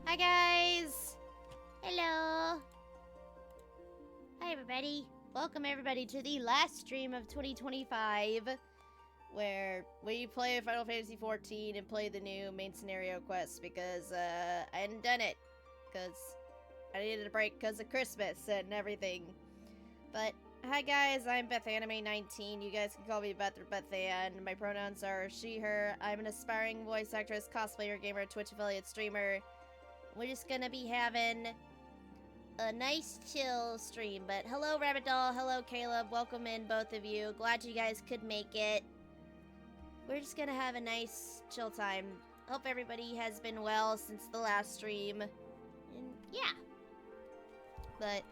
Hi guys! Hello! Hi everybody! Welcome everybody to the last stream of 2025, where we play Final Fantasy XIV and play the new main scenario quest because I hadn't done it because I needed a break because of Christmas and everything. But hi guys, I'm BethAnime19. You guys can call me Beth or Bethan. My pronouns are she, her. I'm an aspiring voice actress, cosplayer, gamer, Twitch affiliate, streamer. We're just gonna be having a nice chill stream. But hello Rabbit Doll, hello Caleb, welcome in both of you. Glad you guys could make it. We're just gonna have a nice chill time. Hope everybody has been well since the last stream. And yeah. But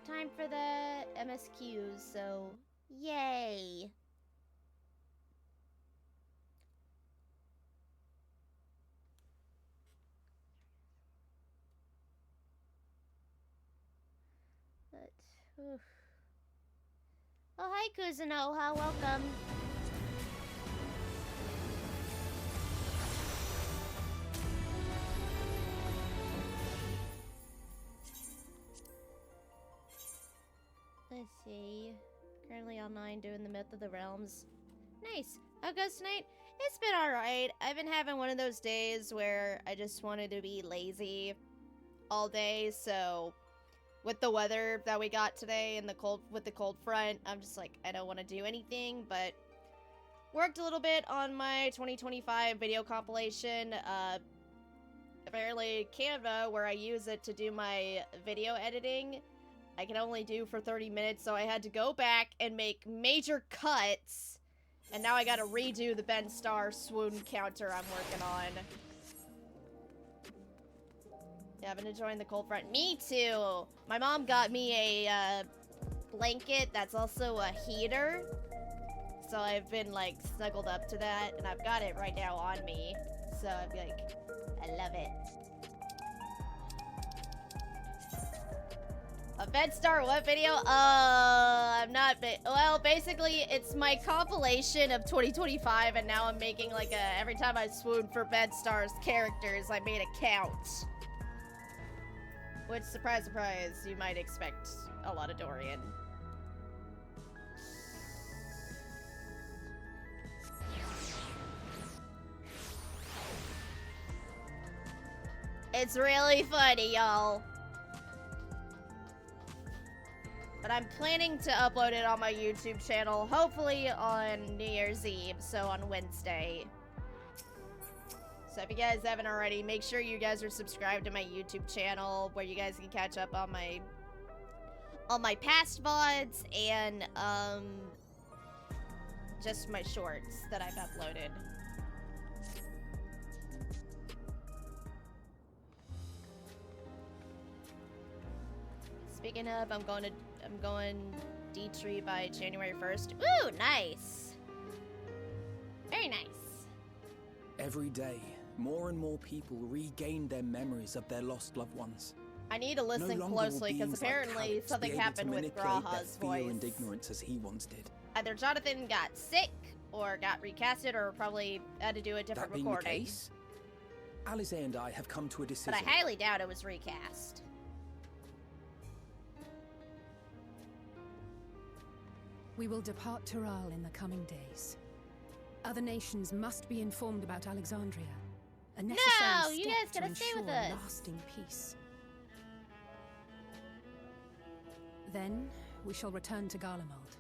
time for the MSQs, so yay. But, oof. Oh, hi, Kuzunoha. Welcome. Let's see. Currently online doing the Myth of the Realms. Nice. How goes tonight? It's been alright. I've been having one of those days where I just wanted to be lazy all day, so with the weather that we got today and the cold front, I'm just like, I don't want to do anything, but worked a little bit on my 2025 video compilation. Apparently Canva, where I use it to do my video editing, I can only do for 30 minutes, so I had to go back and make major cuts, and now I gotta redo the Ben Starr swoon counter I'm working on. Yeah, I've been enjoying the cold front. Me too! My mom got me a blanket that's also a heater, so I've been like snuggled up to that, and I've got it right now on me, so I'm like, I love it. A Bed Star what video? I'm not, well, basically, it's my compilation of 2025, and now I'm making like every time I swoon for Bed Star's characters, I made a count. Which, surprise, surprise, you might expect a lot of Dorian. It's really funny, y'all. But I'm planning to upload it on my YouTube channel, hopefully on New Year's Eve, so on Wednesday. So if you guys haven't already, make sure you guys are subscribed to my YouTube channel, where you guys can catch up on my past VODs and just my shorts that I've uploaded. Speaking of, I'm going D-Tree by January 1st. Ooh, nice. Very nice. Every day, more and more people regain their memories of their lost loved ones. I need to listen closely because apparently like something happened with Graha's voice. And ignorance as he once did. Either Jonathan got sick, or got recasted, or probably had to do a different recording. That being the case, Alisaie and I have come to a decision. But I highly doubt it was recast. We will depart Tural in the coming days. Other nations must be informed about Alexandria. A necessary you step guys to gotta stay with ensure us. lasting peace. Then we shall return to Garlemald.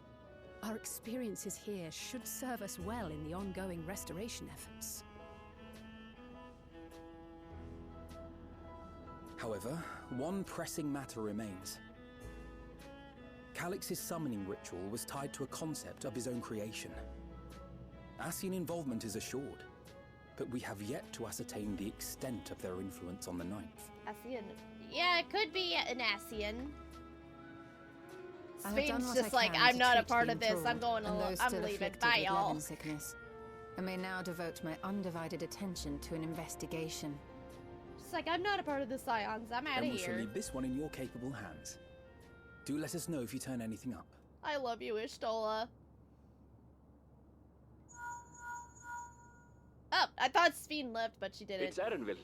Our experiences here should serve us well in the ongoing restoration efforts. However, one pressing matter remains. Calix's summoning ritual was tied to a concept of his own creation. Ascian involvement is assured, but we have yet to ascertain the extent of their influence on the Ninth. Ascian. Yeah, it could be an Ascian. Spain's just like, I'm not a part of this. I'm leaving. Bye, y'all. I may now devote my undivided attention to an investigation. Just like, I'm not a part of the Scions. I'm out of Then we shall here. leave this one in your capable hands. Do let us know if you turn anything up. I love you, Ishtola. Oh, I thought Speen left, but she didn't. It's Erenville.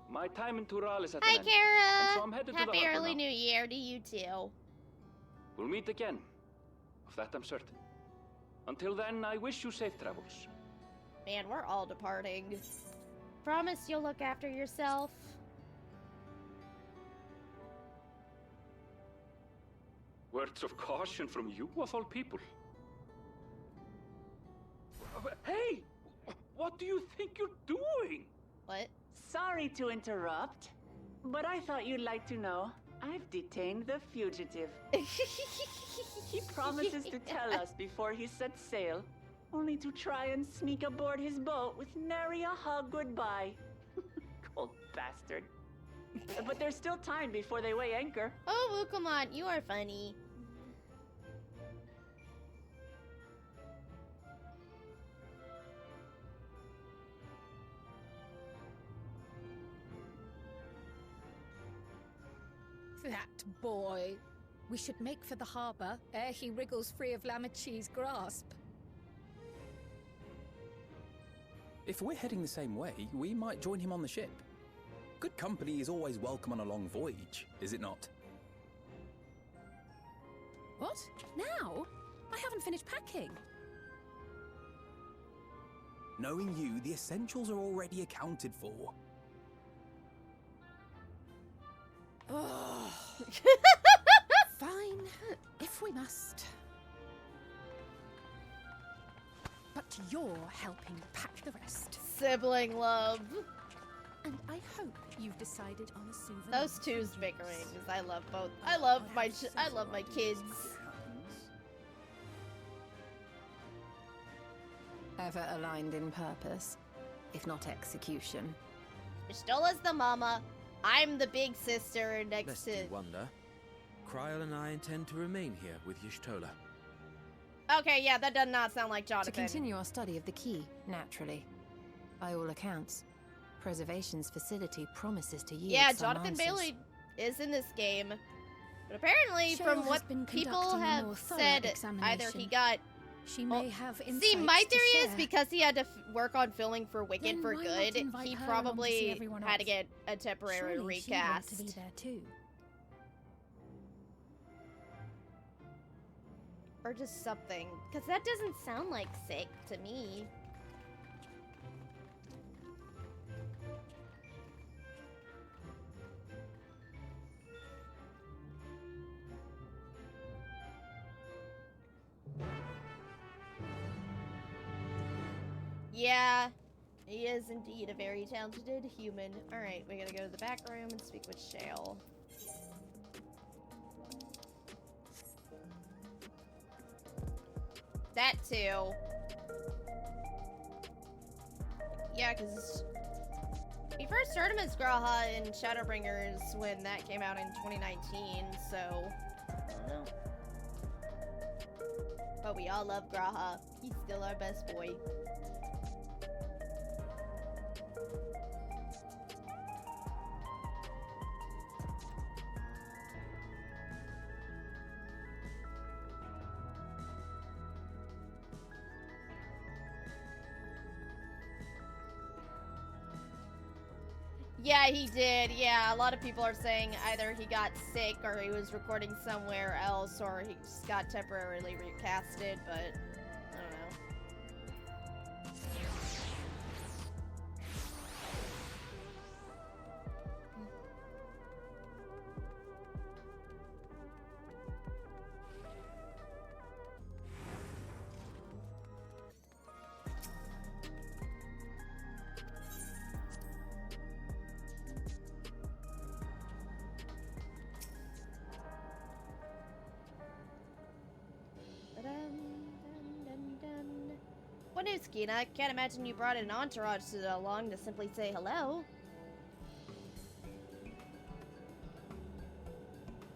My time in Tural is at Hi, an end. And so Kara. I'm headed to the Happy harbor early now. New Year to you too. We'll meet again. Of that I'm certain. Until then, I wish you safe travels. Man, we're all departing. Promise you'll look after yourself. Words of caution from you, of all people. Hey! What do you think you're doing? What? Sorry to interrupt, but I thought you'd like to know. I've detained the fugitive. He promises to tell us before he sets sail, only to try and sneak aboard his boat with nary a hug goodbye. Cold bastard. But there's still time before they weigh anchor. Oh, Wukamon, you are funny. That boy. We should make for the harbor ere he wriggles free of Lamachi's grasp. If we're heading the same way, we might join him on the ship. Good company is always welcome on a long voyage, is it not? What? Now? I haven't finished packing. Knowing you, the essentials are already accounted for. Ugh. Fine, if we must. But you're helping pack the rest. Sibling love. And I hope you've decided on a souvenir. Those two's bickering because I love both. I love my kids. Ever aligned in purpose, if not execution. Y'shtola's the mama. I'm the big sister next Lest to. you wonder, Kryl and I intend to remain here with Y'shtola. Okay, yeah, that does not sound like To Jonathan. continue our study of the key, naturally. By all accounts, Preservation's facility promises to yield Yeah, some Jonathan answers. Bailey is in this game. But apparently, Cheryl from has what been people conducting a have more thorough said, either examination. he got. She Well, may have See, insights my to theory is share. because he had to work on filling for Wicked Then for why not good, invite he her along to see probably everyone had to else? get a temporary Surely she'd want recast. to be there too. Or just something. Because that doesn't sound like sick to me. Yeah, he is indeed a very talented human. Alright, we gotta go to the back room and speak with Shale. That too. Yeah, because we first heard him as Graha in Shadowbringers when that came out in 2019, so I don't know. But we all love Graha. He's still our best boy. Yeah, he did. Yeah, a lot of people are saying either he got sick or he was recording somewhere else or he just got temporarily recasted, but I don't know. What news, Kina? Can't imagine you brought an entourage along to simply say hello.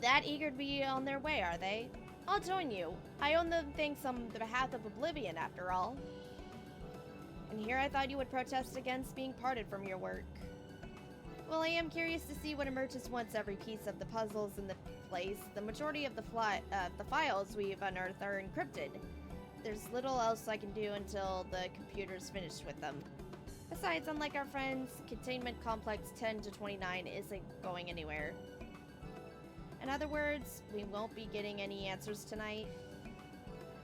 That eager to be on their way, are they? I'll join you. I own the things on the behalf of Oblivion, after all. And here I thought you would protest against being parted from your work. Well, I am curious to see what emerges once every piece of the puzzles in the place. The majority of the files we've unearthed are encrypted. There's little else I can do until the computer's finished with them. Besides, unlike our friends, Containment Complex 10 to 29 isn't going anywhere. In other words, we won't be getting any answers tonight.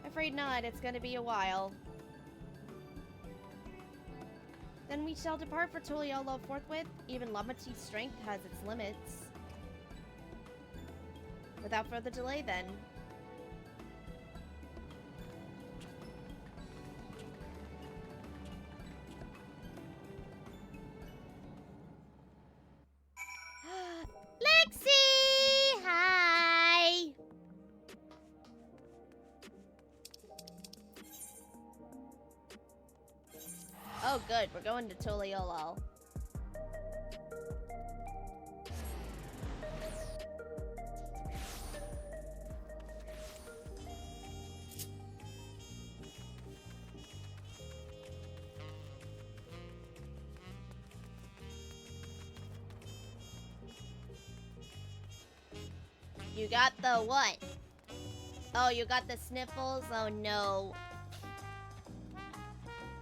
Afraid not, it's gonna be a while. Then we shall depart for Tuliolo forthwith. Even Lamachi's strength has its limits. Without further delay, then. Lexi! Hi! Oh, good. We're going to Tuliolo. You got the what? Oh, you got the sniffles? Oh no.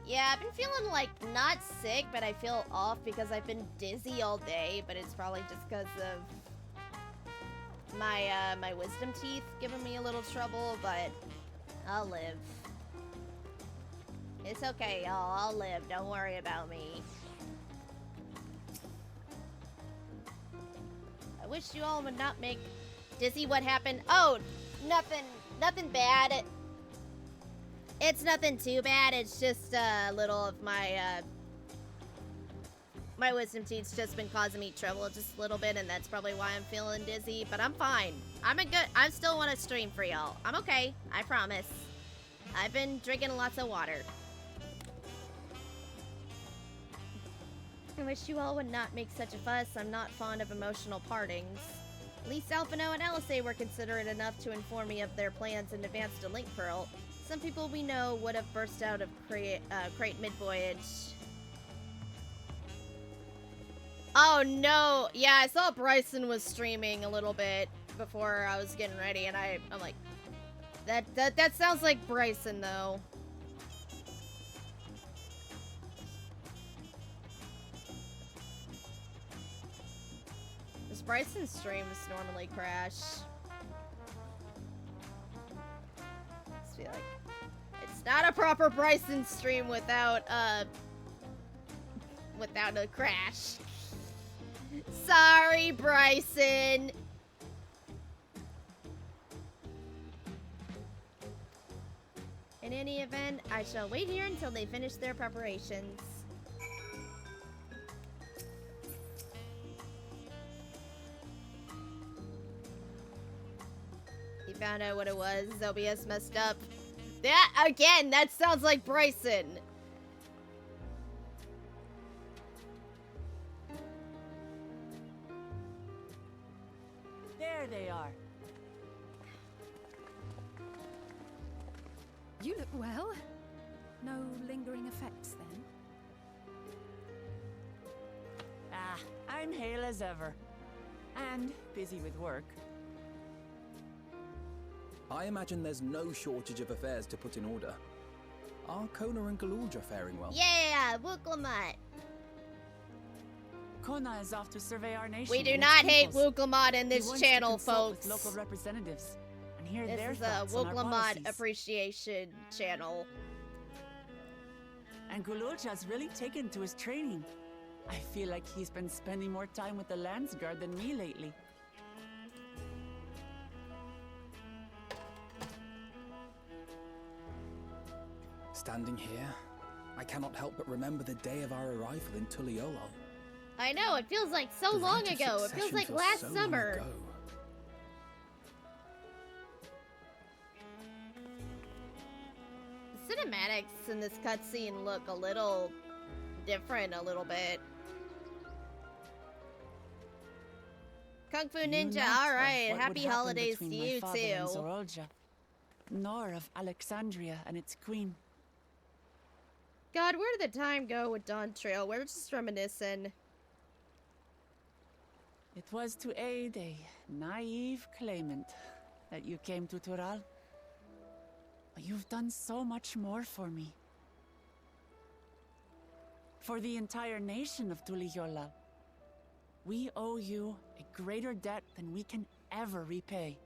Yeah, I've been feeling like not sick, but I feel off because I've been dizzy all day, but it's probably just because of my wisdom teeth giving me a little trouble, but I'll live. It's okay, y'all. I'll live. Don't worry about me. I wish you all would not make dizzy. What happened? Oh, nothing bad. It's nothing too bad. It's just a little of my my wisdom teeth's just been causing me trouble just a little bit, and that's probably why I'm feeling dizzy. But I'm fine. I still want to stream for y'all. I'm okay. I promise. I've been drinking lots of water. I wish you all would not make such a fuss. I'm not fond of emotional partings. At least Alphino and LSA were considerate enough to inform me of their plans in advance to Link Pearl. Some people we know would have burst out of crate mid-voyage. Oh no! Yeah, I saw Bryson was streaming a little bit before I was getting ready, and I'm like, that sounds like Bryson though. Does Bryson's streams normally crash? I feel like it's not a proper Bryson stream without a crash. Sorry, Bryson. In any event, I shall wait here until they finish their preparations. He found out what it was. OBS messed up. That, again, that sounds like Bryson. There they are. You look well. No lingering effects, then? Ah, I'm hale as ever. And busy with work. I imagine there's no shortage of affairs to put in order. Are Kona and Galulja faring well? Yeah, Wooklamat. Kona is off to survey our nation. We do and not its hate peoples. Wooklamat in He this wants to channel, consult folks. with local representatives and hear This their is a thoughts on our Wooklamat policies. appreciation channel. And Gululja's really taken to his training. I feel like he's been spending more time with the Landsguard than me lately. Standing here, I cannot help but remember the day of our arrival in Tuliolo. I know, it feels like so The long rite of ago. It feels succession like feels last so long summer. ago. The cinematics in this cutscene look a little different, a little bit. Kung Fu Ninja, alright. Happy holidays to you too. Zorolja, nor of Alexandria and its queen. God, where did the time go with Dawn Trail? We're just reminiscing. It was to aid a naive claimant that you came to Tural. But you've done so much more for me. For the entire nation of Tulihiola. We owe you a greater debt than we can ever repay.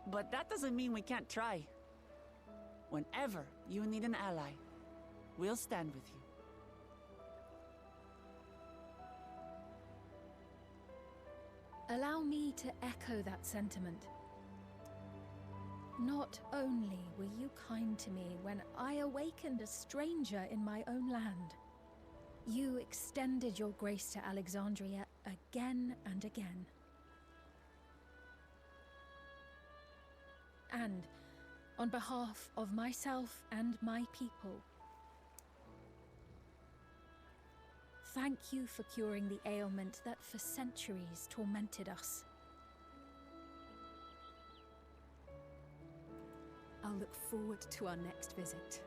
But that doesn't mean we can't try. Whenever you need an ally, we'll stand with you. Allow me to echo that sentiment. Not only were you kind to me when I awakened a stranger in my own land, you extended your grace to Alexandria again and again. And on behalf of myself and my people, thank you for curing the ailment that for centuries tormented us. I'll look forward to our next visit.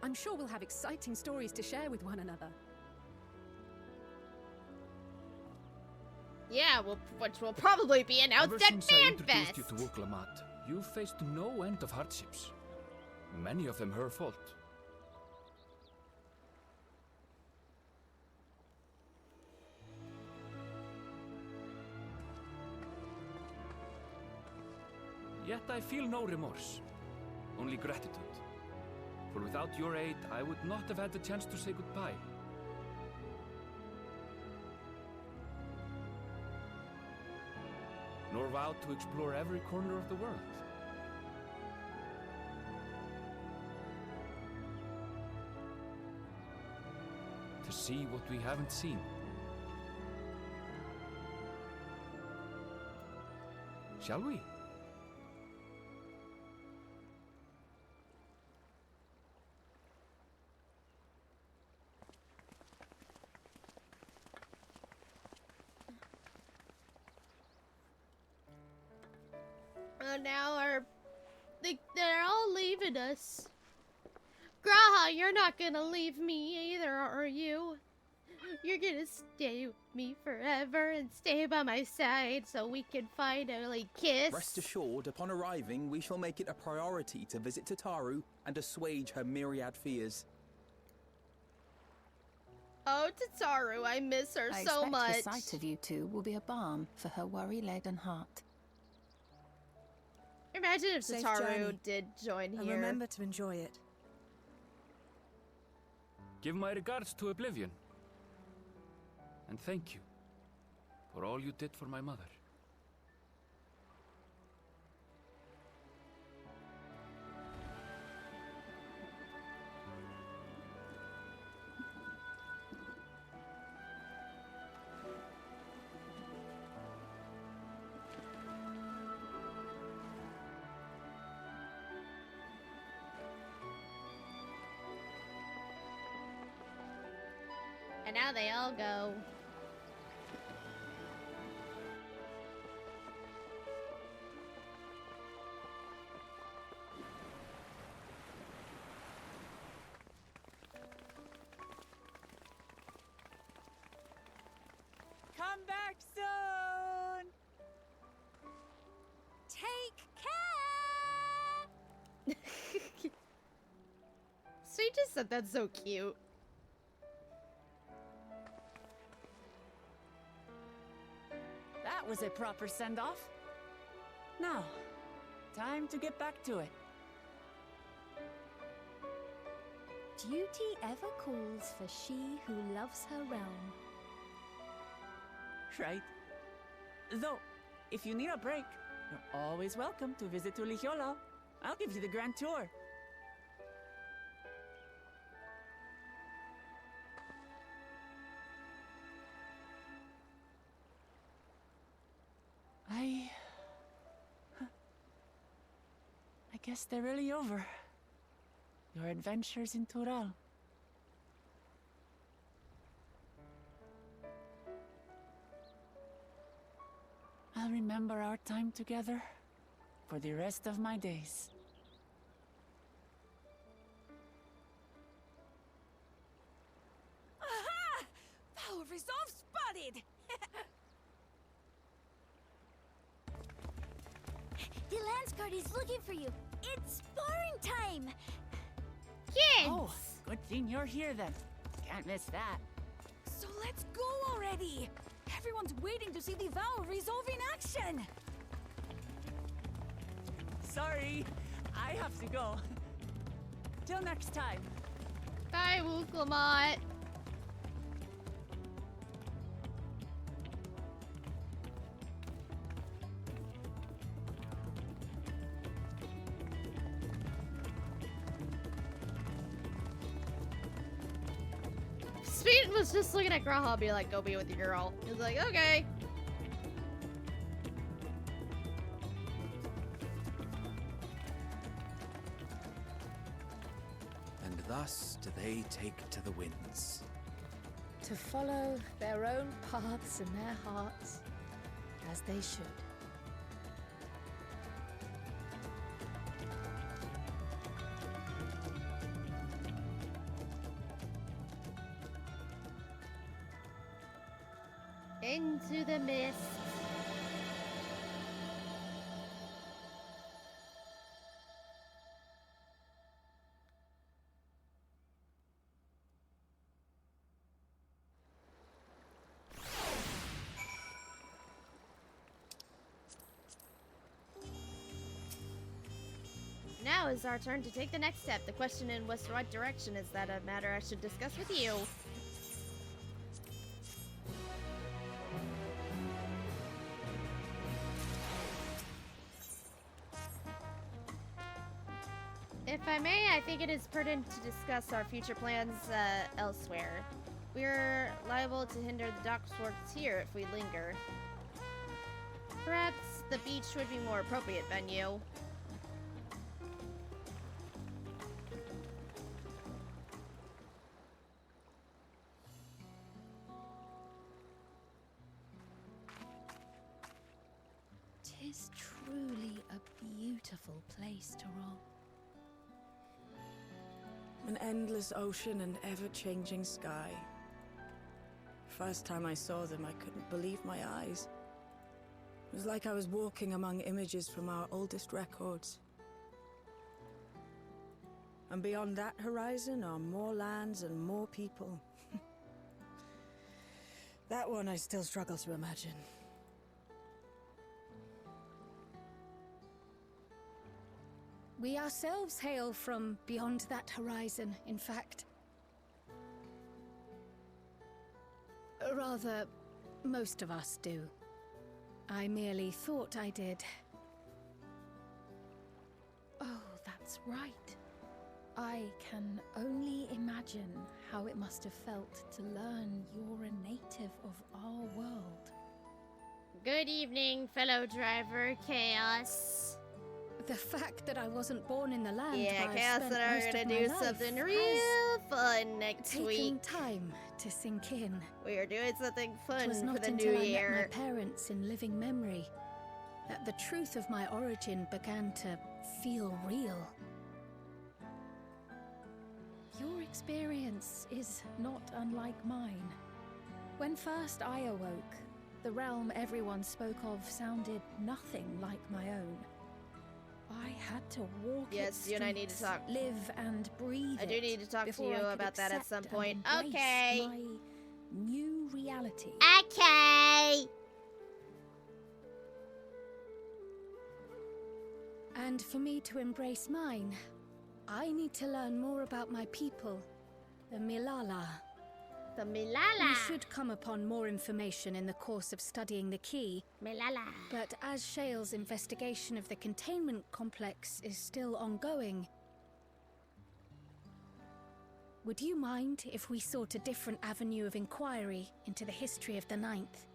I'm sure we'll have exciting stories to share with one another. Yeah, which will probably be announced Ever at since I introduced you FanFest. to Uklamat, you've faced no end of hardships. Many of them her fault. Yet I feel no remorse, only gratitude. For without your aid, I would not have had the chance to say goodbye. Nor vowed to explore every corner of the world. To see what we haven't seen. Shall we? Now they're all leaving us. Graha, you're not gonna leave me either, are you? You're gonna stay with me forever and stay by my side so we can finally kiss. Rest assured, upon arriving, we shall make it a priority to visit Tataru and assuage her myriad fears. Oh, Tataru, I miss her I so expect much. the sight of you two will be a balm for her worry-laden heart. Imagine if Safe Tataru journey. did join And here. remember to enjoy it. Give my regards to Oblivion. And thank you for all you did for my mother. And now they all go. Come back soon! Take care! She just said that's so cute. That was a proper send-off. Now, time to get back to it. Duty ever calls for she who loves her realm. Right. Though, if you need a break, you're always welcome to visit Tulihiola. I'll give you the grand tour. I guess they're really over. Your adventures in Tural. I'll remember our time together for the rest of my days. Aha! Power resolve spotted! The Lance Guard is looking for you. It's sparring time. kids! Oh, good thing you're here then. Can't miss that. So let's go already! Everyone's waiting to see the vow resolve in action! Sorry, I have to go. Till next time. Bye, Wooklamot. Speed was just looking at Graha, be like, go be with your girl. He was like, okay. And thus do they take to the winds. To follow their own paths in their hearts, as they should. Into the mist. Now is our turn to take the next step. The question in what direction is that a matter I should discuss with you? If I may, I think it is prudent to discuss our future plans elsewhere. We're liable to hinder the dock's works here if we linger. Perhaps the beach would be more appropriate venue. Tis truly a beautiful place to roam. An endless ocean and ever-changing sky. First time I saw them, I couldn't believe my eyes. It was like I was walking among images from our oldest records. And beyond that horizon are more lands and more people. That one I still struggle to imagine. We ourselves hail from beyond that horizon, in fact. Rather, most of us do. I merely thought I did. Oh, that's right. I can only imagine how it must have felt to learn you're a native of our world. Good evening, fellow driver, Chaos. The fact that I wasn't born in the land Yeah, where Chaos I've spent and I are most gonna of do my life something has real fun next taken week. time to sink in. We are doing something It fun was for not the until new I met year. my parents in living memory that the truth of my origin began to feel real. Your experience is not unlike mine. When first I awoke, the realm everyone spoke of sounded nothing like my own. I had to walk Yes, its you and I need to streets, talk. live and breathe I do it need to talk to before you I could about that at some accept point. and embrace Okay. my new reality. Okay. And for me to embrace mine, I need to learn more about my people, the Milala. The Milala. We should come upon more information in the course of studying the key. Milala. But as Shale's investigation of the containment complex is still ongoing, would you mind if we sought a different avenue of inquiry into the history of the Ninth?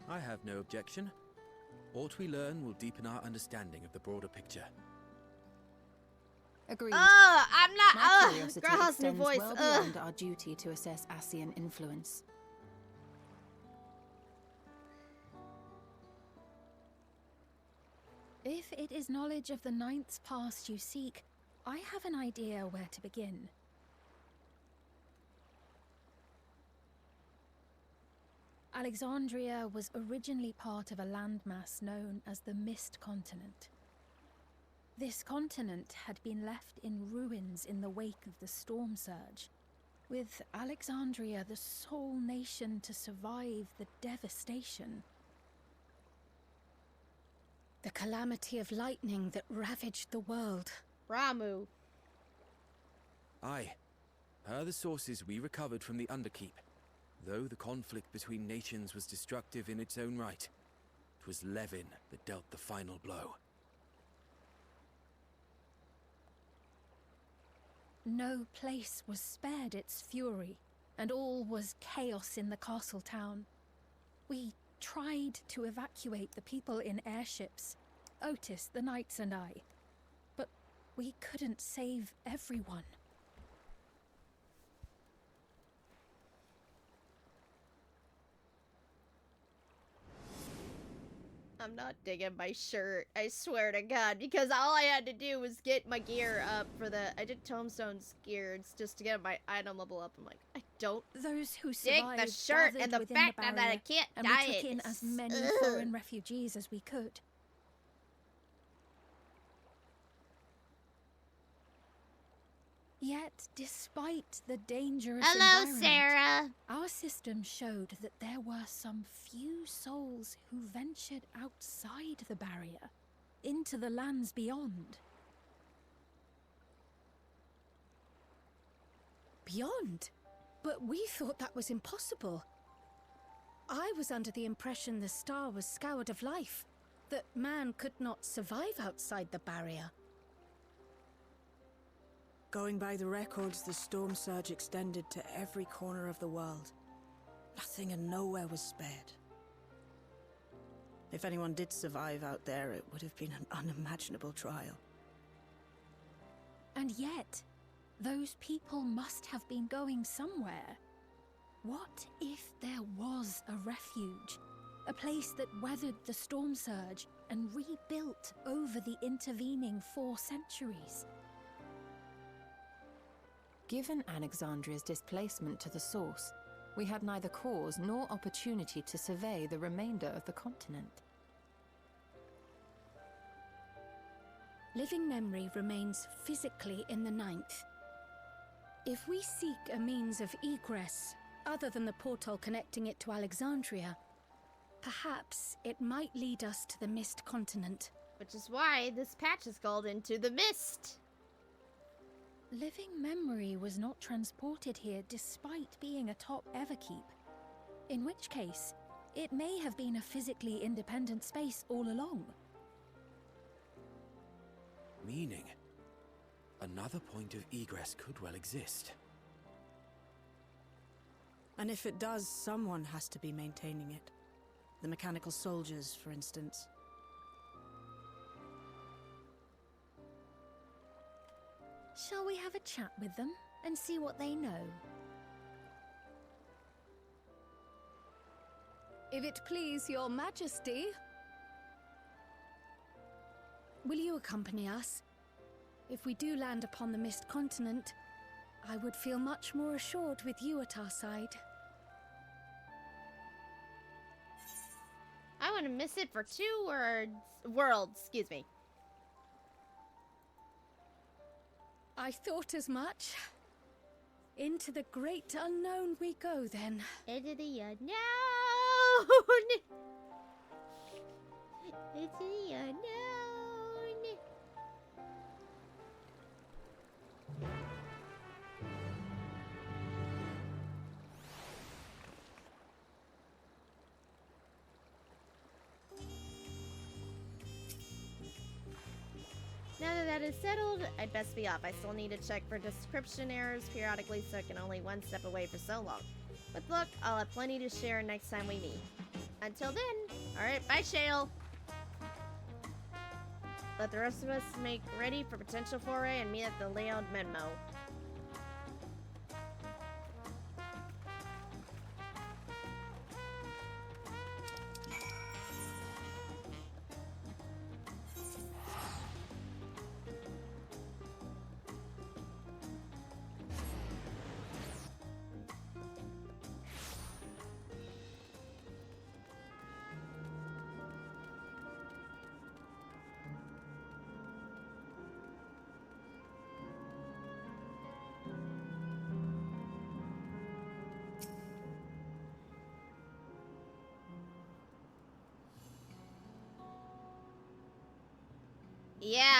I have no objection. What we learn will deepen our understanding of the broader picture. Agreed. Oh, I'm not. My curiosity Grah's new extends voice. well beyond our duty to assess Ascian influence. If it is knowledge of the Ninth's past you seek, I have an idea where to begin. Alexandria was originally part of a landmass known as the Mist Continent. This continent had been left in ruins in the wake of the storm surge, with Alexandria the sole nation to survive the devastation. The calamity of lightning that ravaged the world. Ramu. Aye. Per the sources we recovered from the Underkeep, though the conflict between nations was destructive in its own right, it was Levin that dealt the final blow. No place was spared its fury, and all was chaos in the castle town. We tried to evacuate the people in airships, Otis, the knights and I, but we couldn't save everyone. I'm not digging my shirt, I swear to God, because all I had to do was get my gear up for I did Tomestone's gear just to get my item level up. I'm like, I don't Those who dig survived the shirt and the within fact the that I barrier, can't and dye we took it. in as many Ugh. foreign refugees as we could. Yet, despite the dangerous Hello, environment, Sarah. our system showed that there were some few souls who ventured outside the barrier, into the lands beyond. Beyond? But we thought that was impossible. I was under the impression the star was scoured of life, that man could not survive outside the barrier. Going by the records, the storm surge extended to every corner of the world. Nothing and nowhere was spared. If anyone did survive out there, it would have been an unimaginable trial. And yet, those people must have been going somewhere. What if there was a refuge? A place that weathered the storm surge and rebuilt over the intervening 4 centuries? Given Alexandria's displacement to the source, we had neither cause nor opportunity to survey the remainder of the continent. Living memory remains physically in the 9th. If we seek a means of egress, other than the portal connecting it to Alexandria, perhaps it might lead us to the Mist Continent. Which is why this patch is called Into the Mist. Living memory was not transported here despite being a top Everkeep. In which case, it may have been a physically independent space all along. Meaning, another point of egress could well exist. And if it does, someone has to be maintaining it. The mechanical soldiers, for instance. Shall we have a chat with them and see what they know? If it please your majesty. Will you accompany us? If we do land upon the Mist Continent, I would feel much more assured with you at our side. I want to miss it for 2 worlds, excuse me. I thought as much. Into the great unknown we go, then. Into the unknown. Into the unknown. Now that that is settled, I'd best be off. I still need to check for description errors periodically, so I can only one step away for so long. But look, I'll have plenty to share next time we meet. Until then, alright, bye Shale! Let the rest of us make ready for potential foray and meet at the Leon Menmo.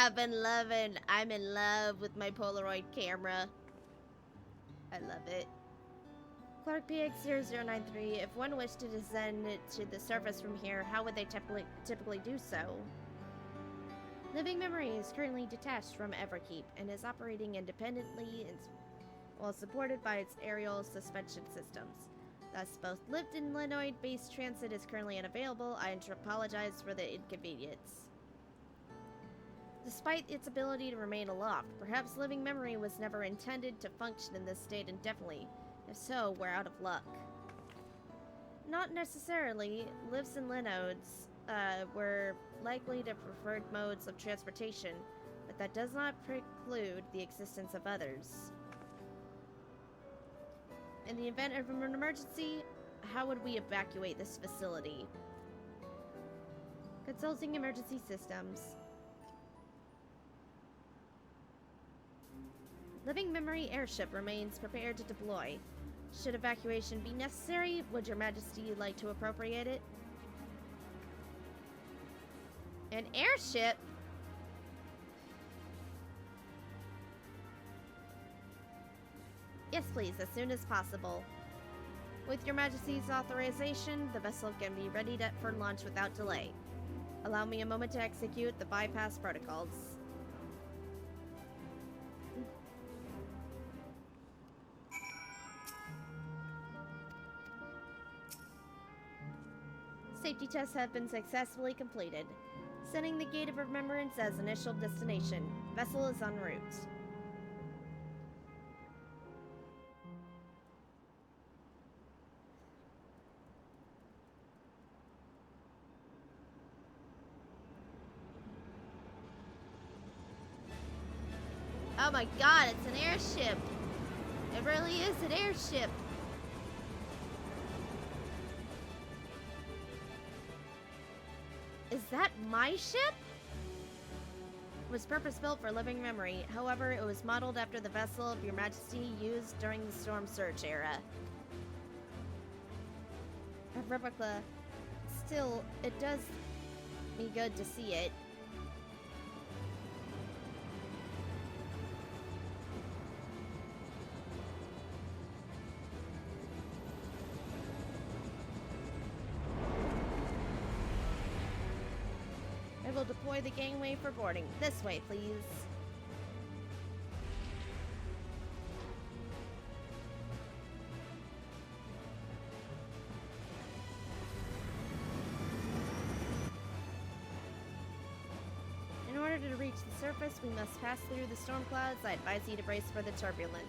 I'm in love with my Polaroid camera. I love it. Clark PX0093, if one wished to descend to the surface from here, how would they typically do so? Living Memory is currently detached from Everkeep and is operating independently while supported by its aerial suspension systems. Thus, both lift and Linoid-based transit is currently unavailable. I apologize for the inconvenience. Despite its ability to remain aloft, perhaps Living Memory was never intended to function in this state indefinitely. If so, we're out of luck. Not necessarily. Lifts and Linodes were likely the preferred modes of transportation, but that does not preclude the existence of others. In the event of an emergency, how would we evacuate this facility? Consulting emergency systems. Living Memory airship remains prepared to deploy. Should evacuation be necessary, would Your Majesty like to appropriate it? An airship? Yes, please, as soon as possible. With Your Majesty's authorization, the vessel can be ready for launch without delay. Allow me a moment to execute the bypass protocols. Safety tests have been successfully completed. Setting the Gate of Remembrance as initial destination. Vessel is en route. Oh my god, it's an airship! It really is an airship! Is that my ship? It was purpose-built for Living Memory. However, it was modeled after the vessel of Your Majesty used during the Storm Surge era. A replica. Still, it does me good to see it. I will deploy the gangway for boarding. This way, please. In order to reach the surface, we must pass through the storm clouds. I advise you to brace for the turbulence.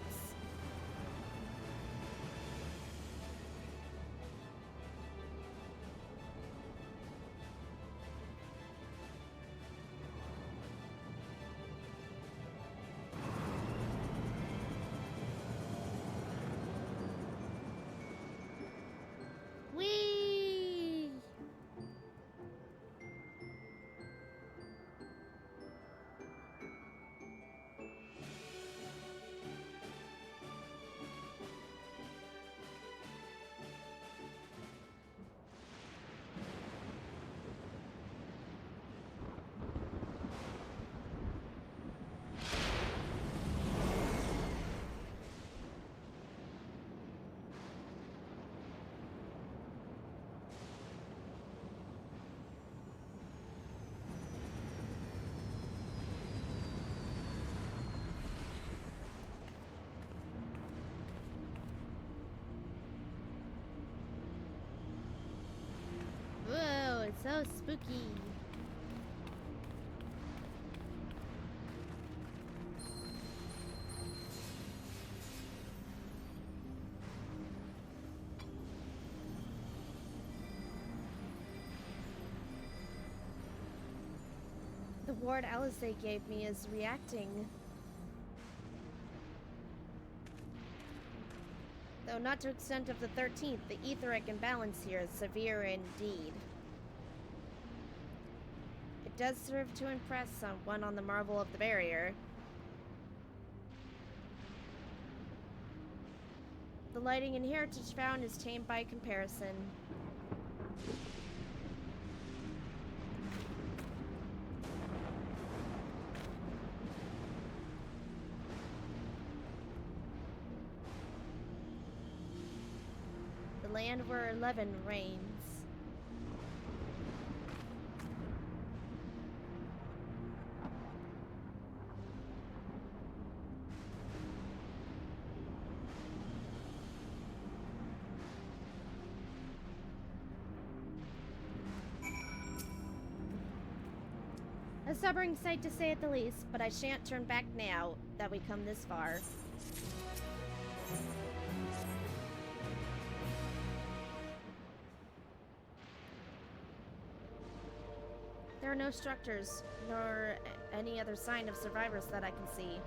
Whoa, it's so spooky. The ward Alizé gave me is reacting. Though not to the extent of the 13th, the etheric imbalance here is severe indeed. It does serve to impress someone on the marvel of the barrier. The lighting and heritage found is tame by comparison. land where 11 reigns. A sobering sight to say at the least, but I shan't turn back now that we come this far. There are no structures, nor any other sign of survivors that I can see.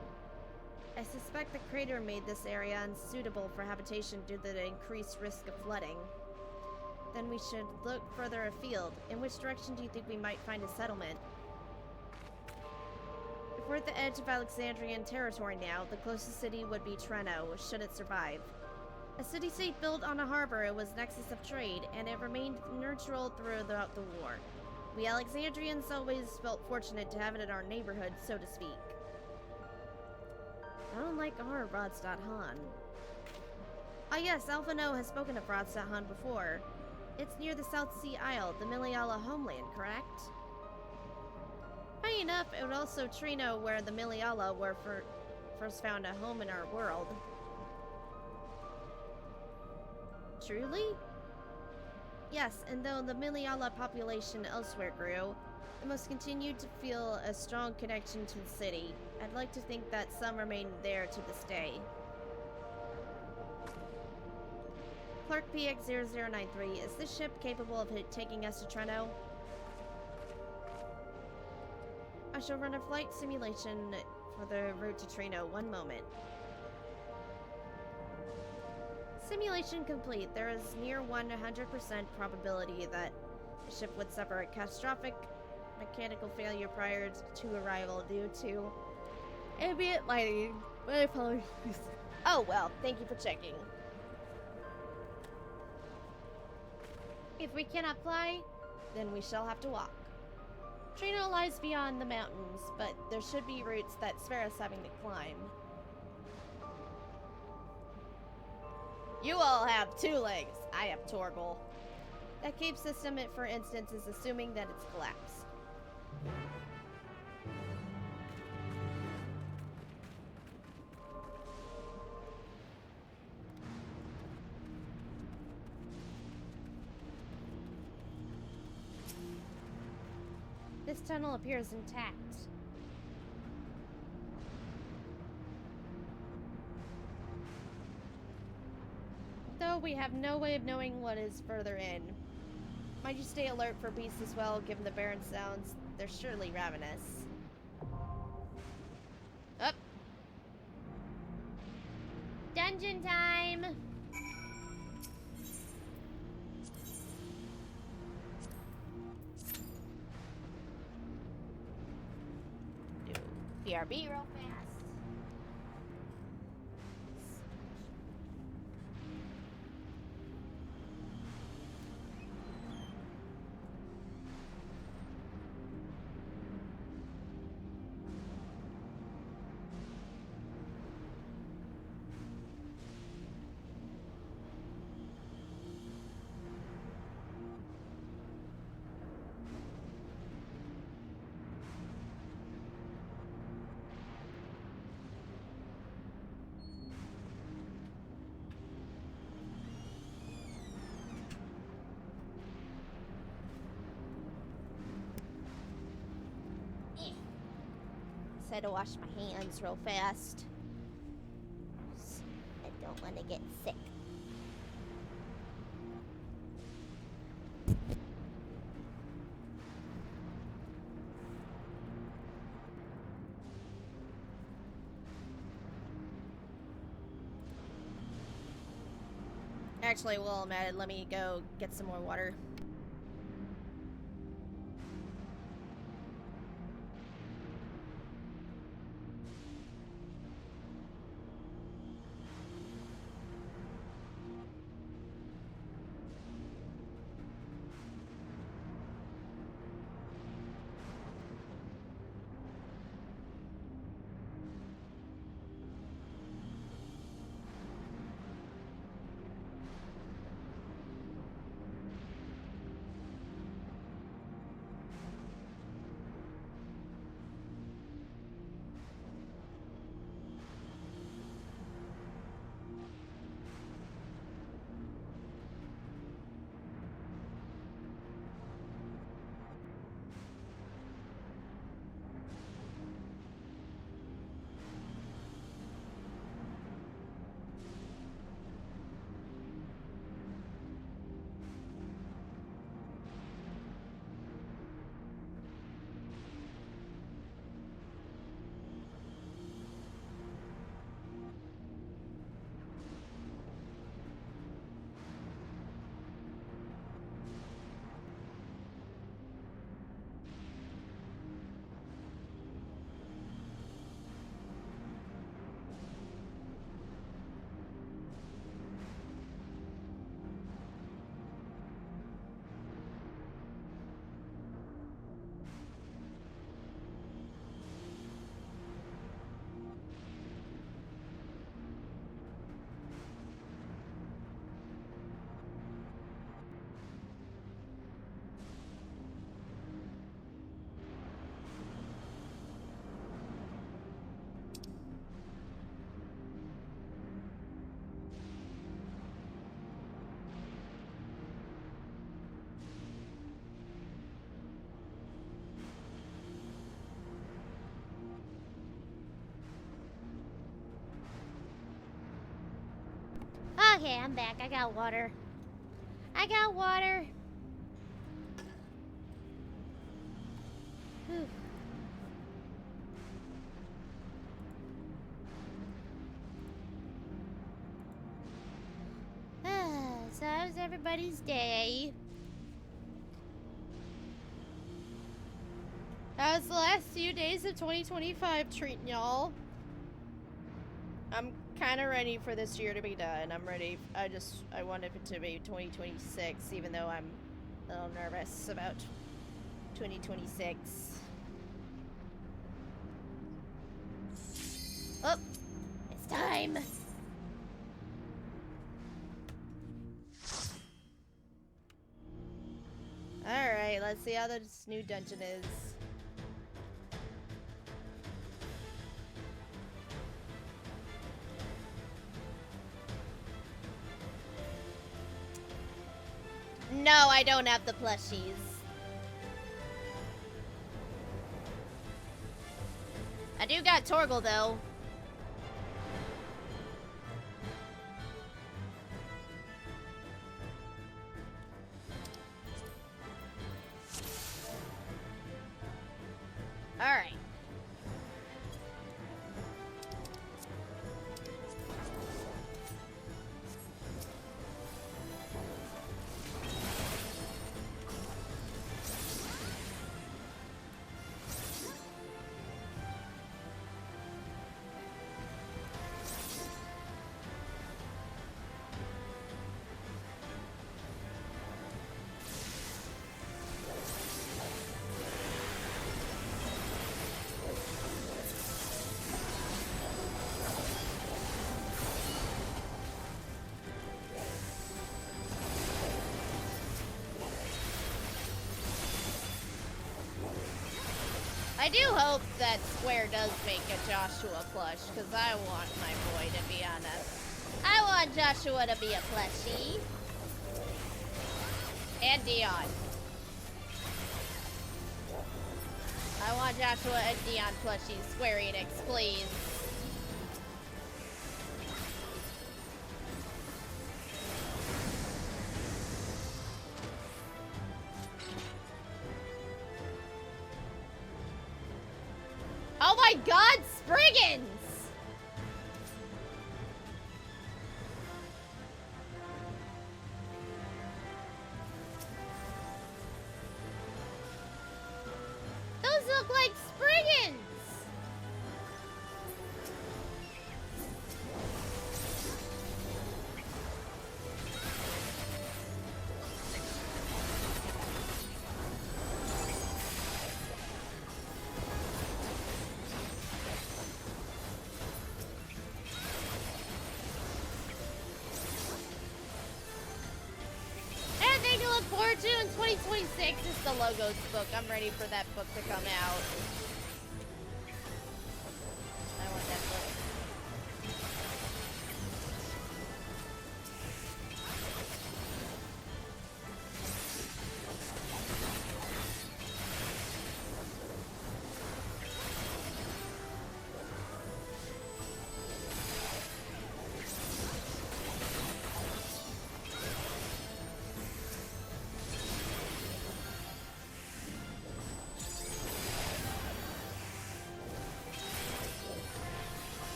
I suspect the crater made this area unsuitable for habitation due to the increased risk of flooding. Then we should look further afield. In which direction do you think we might find a settlement? If we're at the edge of Alexandrian territory now, the closest city would be Treno, should it survive. A city-state built on a harbor, it was nexus of trade, and it remained neutral throughout the war. We Alexandrians always felt fortunate to have it in our neighborhood, so to speak. I don't like our Rodstadt Han. Ah yes, Alphano has spoken of Rodstadt Han before. It's near the South Sea Isle, the Miliala homeland, correct? Funny enough, it was also Treno where the Miliala were first found a home in our world. Truly? Yes, and though the Miliala population elsewhere grew, the most continued to feel a strong connection to the city. I'd like to think that some remain there to this day. Clark PX0093, is this ship capable of taking us to Treno? I shall run a flight simulation for the route to Treno. One moment. Simulation complete. There is near 100% probability that the ship would suffer a catastrophic mechanical failure prior to arrival due to ambient lighting. My apologies. Oh well, thank you for checking. If we cannot fly, then we shall have to walk. Treno lies beyond the mountains, but there should be routes that spare us having to climb. You all have 2 legs. I have Torgal. That cave system, for instance, is assuming that it's collapsed. This tunnel appears intact. Though we have no way of knowing what is further in. Might you stay alert for beasts as well, given the barren sounds? They're surely ravenous. Up. Dungeon time! BRB real fast. Said to wash my hands real fast. I don't want to get sick. Actually, while I'm at it, let me go get some more water. Okay, I'm back. I got water. I got water. Whew. So how's everybody's day? How's the last few days of 2025 treating y'all? I'm kind of ready for this year to be done. I'm ready. I want it to be 2026, even though I'm a little nervous about 2026. Oh, it's time. Alright, let's see how this new dungeon is. No, I don't have the plushies. I do got Torgal, though. Alright. I do hope that Square does make a Joshua plush, because I want my boy to be on a... I want Joshua to be a plushie. And Dion. I want Joshua and Dion plushies. Square Enix, please. Oh my god, Spriggans! Those look like Spriggans! Look forward to in 2026 is the Logos book. I'm ready for that book to come out. I want that book.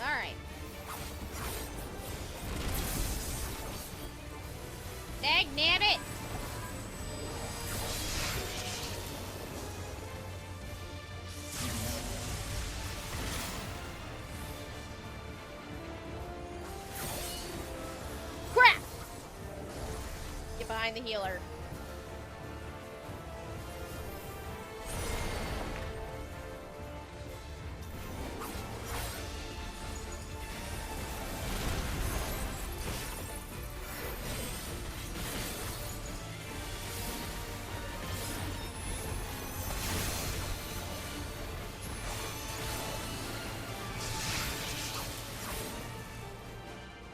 Alright. Dag nabbit! Crap! Get behind the healer.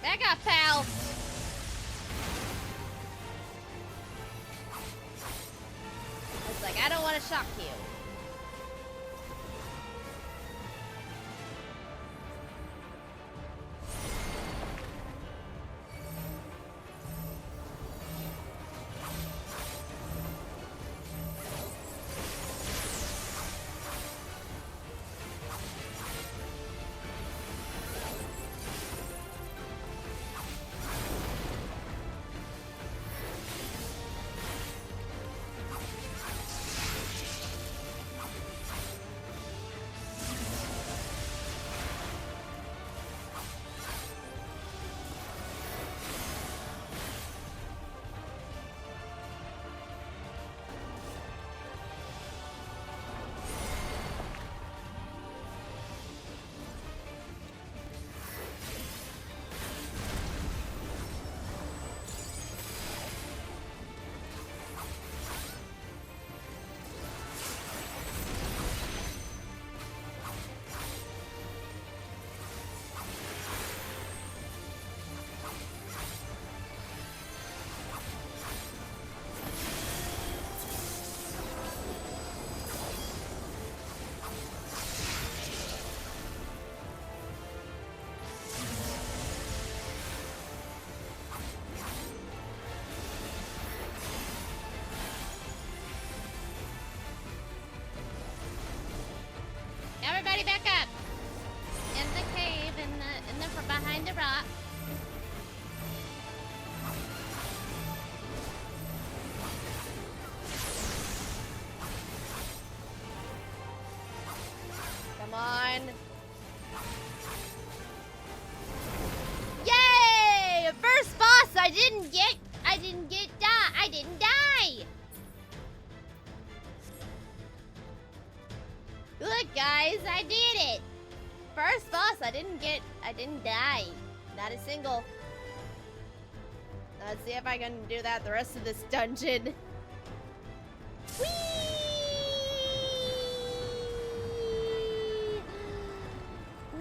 Back up, pal. It's like, I don't want to shock you. Everybody back up. In the cave, in the behind the rock. Come on. Yay! First boss I didn't die. Look, guys, I did it. First boss, I didn't die. Not a single. Let's see if I can do that the rest of this dungeon. Whee!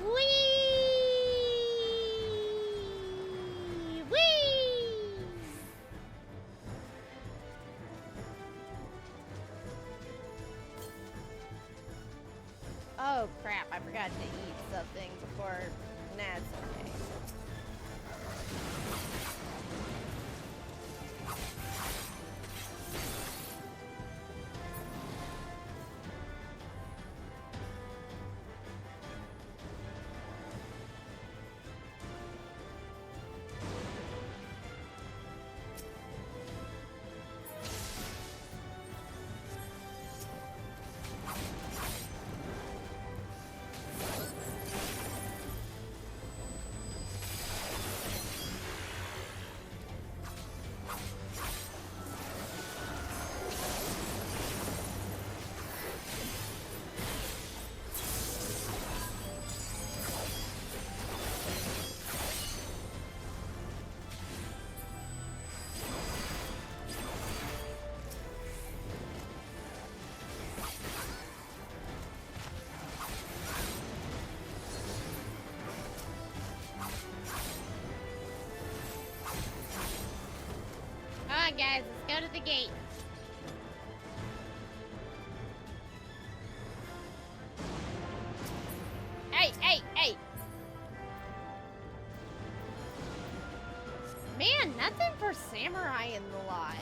Whee! Whee! Oh crap, I forgot to eat something before. Nah, it's okay. Come on, guys, let's go to the gate. Hey, hey, hey! Man, nothing for samurai in the lot.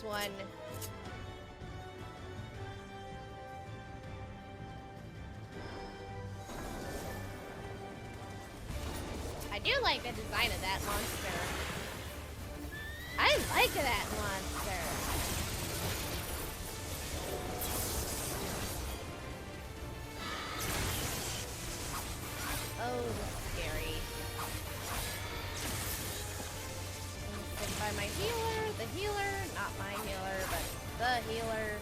this one. I do like the design of that monster. I like that monster. Oh, scary. And by my healer, not my healer, but the healer.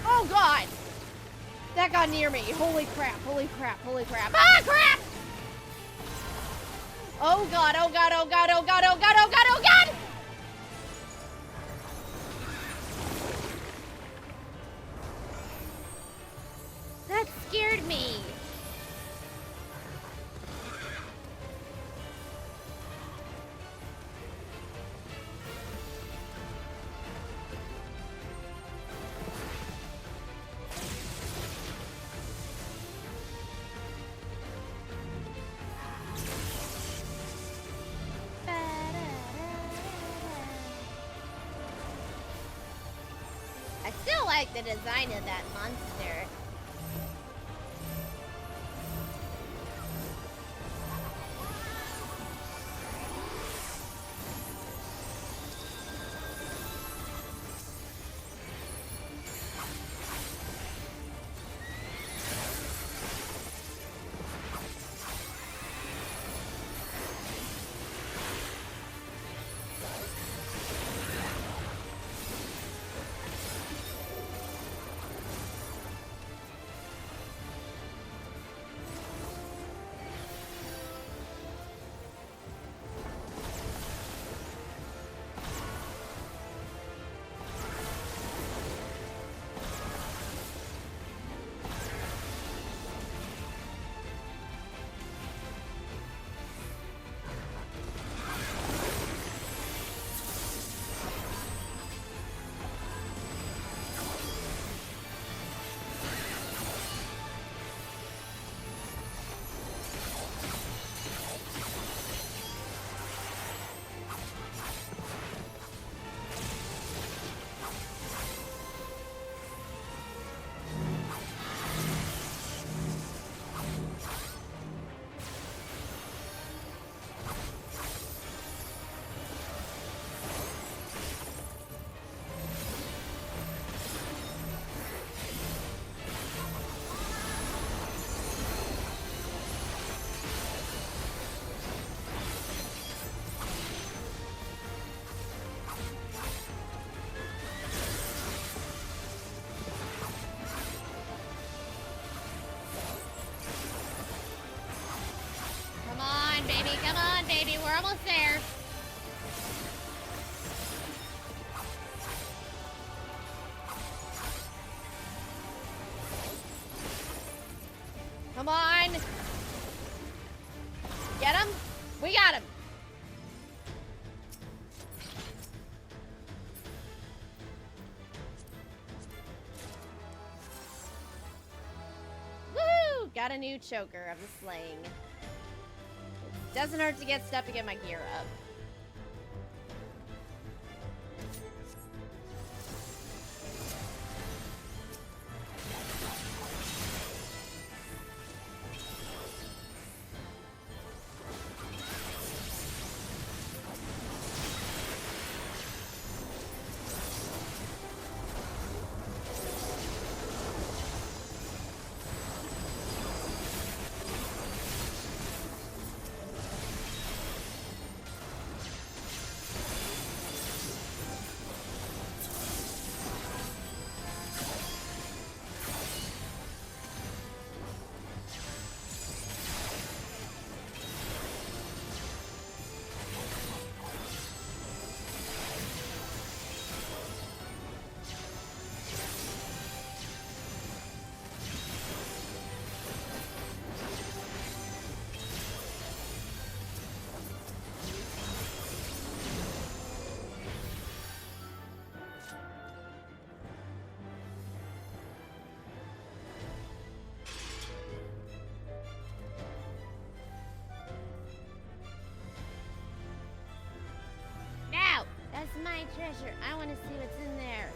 Oh god! That got near me. Holy crap, holy crap, holy crap. Ah, crap! Oh god, oh god, oh god, oh god, oh god, oh god, oh god! That scared me. I still like the design of that monster. Come on, baby, we're almost there. Come on. Get him? We got him. Woo! Got a new choker of the slaying. Doesn't hurt to get stuff to get my gear up. my treasure. I want to see what's in there.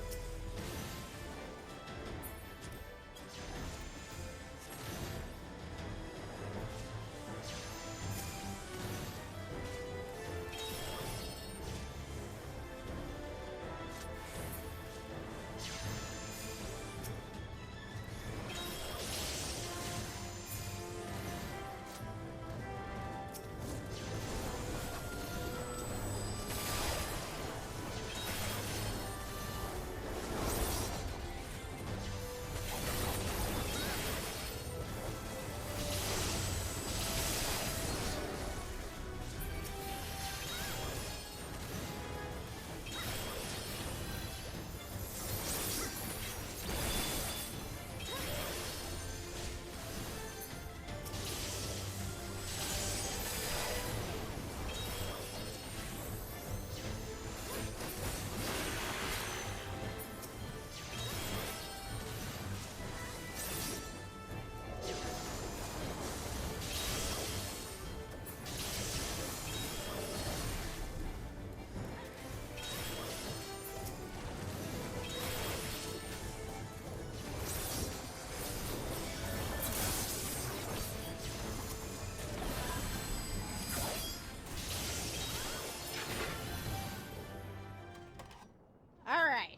Alright.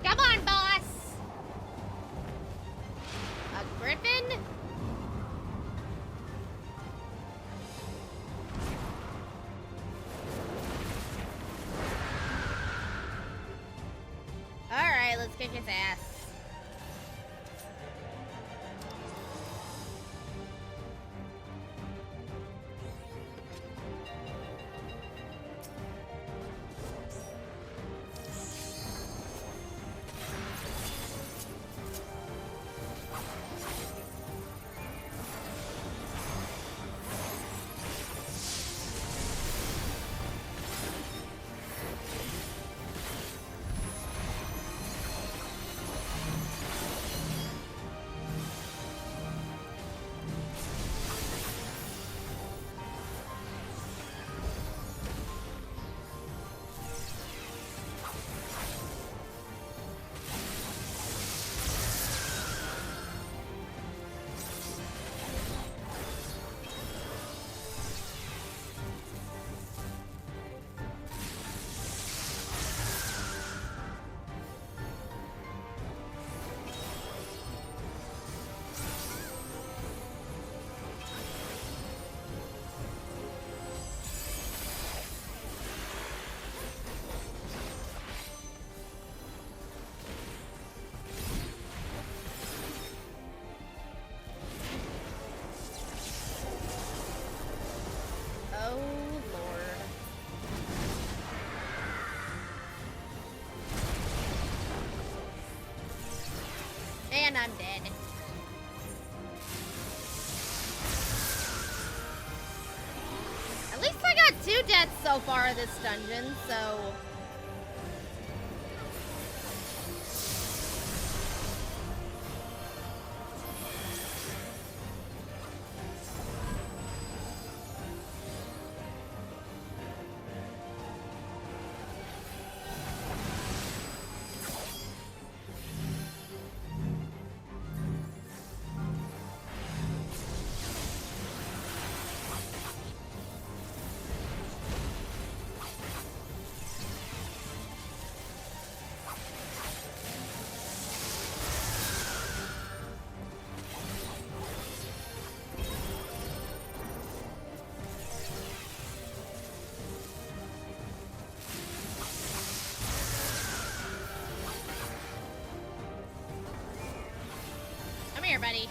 Come on, boss! A griffin? Alright, let's kick his ass. Oh, Lord. And I'm dead. At least I got 2 deaths so far in this dungeon, so... Come here, buddy.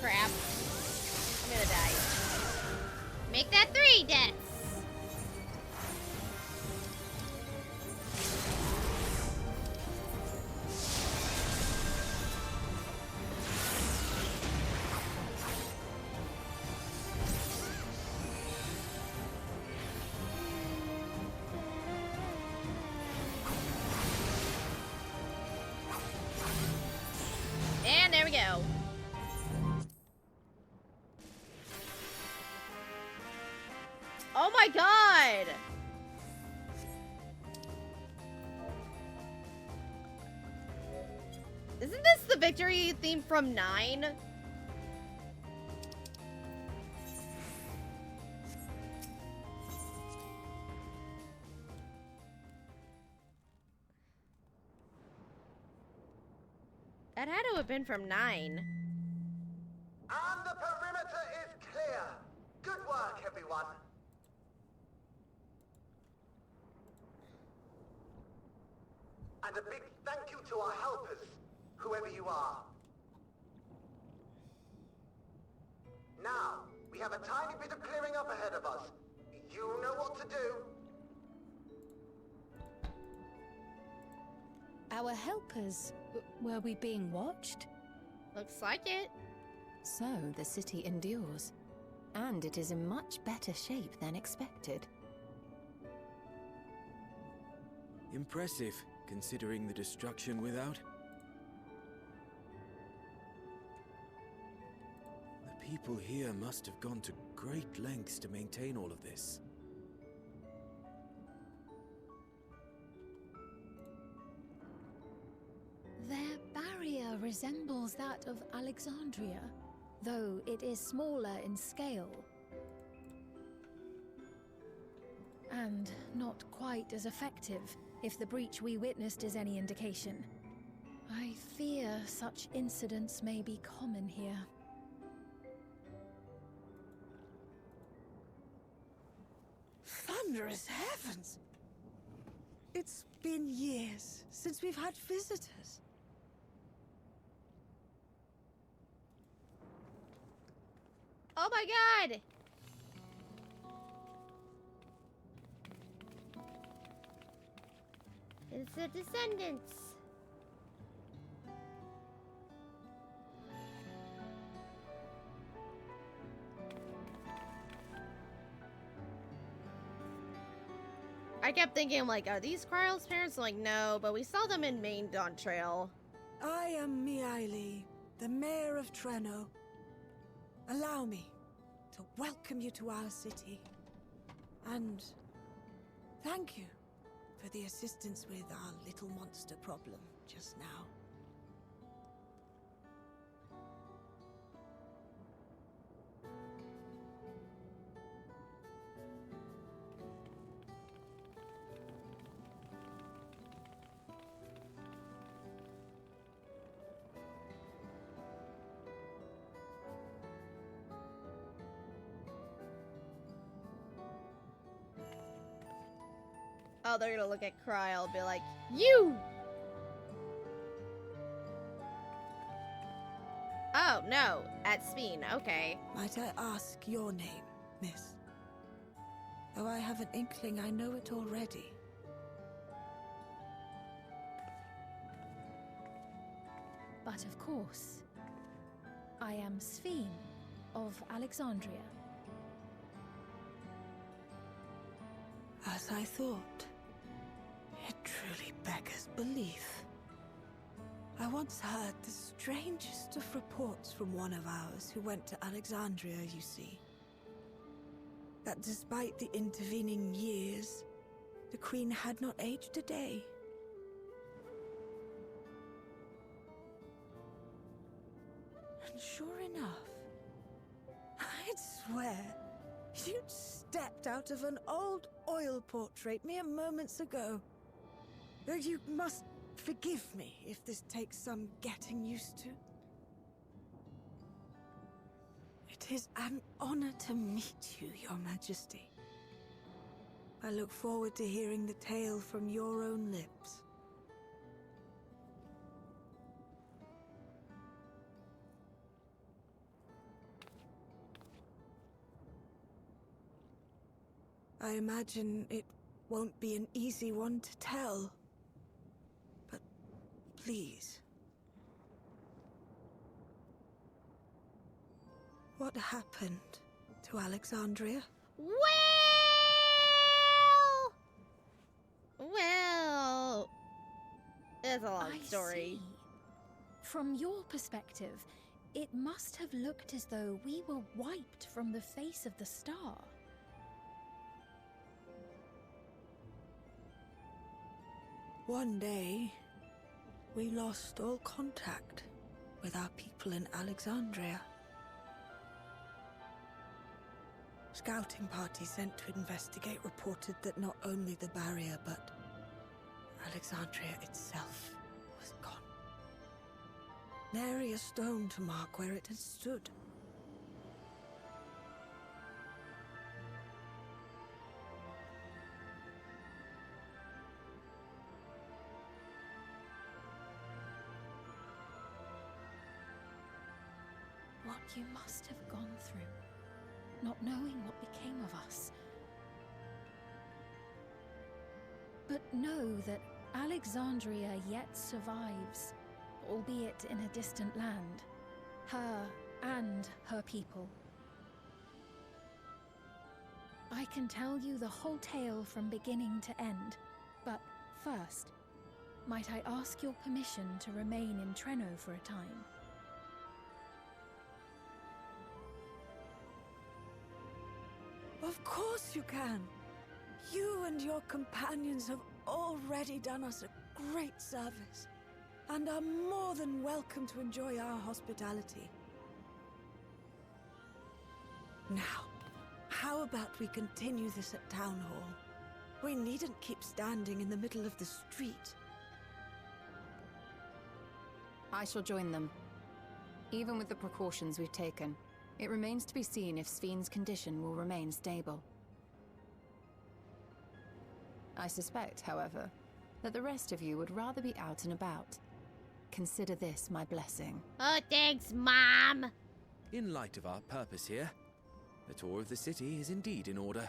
Crap. I'm gonna die. Make that 3 deaths. And there we go. Oh my god! Isn't this the victory theme from 9? That had to have been from 9. And the perimeter is clear. Good work, everyone. And a big thank you to our helpers, whoever you are. Now, we have a tiny bit of clearing up ahead of us. You know what to do. Our helpers, were we being watched? Looks like it. So the city endures, and it is in much better shape than expected. Impressive, considering the destruction without. The people here must have gone to great lengths to maintain all of this. Their barrier resembles that of Alexandria, though it is smaller in scale. And not quite as effective, if the breach we witnessed is any indication. I fear such incidents may be common here. Thunderous heavens! It's been years since we've had visitors. Oh my god! It's the Descendants. I kept thinking, like, are these Kryle's parents? Like, no, but we saw them in Main Dawn Trail. I am Miaili, the mayor of Treno. Allow me to welcome you to our city. And thank you for the assistance with our little monster problem just now. Oh, they're gonna look at Kryle and be like, you! Oh, no. At Speen, okay. Might I ask your name, miss? Though I have an inkling I know it already. But of course, I am Sphene of Alexandria. As I thought. It truly beggars belief. I once heard the strangest of reports from one of ours who went to Alexandria, you see. That despite the intervening years, the Queen had not aged a day. And sure enough, I'd swear you'd stepped out of an old oil portrait mere moments ago. Though you must forgive me if this takes some getting used to. It is an honor to meet you, Your Majesty. I look forward to hearing the tale from your own lips. I imagine it won't be an easy one to tell. But please. What happened to Alexandria? Well, it's a long story. See. From your perspective, it must have looked as though we were wiped from the face of the star. One day, we lost all contact with our people in Alexandria. Scouting party sent to investigate reported that not only the barrier, but Alexandria itself was gone. Nary a stone to mark where it had stood. What you must have gone through, not knowing what became of us. But know that Alexandria yet survives, albeit in a distant land. Her and her people. I can tell you the whole tale from beginning to end, but first, might I ask your permission to remain in Treno for a time? Of course you can. You and your companions have already done us a great service, and are more than welcome to enjoy our hospitality. Now, how about we continue this at Town Hall? We needn't keep standing in the middle of the street. I shall join them. Even with the precautions we've taken, it remains to be seen if Sven's condition will remain stable. I suspect, however, that the rest of you would rather be out and about. Consider this my blessing. Oh, thanks, Mom! In light of our purpose here, the tour of the city is indeed in order.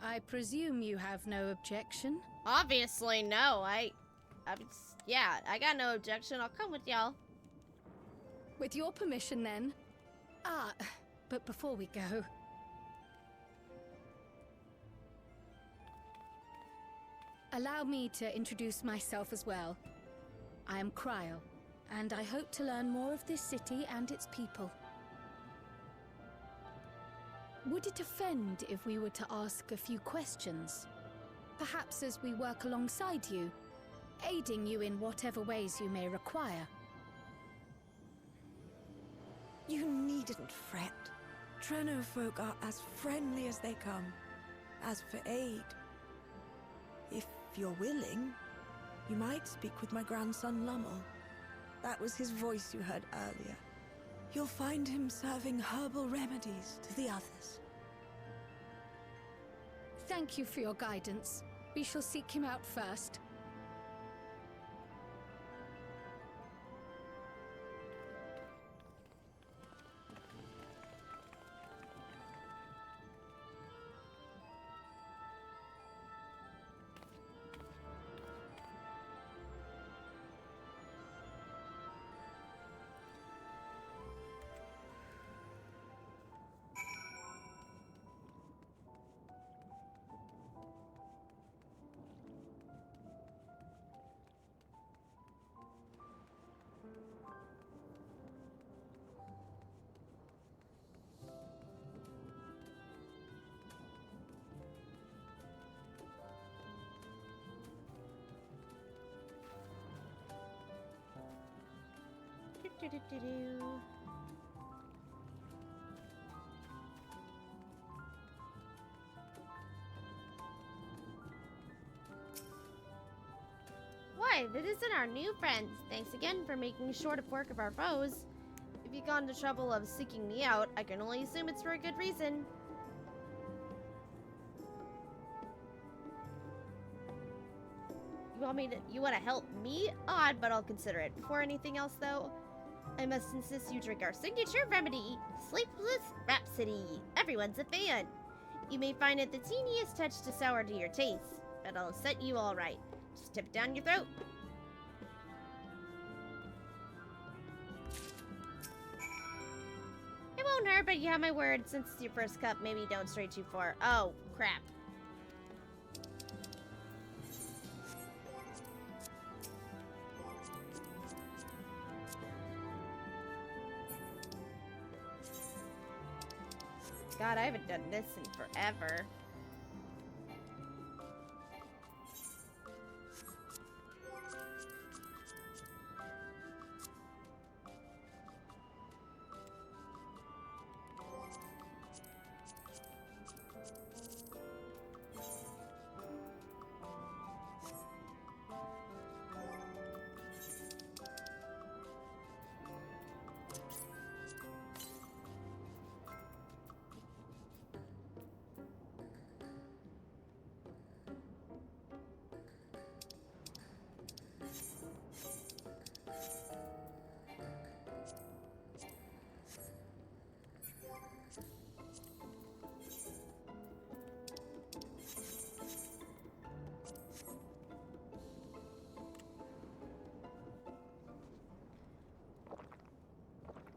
I presume you have no objection? Obviously, no. Yeah, I got no objection. I'll come with y'all. With your permission, then. But before we go... allow me to introduce myself as well. I am Cryle, and I hope to learn more of this city and its people. Would it offend if we were to ask a few questions? Perhaps as we work alongside you, aiding you in whatever ways you may require. You needn't fret. Treno folk are as friendly as they come. As for aid, if you're willing, you might speak with my grandson Lummel. That was his voice you heard earlier. You'll find him serving herbal remedies to the others. Thank you for your guidance. We shall seek him out first. Why, this isn't our new friends. Thanks again for making short of work of our foes. If you've gone to trouble of seeking me out, I can only assume it's for a good reason. You want to help me? Odd, but I'll consider it. Before anything else, though, I must insist you drink our signature remedy, Sleepless Rhapsody. Everyone's a fan. You may find it the teeniest touch too sour to your taste, but it'll set you all right. Just tip it down your throat. It won't hurt, but you have my word. Since it's your first cup, maybe don't stray too far. Oh, crap. God, I haven't done this in forever.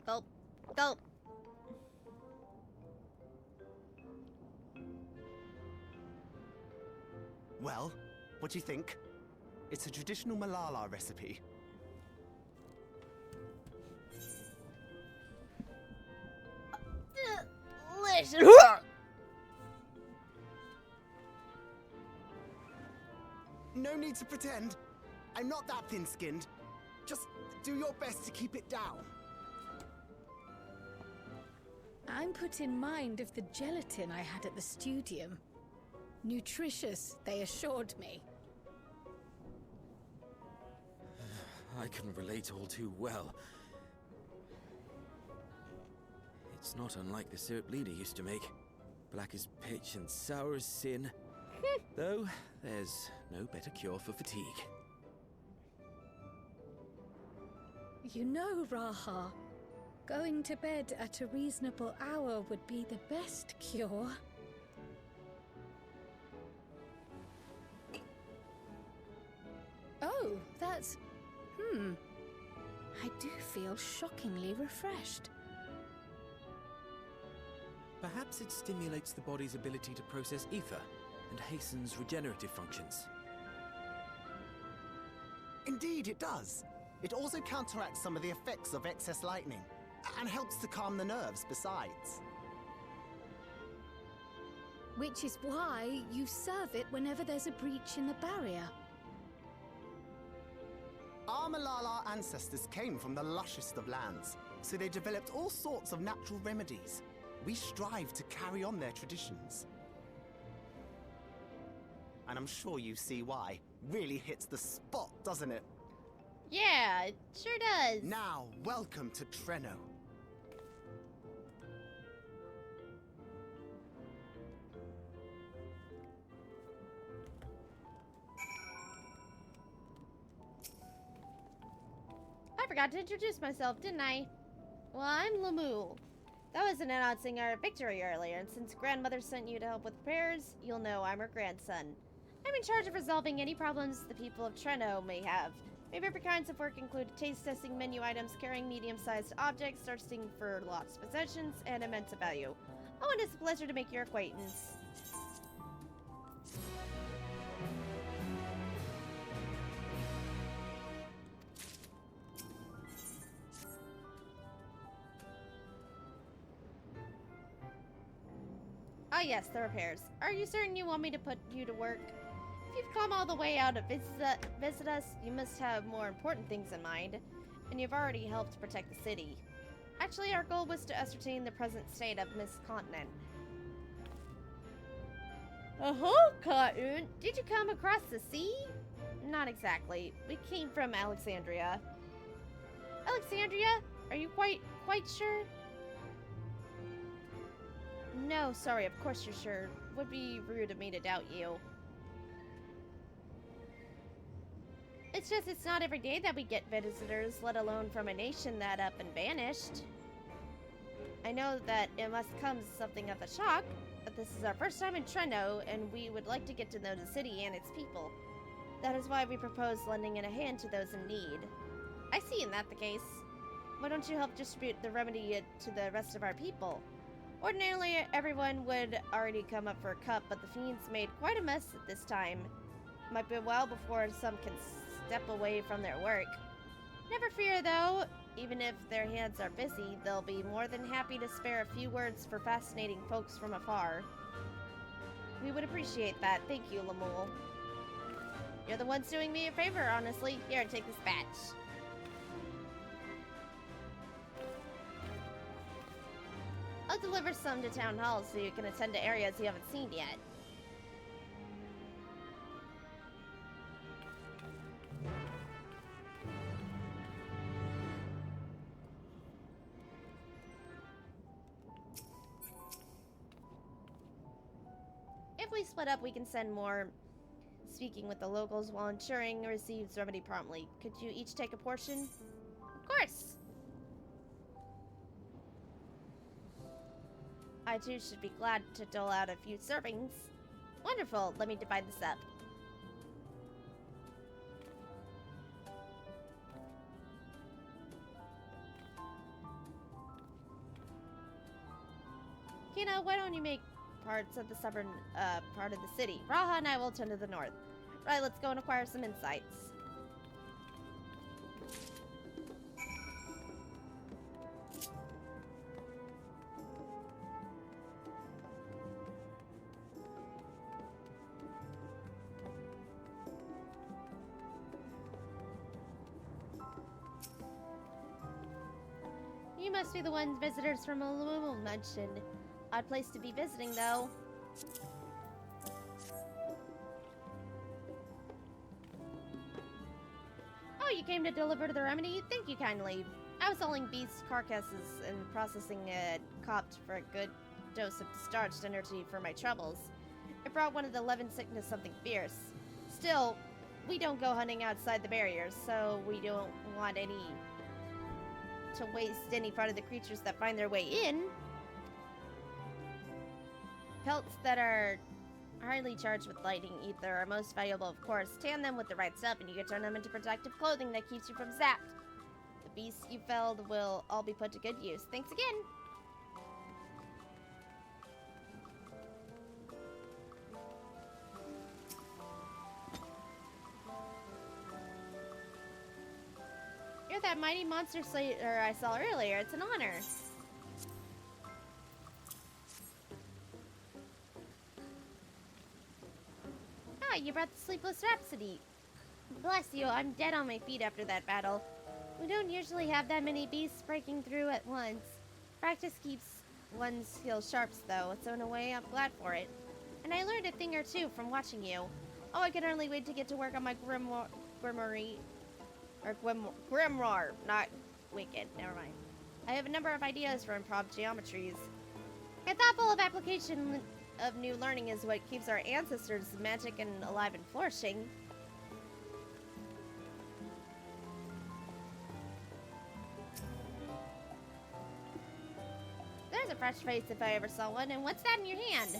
Gulp. Gulp. Well, what do you think? It's a traditional Malala recipe. Delicious. No need to pretend. I'm not that thin-skinned. Just do your best to keep it down. I'm put in mind of the gelatin I had at the studium. Nutritious, they assured me. I can relate all too well. It's not unlike the syrup Lena used to make. Black as pitch and sour as sin. Though, there's no better cure for fatigue. You know, Raha, going to bed at a reasonable hour would be the best cure. Oh, that's... I do feel shockingly refreshed. Perhaps it stimulates the body's ability to process ether and hastens regenerative functions. Indeed, it does. It also counteracts some of the effects of excess lightning, and helps to calm the nerves besides. Which is why you serve it whenever there's a breach in the barrier. Our Malala ancestors came from the lushest of lands, so they developed all sorts of natural remedies. We strive to carry on their traditions. And I'm sure you see why. Really hits the spot, doesn't it? Yeah, it sure does. Now, welcome to Treno. I forgot to introduce myself, didn't I? Well, I'm Lamu. That was an announcing our victory earlier, and since grandmother sent you to help with repairs, you'll know I'm her grandson. I'm in charge of resolving any problems the people of Treno may have. My favorite kinds of work include taste testing menu items, carrying medium-sized objects, searching for lost possessions, and immense value. Oh, and it's a pleasure to make your acquaintance. Ah yes, the repairs. Are you certain you want me to put you to work? If you've come all the way out to visit us, you must have more important things in mind, and you've already helped protect the city. Actually, our goal was to ascertain the present state of Miss Continent. Cotton. Did you come across the sea? Not exactly. We came from Alexandria. Alexandria? Are you quite sure? No, sorry, of course you're sure. Would be rude of me to doubt you. It's just it's not every day that we get visitors, let alone from a nation that up and banished. I know that it must come as something of a shock, but this is our first time in Treno, and we would like to get to know the city and its people. That is why we propose lending in a hand to those in need. I see in that the case. Why don't you help distribute the remedy to the rest of our people? Ordinarily, everyone would already come up for a cup, but the fiends made quite a mess at this time. Might be a while before some can step away from their work. Never fear, though. Even if their hands are busy, they'll be more than happy to spare a few words for fascinating folks from afar. We would appreciate that. Thank you, Lemul. You're the ones doing me a favor, honestly. Here, take this badge. I'll deliver some to Town Hall so you can attend to areas you haven't seen yet. If we split up, we can send more speaking with the locals while ensuring receives remedy promptly. Could you each take a portion? Of course! I too should be glad to dole out a few servings. Wonderful, let me divide this up. Kina, why don't you make parts of the southern part of the city? Raha and I will turn to the north. Right, let's go and acquire some insights. You must be the ones visitors from Lemul mentioned. Odd place to be visiting, though. Oh, you came to deliver the remedy? Thank you kindly. I was selling beast carcasses and processing a copt for a good dose of discharged energy for my troubles. It brought one of the 11 sickness something fierce. Still, we don't go hunting outside the barriers, so we don't want to waste any part of the creatures that find their way in. Pelts that are highly charged with lightning ether are most valuable, of course. Tan them with the right stuff and you can turn them into protective clothing that keeps you from zapped. The beasts you felled will all be put to good use. Thanks again! You're that mighty monster slayer I saw earlier. It's an honor. Ah, you brought the Sleepless Rhapsody. Bless you, I'm dead on my feet after that battle. We don't usually have that many beasts breaking through at once. Practice keeps one's skills sharp, though, so in a way, I'm glad for it. And I learned a thing or two from watching you. Oh, I can hardly wait to get to work on my grimoire, not wicked, never mind. I have a number of ideas for improv geometries. A thoughtful of application of new learning is what keeps our ancestors magic and alive and flourishing. There's a fresh face if I ever saw one, and what's that in your hand?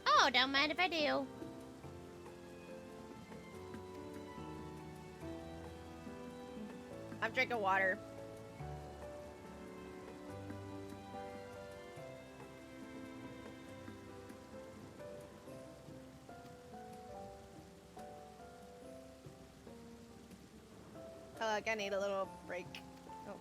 Oh, don't mind if I do. I'm drinking water. Oh, I need a little break. Oh.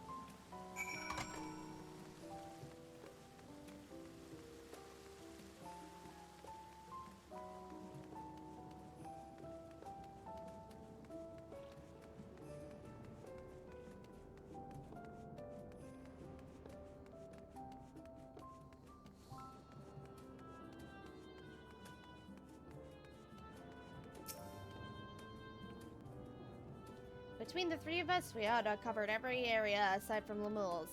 Between the three of us, we ought to have covered every area aside from Lemul's.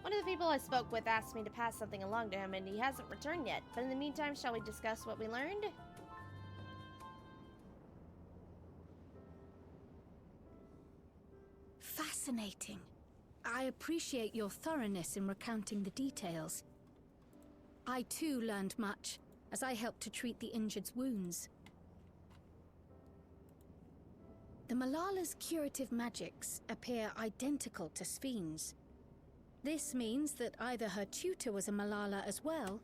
One of the people I spoke with asked me to pass something along to him, and he hasn't returned yet. But in the meantime, shall we discuss what we learned? Fascinating. I appreciate your thoroughness in recounting the details. I too learned much, as I helped to treat the injured's wounds. The Malala's curative magics appear identical to Spheen's. This means that either her tutor was a Malala as well,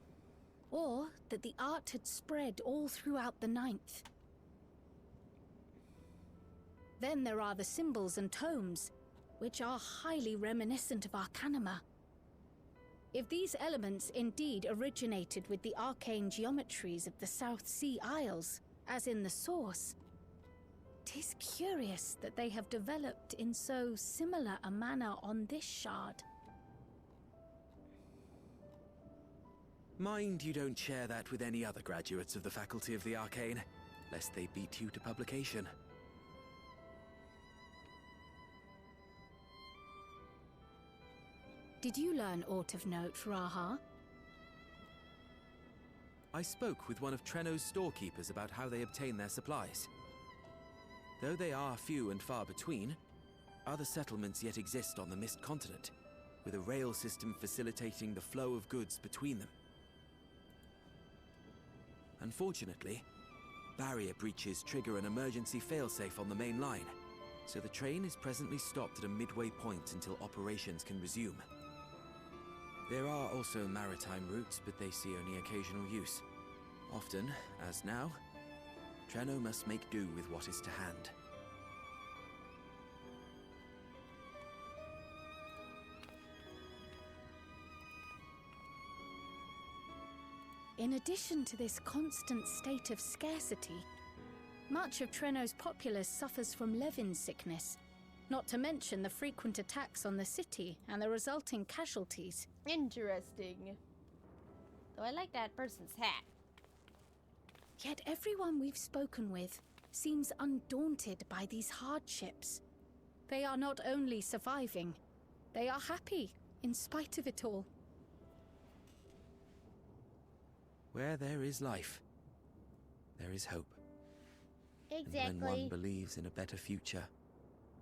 or that the art had spread all throughout the Ninth. Then there are the symbols and tomes, which are highly reminiscent of Arcanima. If these elements indeed originated with the arcane geometries of the South Sea Isles, as in the source, 'tis curious that they have developed in so similar a manner on this shard. Mind you don't share that with any other graduates of the Faculty of the Arcane, lest they beat you to publication. Did you learn aught of note, Raha? I spoke with one of Treno's storekeepers about how they obtain their supplies. Though they are few and far between, other settlements yet exist on the Mist Continent, with a rail system facilitating the flow of goods between them. Unfortunately, barrier breaches trigger an emergency failsafe on the main line, so the train is presently stopped at a midway point until operations can resume. There are also maritime routes, but they see only occasional use. Often, as now, Treno must make do with what is to hand. In addition to this constant state of scarcity, much of Treno's populace suffers from Levin sickness, not to mention the frequent attacks on the city and the resulting casualties. Interesting. Though I like that person's hat. Yet everyone we've spoken with seems undaunted by these hardships. They are not only surviving, they are happy in spite of it all. Where there is life, there is hope. Exactly. And when one believes in a better future,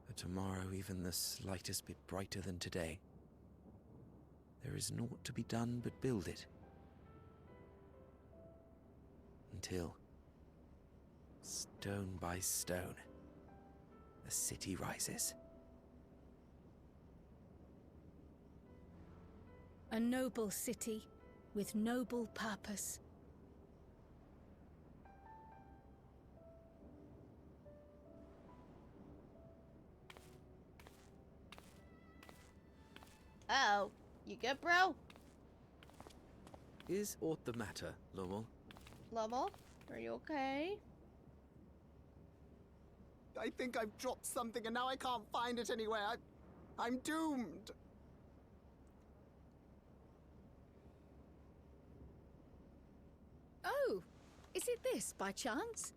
a tomorrow even the slightest bit brighter than today, there is naught to be done but build it. Until, stone by stone, the city rises. A noble city with noble purpose. Uh-oh. You good, bro? Is aught the matter, Lommel? Lommel? Are you okay? I think I've dropped something and now I can't find it anywhere. I'm doomed. Oh, is it this by chance?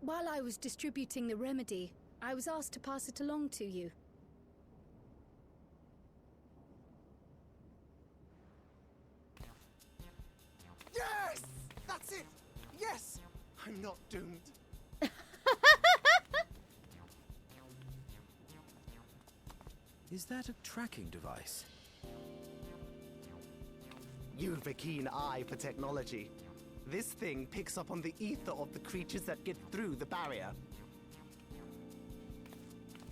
While I was distributing the remedy, I was asked to pass it along to you. Yes! That's it! Yes! I'm not doomed. Is that a tracking device? You've a keen eye for technology. This thing picks up on the ether of the creatures that get through the barrier.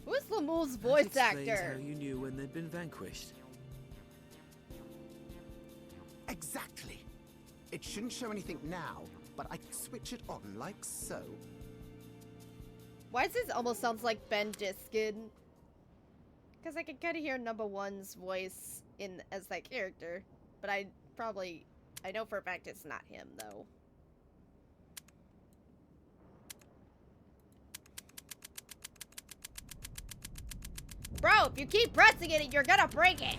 Who's Lemul's That voice explains actor? how you knew when they'd been vanquished. Exactly. It shouldn't show anything now, but I can switch it on like so. Why does this almost sounds like Ben Diskin? Because I can kind of hear number one's voice in as that character, but I know for a fact it's not him though. Bro, if you keep pressing it, you're gonna break it.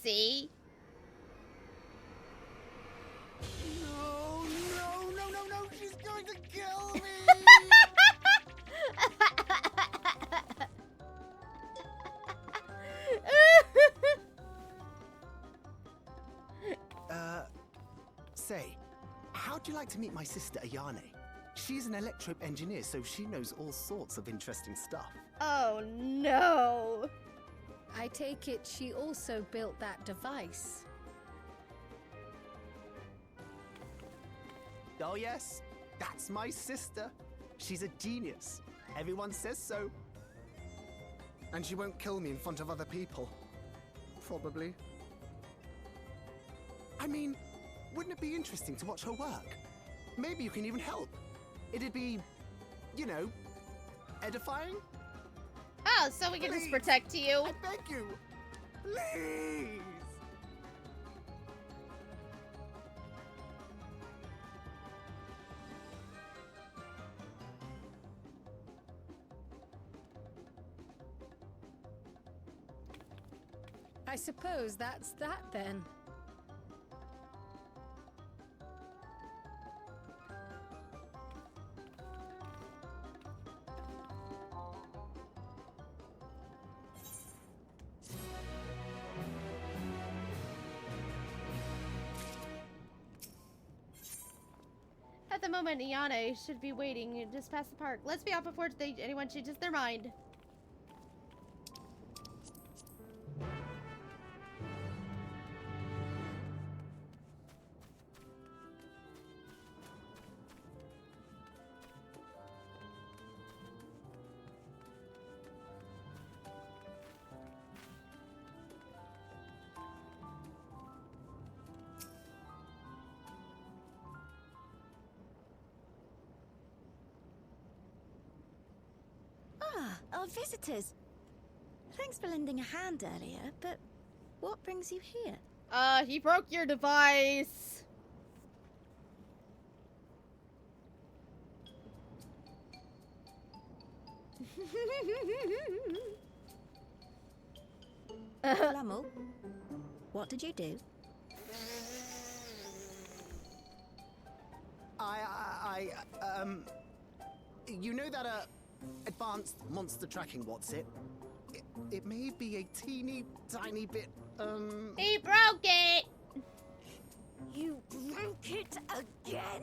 See? No, no, no, no, no, she's going to kill me! say, how'd you like to meet my sister Ayane? She's an electrope engineer, so she knows all sorts of interesting stuff. Oh no! I take it she also built that device. Oh yes, that's my sister. She's a genius. Everyone says so. And she won't kill me in front of other people. Probably. I mean, wouldn't it be interesting to watch her work? Maybe you can even help. It'd be, you know, edifying? Oh, so we can just protect you. I beg you. Please. I suppose that's that then. At the moment, Ayane should be waiting just past the park. Let's be off before anyone changes their mind. Our visitors. Thanks for lending a hand earlier, but what brings you here? He broke your device. Lummel, what did you do? You know that, advanced monster tracking, what's it? It may be a teeny tiny bit, He broke it! You broke it again?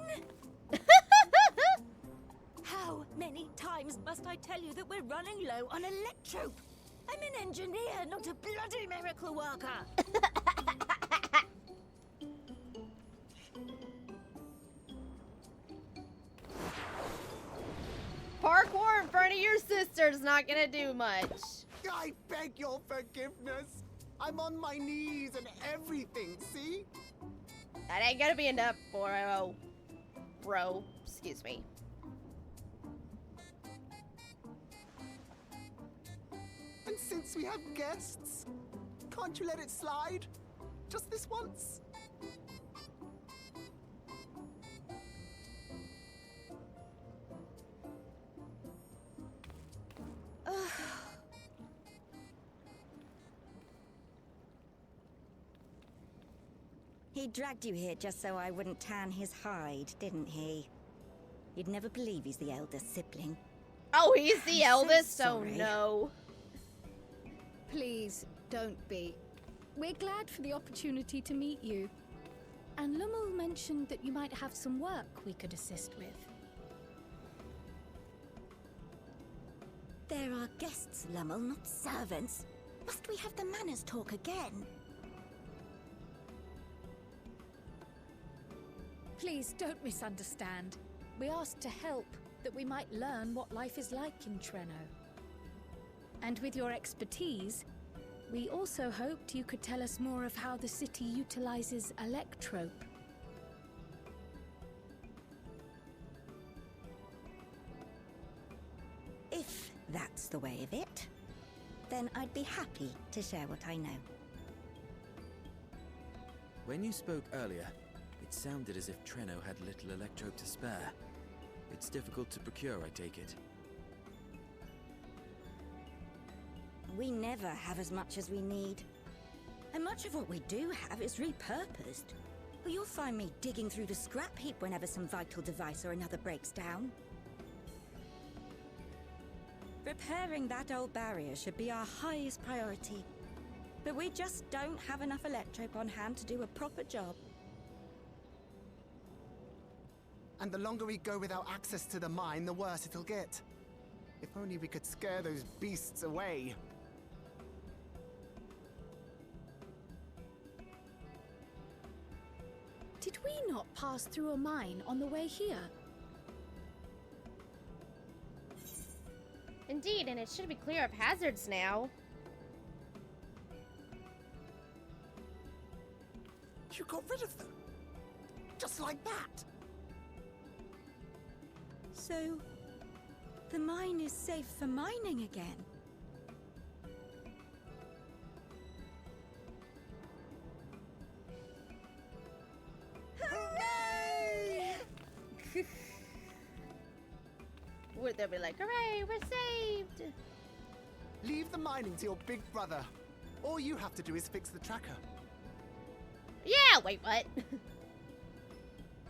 How many times must I tell you that we're running low on electrope? I'm an engineer, not a bloody miracle worker. Parkour in front of your sister's not gonna do much. I beg your forgiveness. I'm on my knees and everything, see? That ain't gonna be enough, bro. Excuse me. And since we have guests, can't you let it slide? Just this once? He dragged you here just so I wouldn't tan his hide, didn't he? You'd never believe he's the eldest sibling. Oh, he's the eldest? So oh no. Please, don't be. We're glad for the opportunity to meet you. And Lummel mentioned that you might have some work we could assist with. There are guests, Lummel, not servants. Must we have the manners talk again? Please don't misunderstand. We asked to help, that we might learn what life is like in Treno. And with your expertise, we also hoped you could tell us more of how the city utilizes electrope. If that's the way of it, then I'd be happy to share what I know. When you spoke earlier, it sounded as if Treno had little electrope to spare. It's difficult to procure, I take it. We never have as much as we need. And much of what we do have is repurposed. But you'll find me digging through the scrap heap whenever some vital device or another breaks down. Repairing that old barrier should be our highest priority. But we just don't have enough electrope on hand to do a proper job. And the longer we go without access to the mine, the worse it'll get. If only we could scare those beasts away. Did we not pass through a mine on the way here? Indeed, and it should be clear of hazards now. You got rid of them? Just like that? So, the mine is safe for mining again? Hooray! Would they be like, hooray, we're saved? Leave the mining to your big brother. All you have to do is fix the tracker. Yeah, wait, what?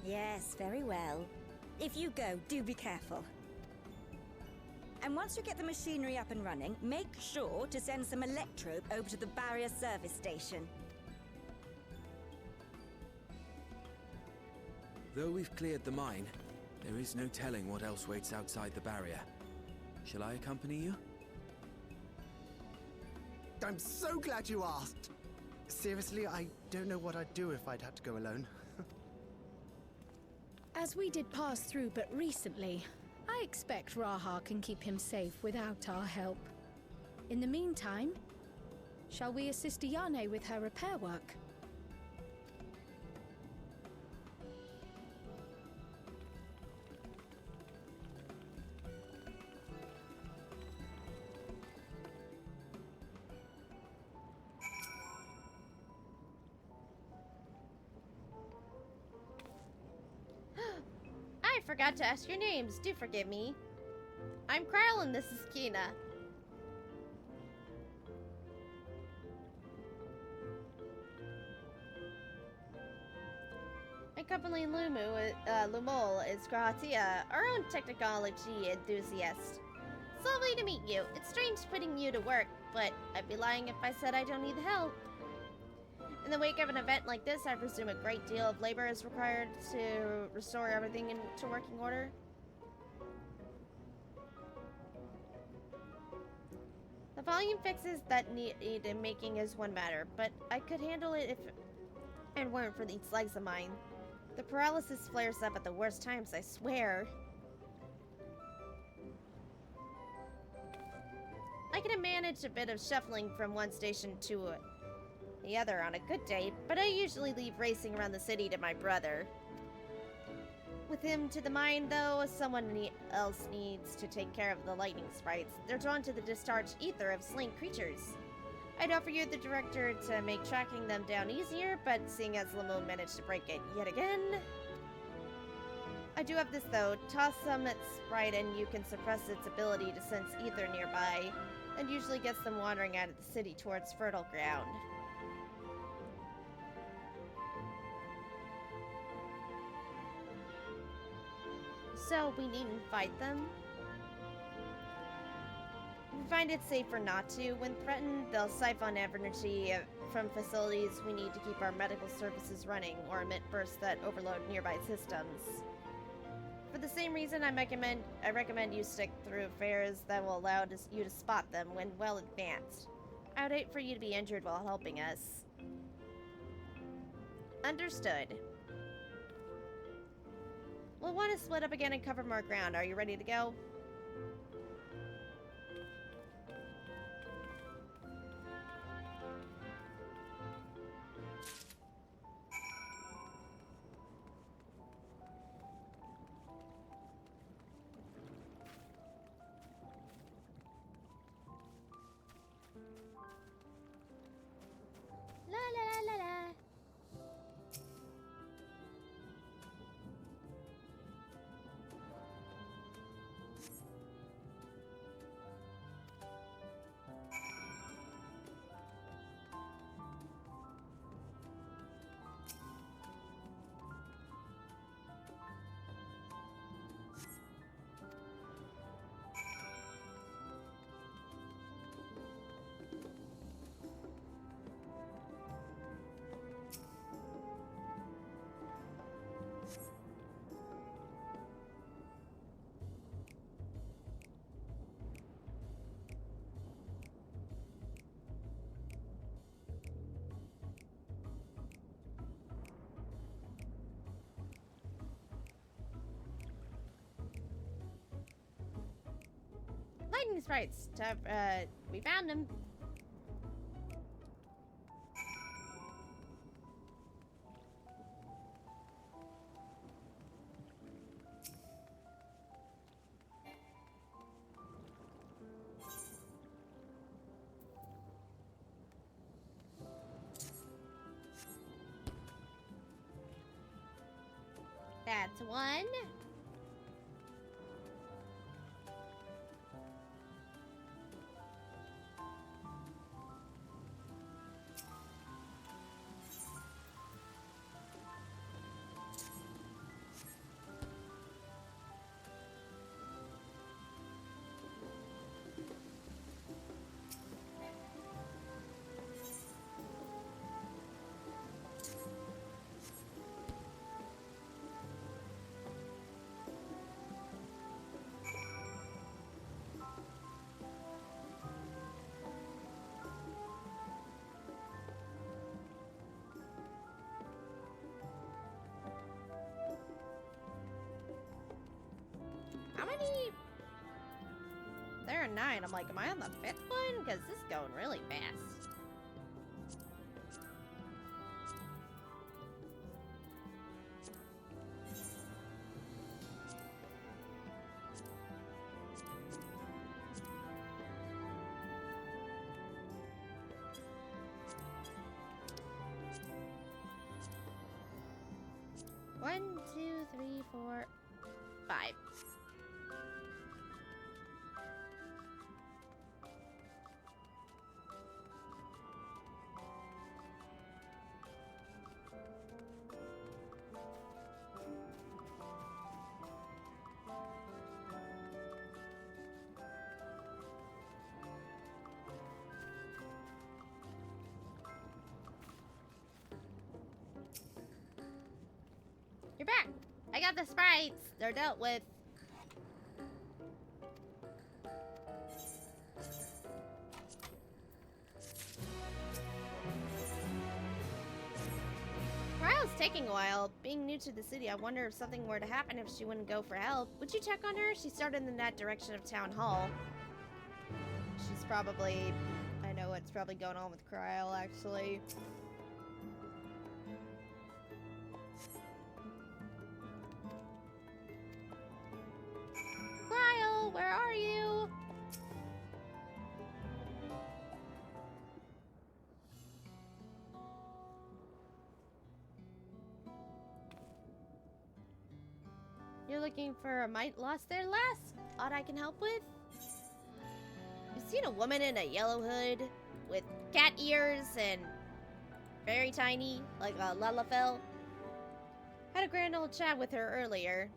Yes, very well. If you go, do be careful. And once you get the machinery up and running, make sure to send some electrobe over to the barrier service station. Though we've cleared the mine, there is no telling what else waits outside the barrier. Shall I accompany you? I'm so glad you asked. Seriously, I don't know what I'd do if I'd had to go alone. As we did pass through but recently, I expect Raha can keep him safe without our help. In the meantime, shall we assist Ayane with her repair work? I forgot to ask your names. Do forgive me. I'm Kryle and this is Kina. Accompanying Lumol is Grahatia, our own technology enthusiast. It's lovely to meet you. It's strange putting you to work, but I'd be lying if I said I don't need the help. In the wake of an event like this, I presume a great deal of labor is required to restore everything into working order. The volume fixes that need making is one matter, but I could handle it if it weren't for these legs of mine. The paralysis flares up at the worst times, I swear. I can manage a bit of shuffling from one station to the other on a good day, but I usually leave racing around the city to my brother. With him to the mine, though, someone else needs to take care of the lightning sprites. They're drawn to the discharged ether of slain creatures. I'd offer you the director to make tracking them down easier, but seeing as Lamone managed to break it yet again... I do have this, though. Toss some at Sprite and you can suppress its ability to sense ether nearby, and usually gets them wandering out of the city towards fertile ground. So, we needn't fight them? We find it safer not to. When threatened, they'll siphon energy from facilities we need to keep our medical services running, or emit bursts that overload nearby systems. For the same reason, I recommend you stick through affairs that will allow you to spot them when well advanced. I would hate for you to be injured while helping us. Understood. We'll want to split up again and cover more ground. Are you ready to go? La la la la la. sprites. We found them. That's one. How many? There are 9. I'm like, am I on the 5th one? Because this is going really fast. One, 2, 3, 4, 5. You're back! I got the sprites! They're dealt with. Trial's taking a while. Being new to the city, I wonder if something were to happen if she wouldn't go for help. Would you check on her? She started in that direction of Town Hall. She's probably... I know what's probably going on with Trial, actually. Trial, where are you? You're looking for a mite lost there, lass? Aught I can help with? You've seen a woman in a yellow hood with cat ears and very tiny, like a Lalafell. Had a grand old chat with her earlier.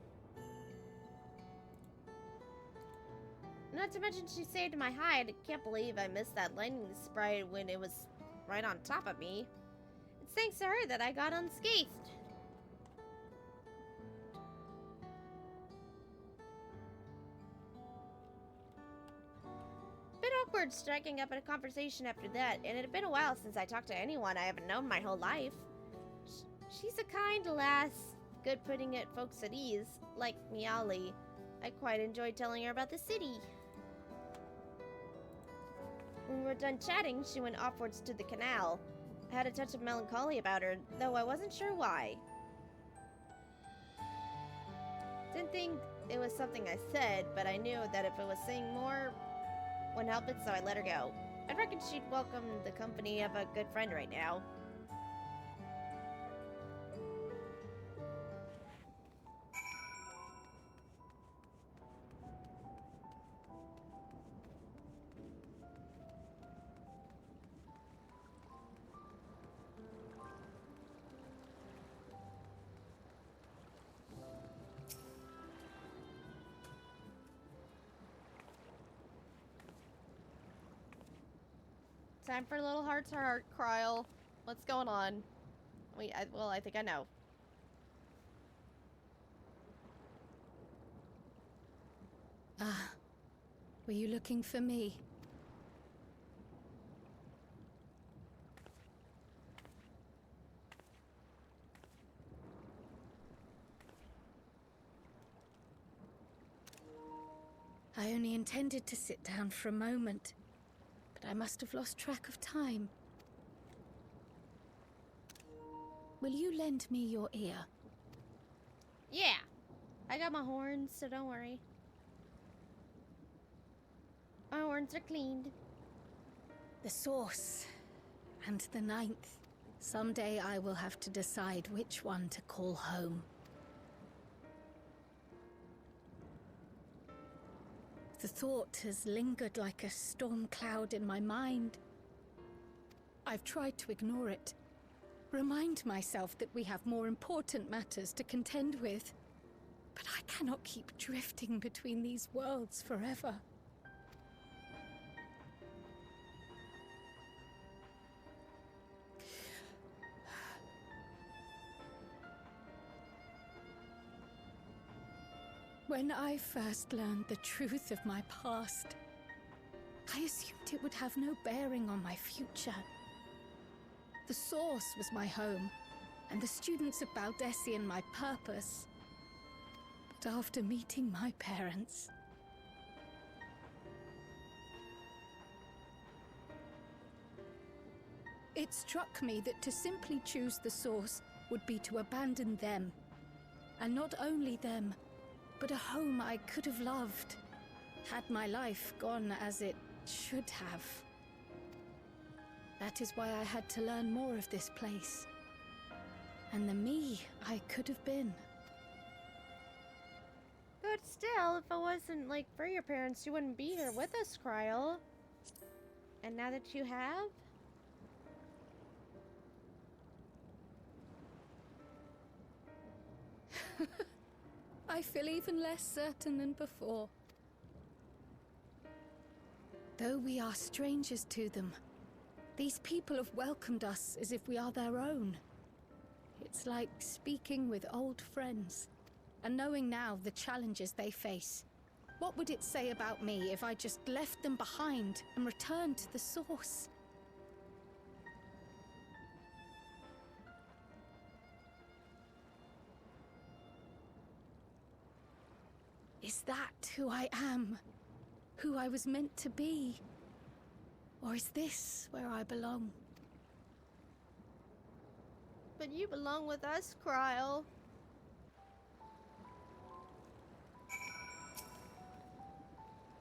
Not to mention she saved my hide. Can't believe I missed that lightning sprite when it was right on top of me. It's thanks to her that I got unscathed. Bit awkward striking up a conversation after that, and it had been a while since I talked to anyone I haven't known my whole life. She's a kind lass, good putting it folks at ease, like Meowly. I quite enjoyed telling her about the city. When we were done chatting, she went offwards to the canal. I had a touch of melancholy about her, though I wasn't sure why. Didn't think it was something I said, but I knew that if it was saying more, wouldn't help it, so I let her go. I reckon she'd welcome the company of a good friend right now. Time for a little heart-to-heart, Kryl. What's going on? Well, I think I know. Ah, were you looking for me? I only intended to sit down for a moment, but I must have lost track of time. Will you lend me your ear? Yeah. I got my horns, so don't worry. My horns are cleaned. The source and the ninth. Someday I will have to decide which one to call home. The thought has lingered like a storm cloud in my mind. I've tried to ignore it, remind myself that we have more important matters to contend with. But I cannot keep drifting between these worlds forever. When I first learned the truth of my past, I assumed it would have no bearing on my future. The Source was my home, and the students of Baldessian my purpose. But after meeting my parents, it struck me that to simply choose the Source would be to abandon them. And not only them, but a home I could have loved, had my life gone as it should have. That is why I had to learn more of this place, and the me I could have been. But still, if it wasn't, like, for your parents, you wouldn't be here with us, Kryl. And now that you have? I feel even less certain than before. Though we are strangers to them, these people have welcomed us as if we are their own. It's like speaking with old friends, and knowing now the challenges they face. What would it say about me if I just left them behind and returned to the Source? Is that who I am? Who I was meant to be? Or is this where I belong? But you belong with us, Kryl.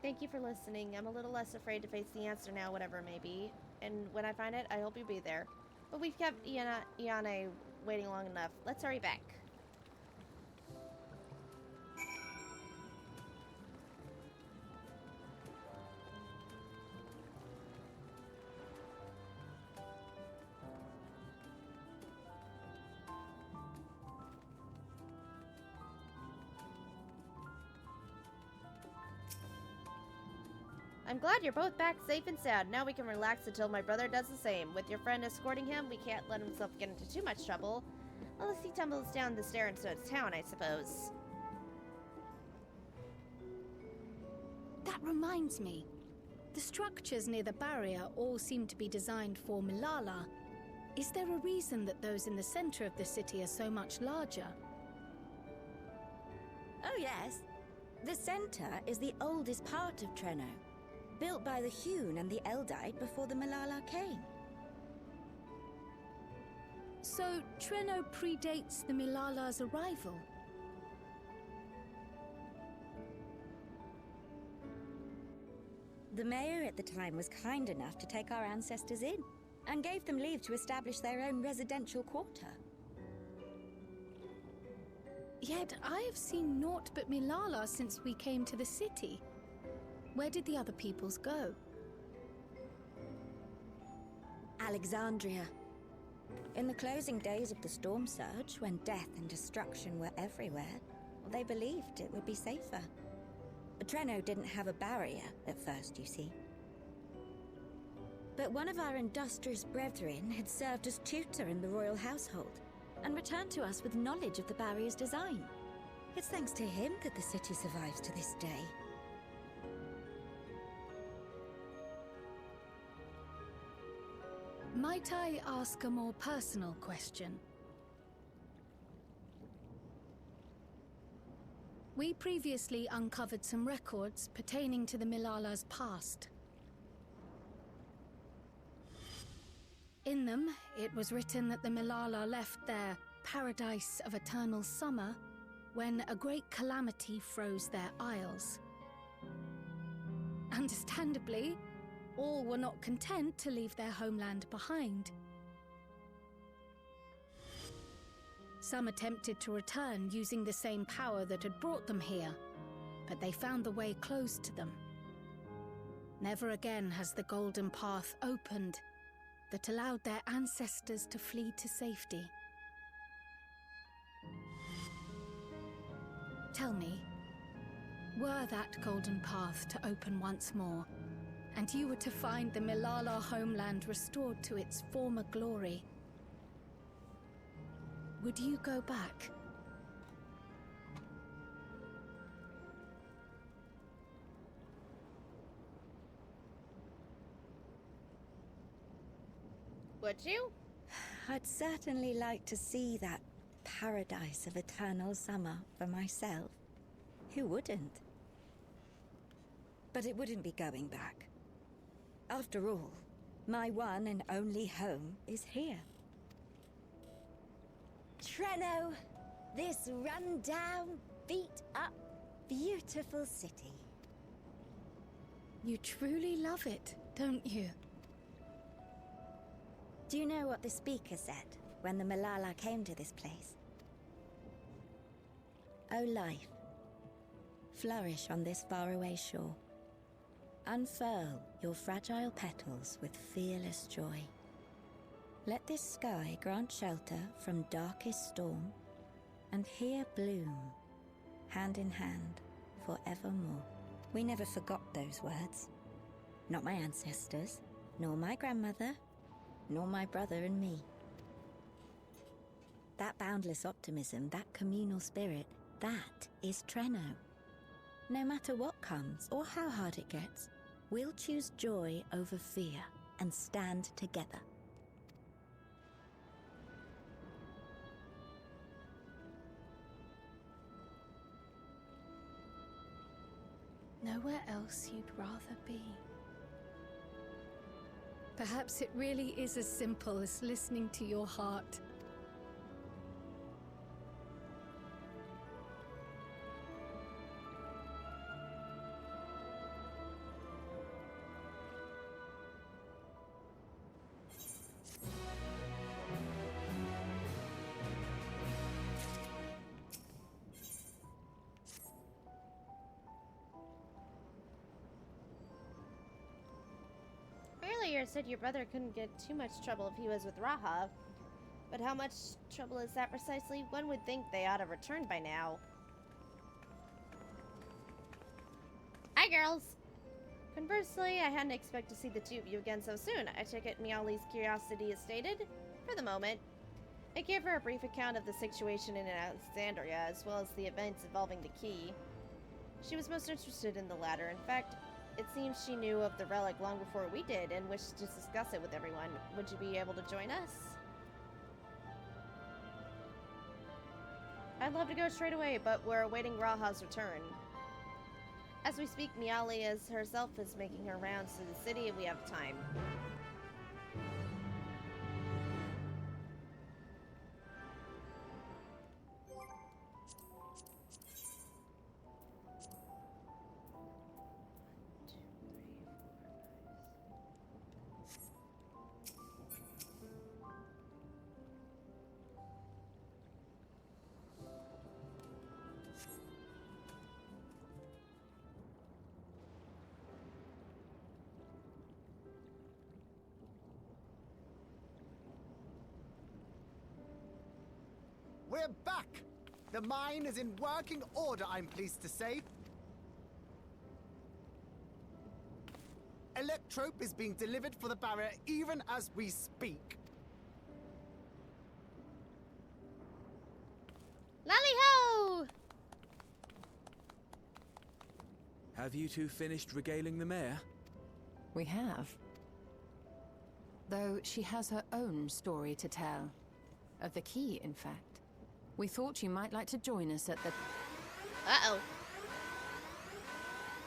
Thank you for listening. I'm a little less afraid to face the answer now, whatever it may be. And when I find it, I hope you'll be there. But we've kept Iane waiting long enough. Let's hurry back. I'm glad you're both back safe and sound. Now we can relax until my brother does the same. With your friend escorting him, we can't let himself get into too much trouble. Unless he tumbles down the stair into town, I suppose. That reminds me. The structures near the barrier all seem to be designed for Milala. Is there a reason that those in the center of the city are so much larger? Oh yes. The center is the oldest part of Treno. Built by the Hewn and the Eldite before the Milala came. So, Treno predates the Milala's arrival? The mayor at the time was kind enough to take our ancestors in, and gave them leave to establish their own residential quarter. Yet I have seen naught but Milala since we came to the city. Where did the other peoples go? Alexandria. In the closing days of the Storm Surge, when death and destruction were everywhere, they believed it would be safer. Treno didn't have a barrier at first, you see. But one of our industrious brethren had served as tutor in the royal household, and returned to us with knowledge of the barrier's design. It's thanks to him that the city survives to this day. Might I ask a more personal question? We previously uncovered some records pertaining to the Milala's past. In them, it was written that the Milala left their paradise of eternal summer when a great calamity froze their isles. Understandably, all were not content to leave their homeland behind. Some attempted to return using the same power that had brought them here, but they found the way closed to them. Never again has the golden path opened that allowed their ancestors to flee to safety. Tell me, were that golden path to open once more, and you were to find the Milala homeland restored to its former glory, would you go back? Would you? I'd certainly like to see that paradise of eternal summer for myself. Who wouldn't? But it wouldn't be going back. After all, my one and only home is here. Treno, this run-down, beat-up, beautiful city. You truly love it, don't you? Do you know what the speaker said when the Milala came to this place? O life, flourish on this faraway shore. Unfurl your fragile petals with fearless joy. Let this sky grant shelter from darkest storm, and here bloom, hand in hand, forevermore. We never forgot those words. Not my ancestors, nor my grandmother, nor my brother and me. That boundless optimism, that communal spirit, that is Treno. No matter what comes or how hard it gets, we'll choose joy over fear and stand together. Nowhere else you'd rather be. Perhaps it really is as simple as listening to your heart. Earlier said your brother couldn't get too much trouble if he was with Raha. But how much trouble is that precisely? One would think they ought to return by now. Hi, girls! Conversely, I hadn't expected to see the two of you again so soon. I take it Meowli's curiosity is stated? For the moment. I gave her a brief account of the situation in Alexandria, as well as the events involving the key. She was most interested in the latter. In fact, it seems she knew of the relic long before we did and wished to discuss it with everyone. Would you be able to join us? I'd love to go straight away, but we're awaiting Raha's return. As we speak, Meowli herself is making her rounds to the city and we have time. We're back! The mine is in working order, I'm pleased to say. Electrope is being delivered for the barrier even as we speak. Lally-ho! Have you two finished regaling the mayor? We have. Though she has her own story to tell. Of the key, in fact. We thought you might like to join us at the... Uh-oh.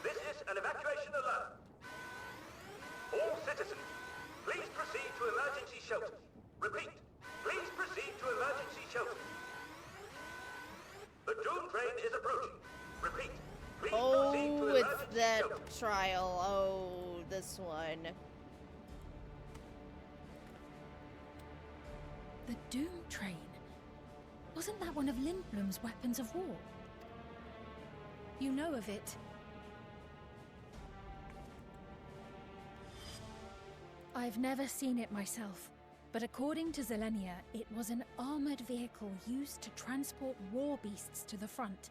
This is an evacuation alert. All citizens, please proceed to emergency shelters. Repeat, please proceed to emergency shelters. The doom train is approaching. Repeat, please proceed to Oh, it's emergency that shelters. trial. Oh, this one. The Doom Train. Wasn't that one of Lindblom's weapons of war? You know of it. I've never seen it myself, but according to Zelenia, it was an armored vehicle used to transport war beasts to the front.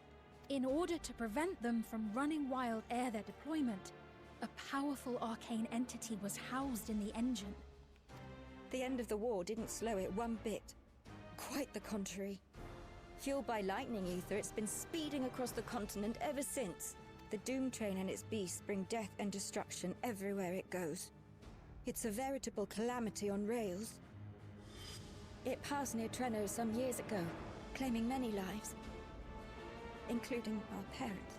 In order to prevent them from running wild ere their deployment, a powerful arcane entity was housed in the engine. The end of the war didn't slow it one bit. Quite the contrary. Fueled by lightning ether, it's been speeding across the continent ever since. The Doom Train and its beasts bring death and destruction everywhere it goes. It's a veritable calamity on rails. It passed near Trenno some years ago, claiming many lives, including our parents.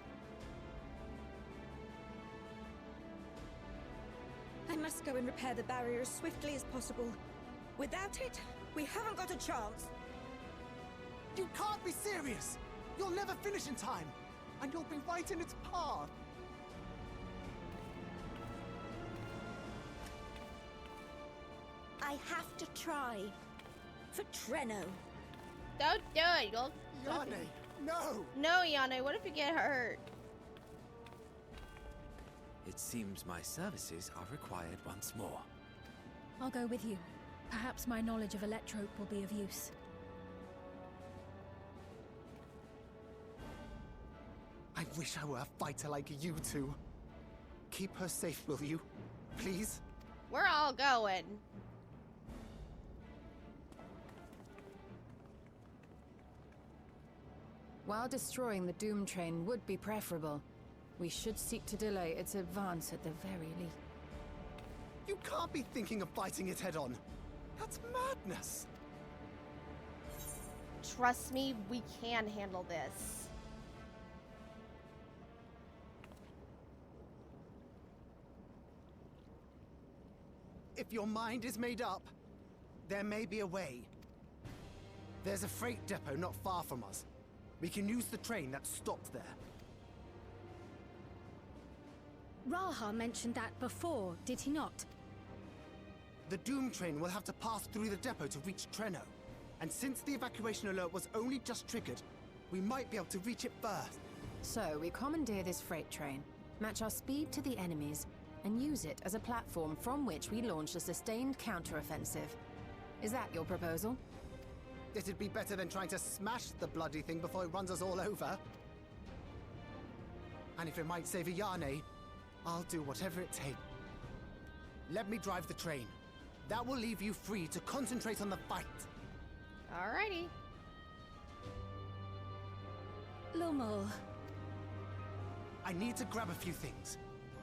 I must go and repair the barrier as swiftly as possible. Without it, we haven't got a chance. You can't be serious! You'll never finish in time, and you'll be right in its path. I have to try. For Trenno. Don't do it. You'll... Yane, no! No, Yane. What if you get hurt? It seems my services are required once more. I'll go with you. Perhaps my knowledge of Electrope will be of use. I wish I were a fighter like you two. Keep her safe, will you? Please? We're all going. While destroying the Doom Train would be preferable, we should seek to delay its advance at the very least. You can't be thinking of fighting it head-on. That's madness. Trust me, we can handle this. If your mind is made up, there may be a way. There's a freight depot not far from us. We can use the train that's stopped there. Raha mentioned that before, did he not? The Doom Train will have to pass through the depot to reach Trenno. And since the evacuation alert was only just triggered, we might be able to reach it first. So we commandeer this freight train, match our speed to the enemy's, and use it as a platform from which we launch a sustained counteroffensive. Is that your proposal? It'd be better than trying to smash the bloody thing before it runs us all over. And if it might save a Yane, I'll do whatever it takes. Let me drive the train. That will leave you free to concentrate on the fight. Alrighty. Lomal. I need to grab a few things.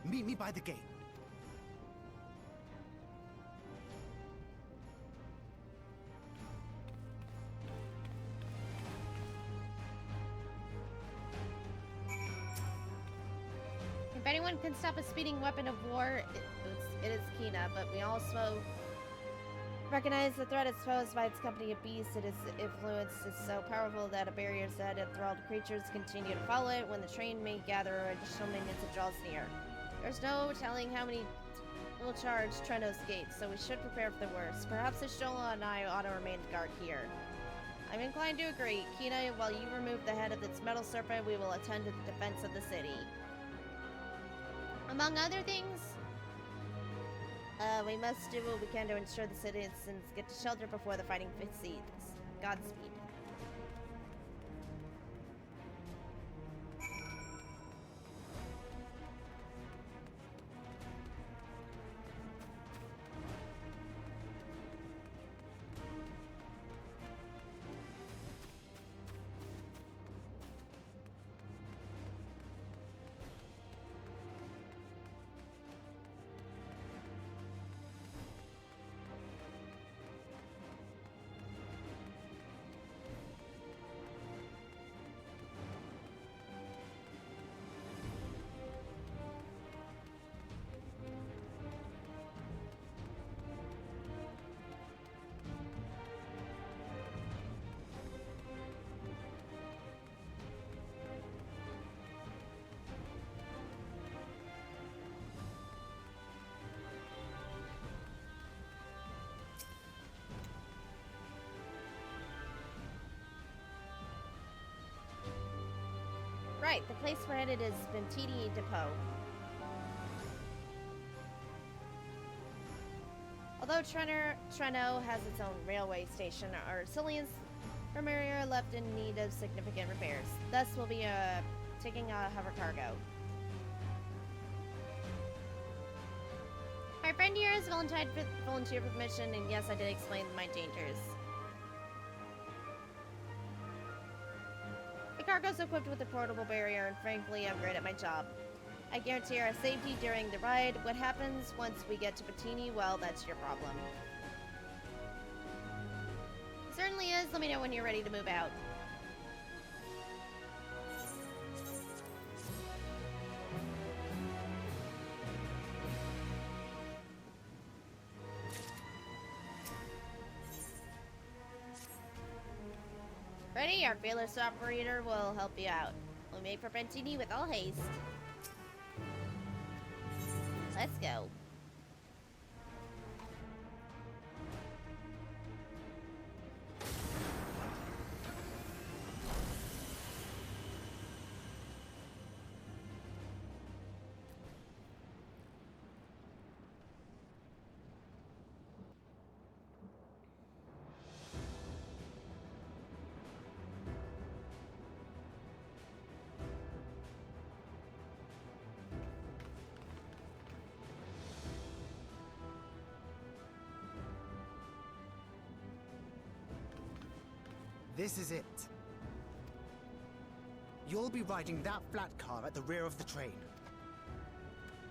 Meet me by the gate. If anyone can stop a speeding weapon of war, it is Kina, but we also recognize the threat it's posed by its company of beasts. Its influence is so powerful that a barrier set enthralled creatures continue to follow it. When the train may gather additional minions it draws near. There's no telling how many will charge Trenno's gates, so we should prepare for the worst. Perhaps Shola and I ought to remain guard here. I'm inclined to agree. Kina, while you remove the head of its metal serpent, we will attend to the defense of the city. Among other things, we must do what we can to ensure the citizens get to shelter before the fighting proceeds. Godspeed. right. The place we're headed is Ventini Depot. Although Treno has its own railway station, our Cillians from area are left in need of significant repairs. Thus, we'll be taking a hover cargo. Our friend here has volunteered for the mission, and yes, I did explain my dangers. The cargo's equipped with a portable barrier, and frankly, I'm great at my job. I guarantee our safety during the ride. What happens once we get to Patini, well, that's your problem. It certainly is. Let me know when you're ready to move out. Ready? Our fearless operator will help you out. We'll make for Patini with all haste. Let's go. This is it. You'll be riding that flat car at the rear of the train.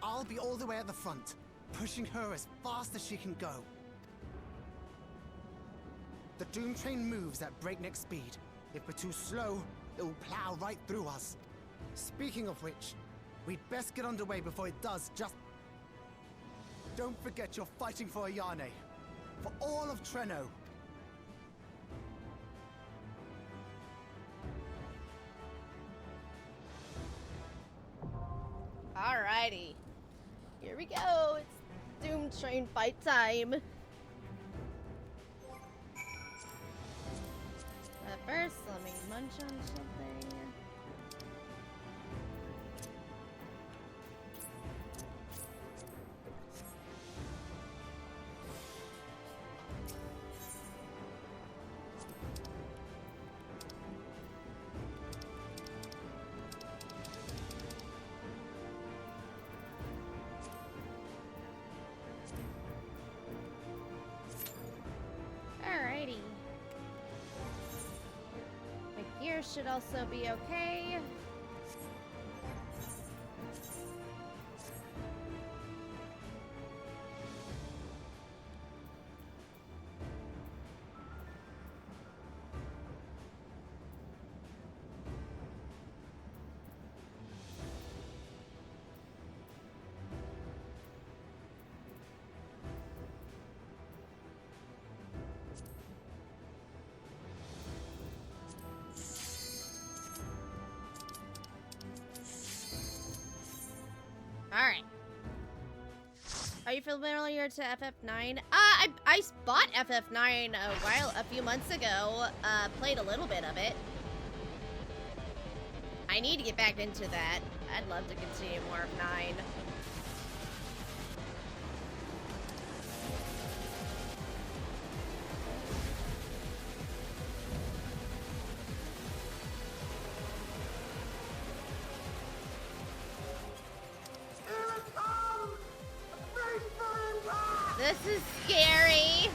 I'll be all the way at the front, pushing her as fast as she can go. The Doom train moves at breakneck speed. If we're too slow, it will plow right through us. Speaking of which, we'd best get underway before it does just... Don't forget you're fighting for Ayane. For all of Treno. Alrighty. Here we go. It's Doom train fight time. But first, let me munch on something. Alrighty. My gear should also be okay. Alright. Are you familiar to FF9? I bought FF9 a few months ago. Played a little bit of it. I need to get back into that. I'd love to continue more of 9. This is scary.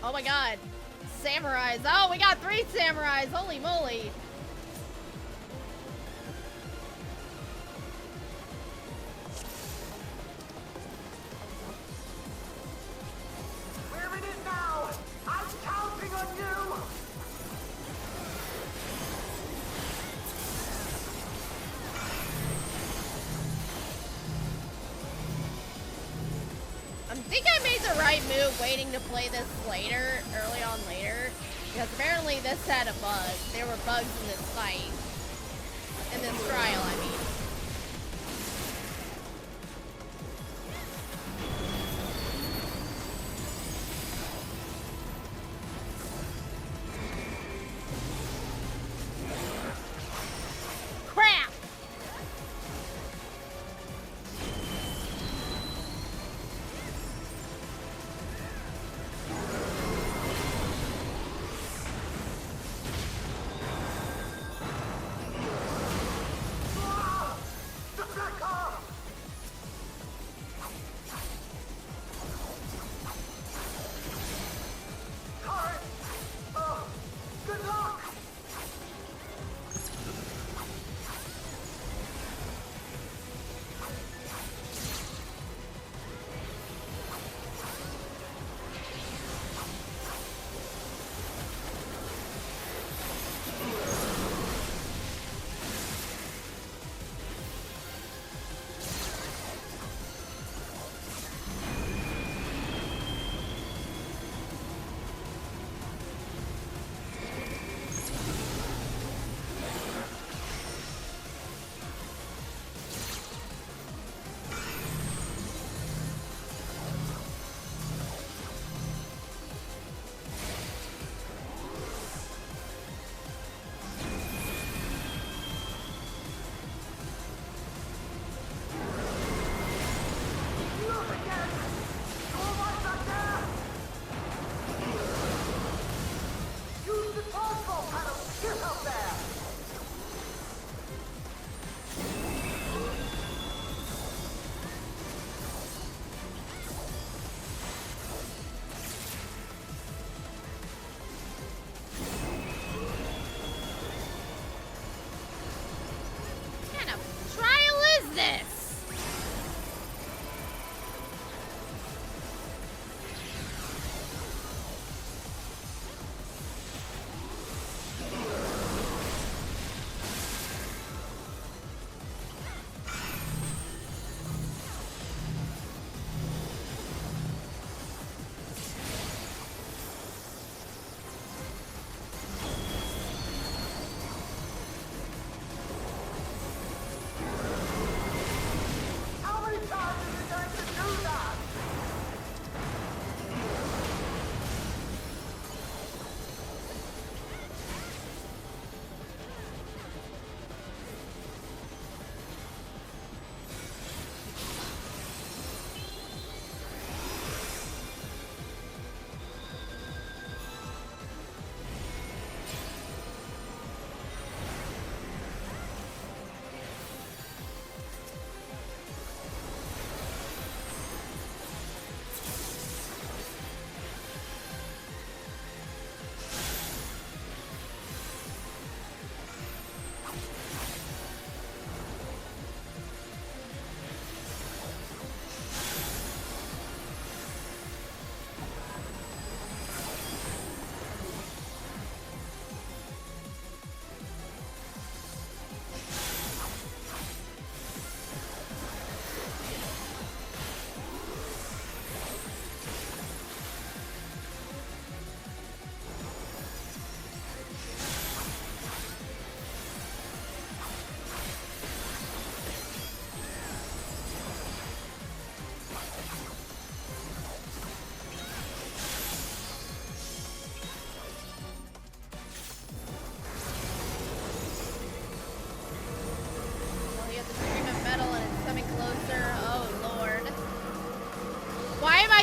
Oh my god. Samurais. Oh, we got 3 samurais. Holy moly. We're in it now! I'm counting on you! I think I made the right move waiting to play this later, early on later, because apparently this had a bug. There were bugs in this fight. In this trial, I mean.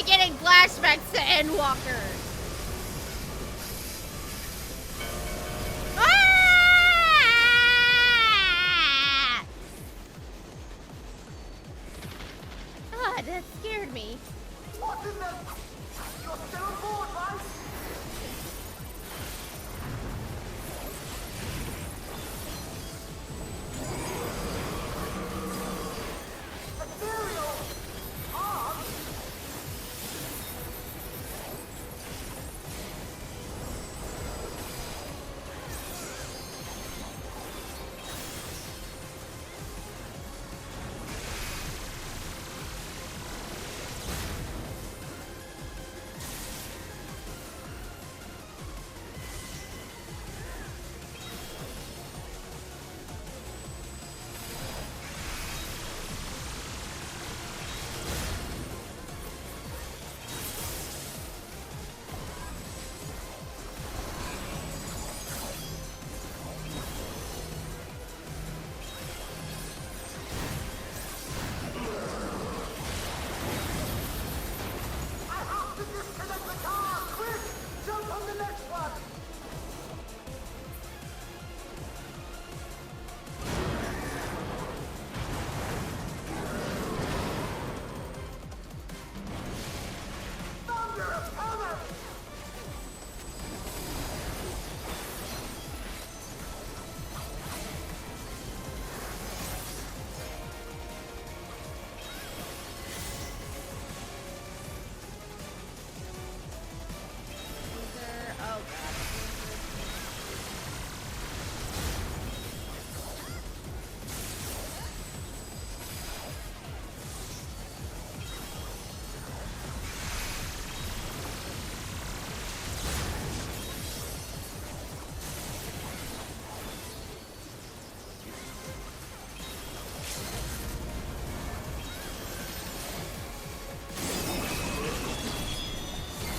getting flashbacks to Endwalker. Ah, that scared me. What is that? You're still aboard, right? Ethereal! Arm?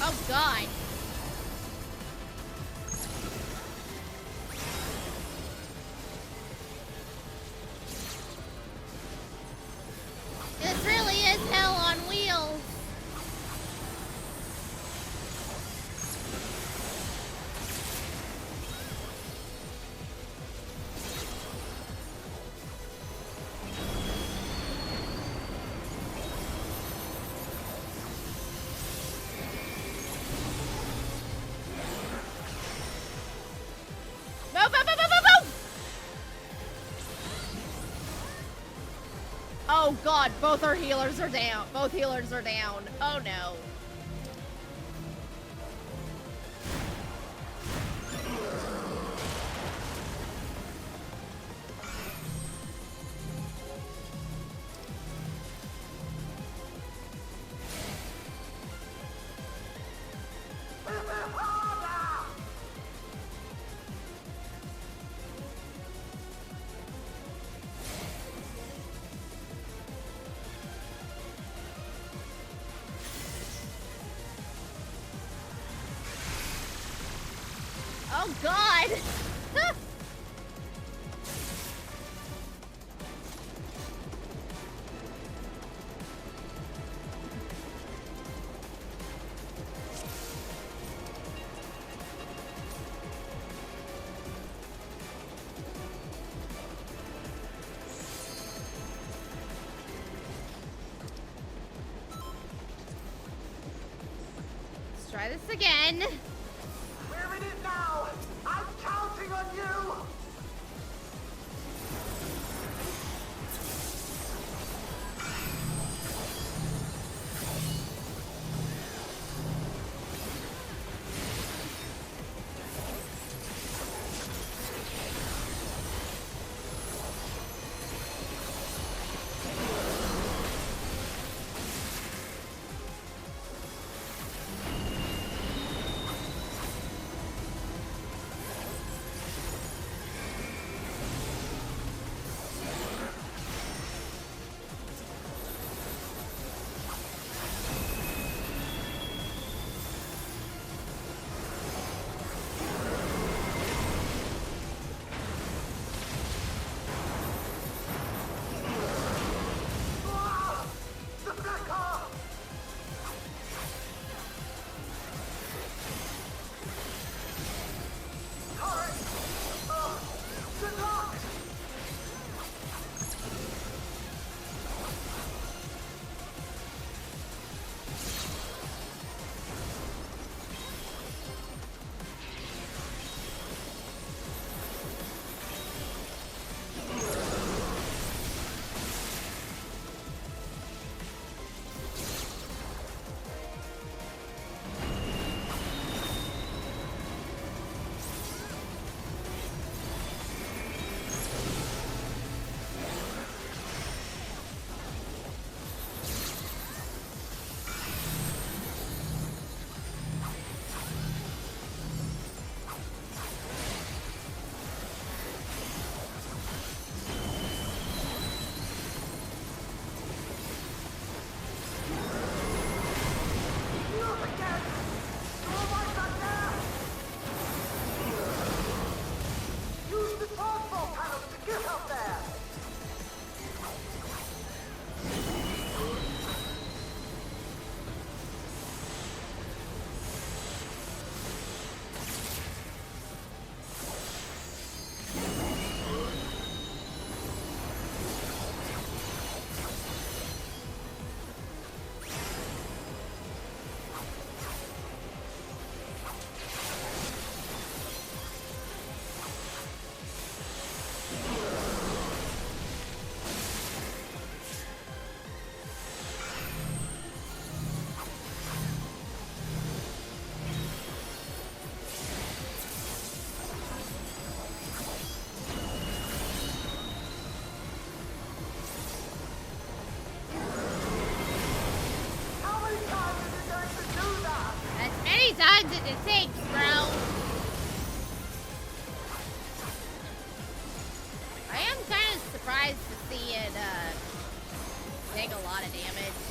Oh god. This really is hell on wheels. Move, move, move, move, move, move! Oh god, both our healers are down. Both healers are down. Oh no. Oh god! Let's try this again. Where it is now! I'm counting on you! lot of damage.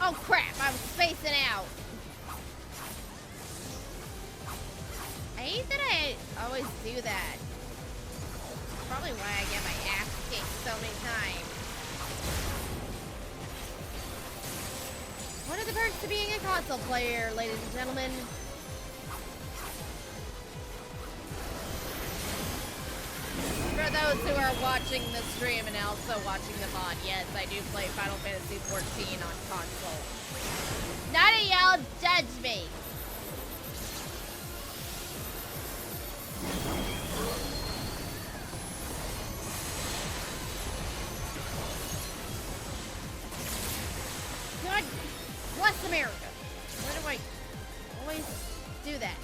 Oh crap, I'm spacing out. I hate that I always do that. Probably why I get my ass kicked so many times. What are the perks to being a console player, ladies and gentlemen? For those who are watching the stream and also watching the VOD, yes, I do play Final Fantasy XIV on console. None of y'all judge me. God bless America. Why do I always do that?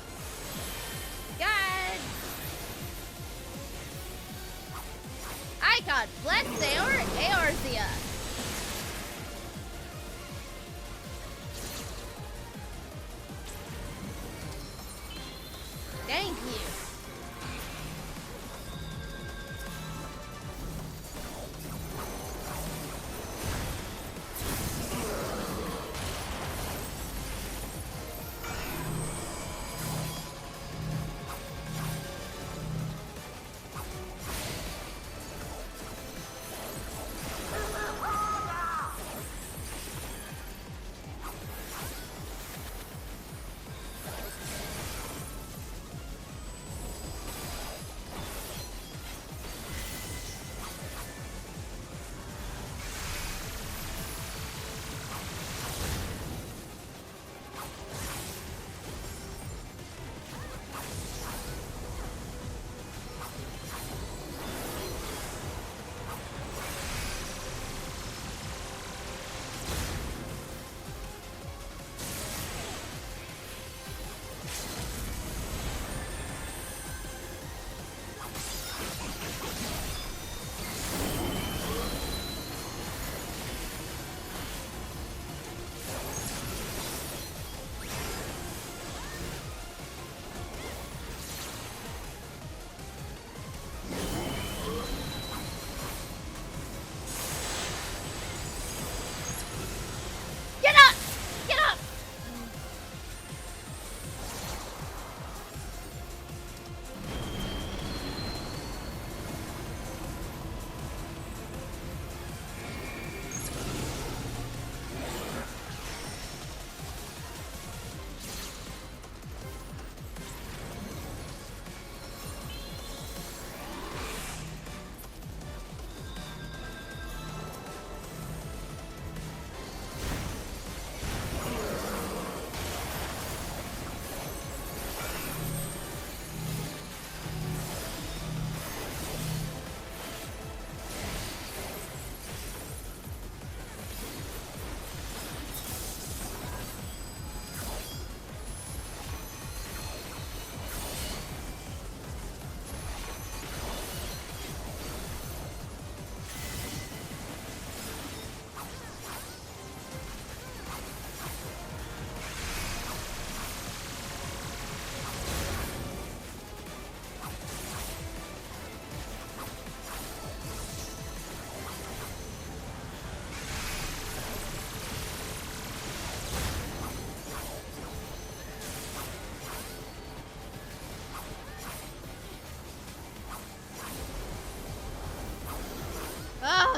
God. God bless Eorzea. Thank you.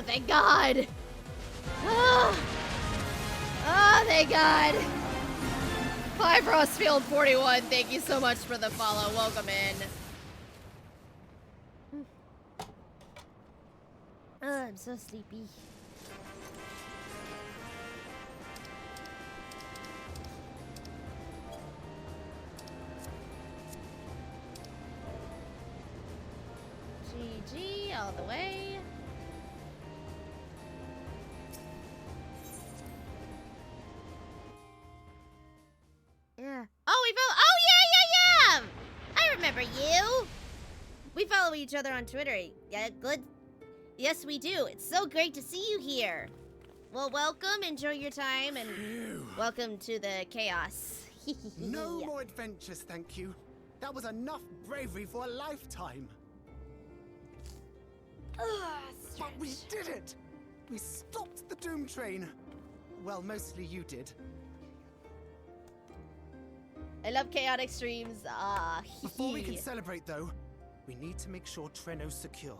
thank God! Oh, thank God! Hi, Frostfield41, thank you so much for the follow. Welcome in. Oh, I'm so sleepy. GG all the way. Yeah. Oh, we follow. Oh, yeah. I remember you. We follow each other on Twitter. Yeah, good. Yes, we do. It's so great to see you here. Well, welcome. Enjoy your time, and welcome to the chaos. No more adventures, thank you. That was enough bravery for a lifetime. But we did it! We stopped the Doom Train. Well, mostly you did. I love chaotic streams. Before we can celebrate, though, we need to make sure Treno's secure.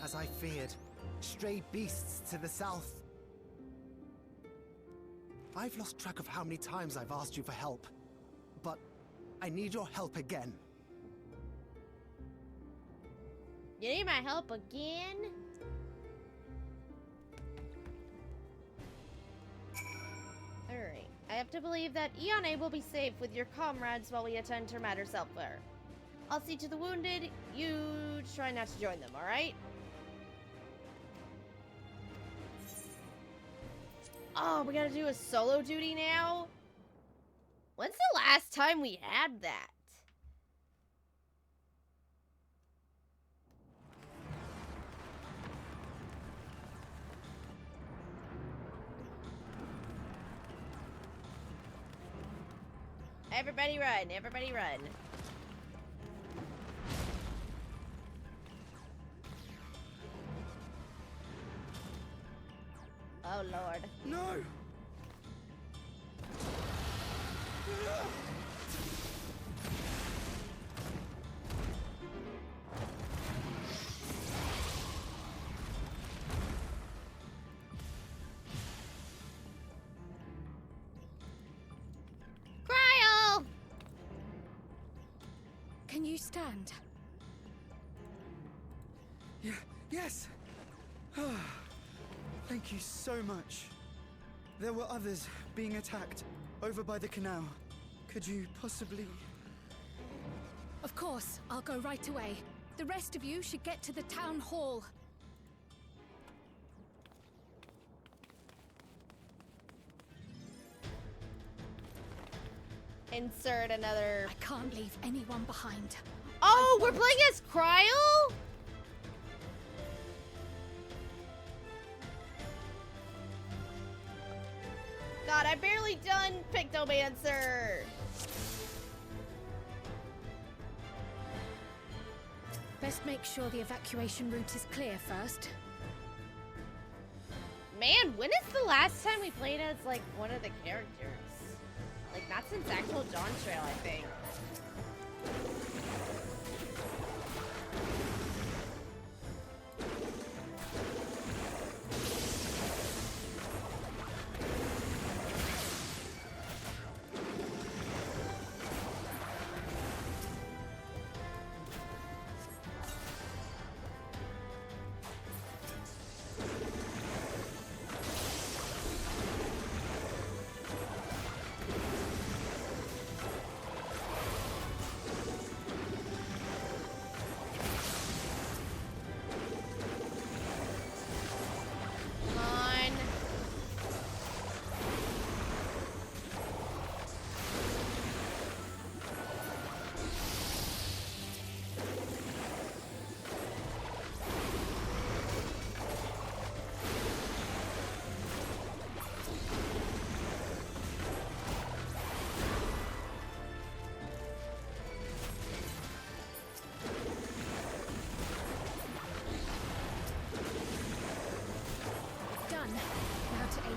As I feared, stray beasts to the south. I've lost track of how many times I've asked you for help, but I need your help again. You need my help again? Alright. I have to believe that Iane will be safe with your comrades while we attend to matters elsewhere. I'll see to the wounded. You try not to join them, alright? Oh, we gotta do a solo duty now? When's the last time we had that? Everybody run, everybody run. Oh, Lord. No! Cryo! Can you stand? Yeah, yes! Thank you so much. There were others being attacked over by the canal. Could you possibly... Of course, I'll go right away. The rest of you should get to the town hall. Insert another... I can't leave anyone behind. Oh, we're playing as Cryo? God, I barely done Pictomancer. Best make sure the evacuation route is clear first. Man, when is the last time we played as, like, one of the characters? Like, not since actual Dawn Trail, I think.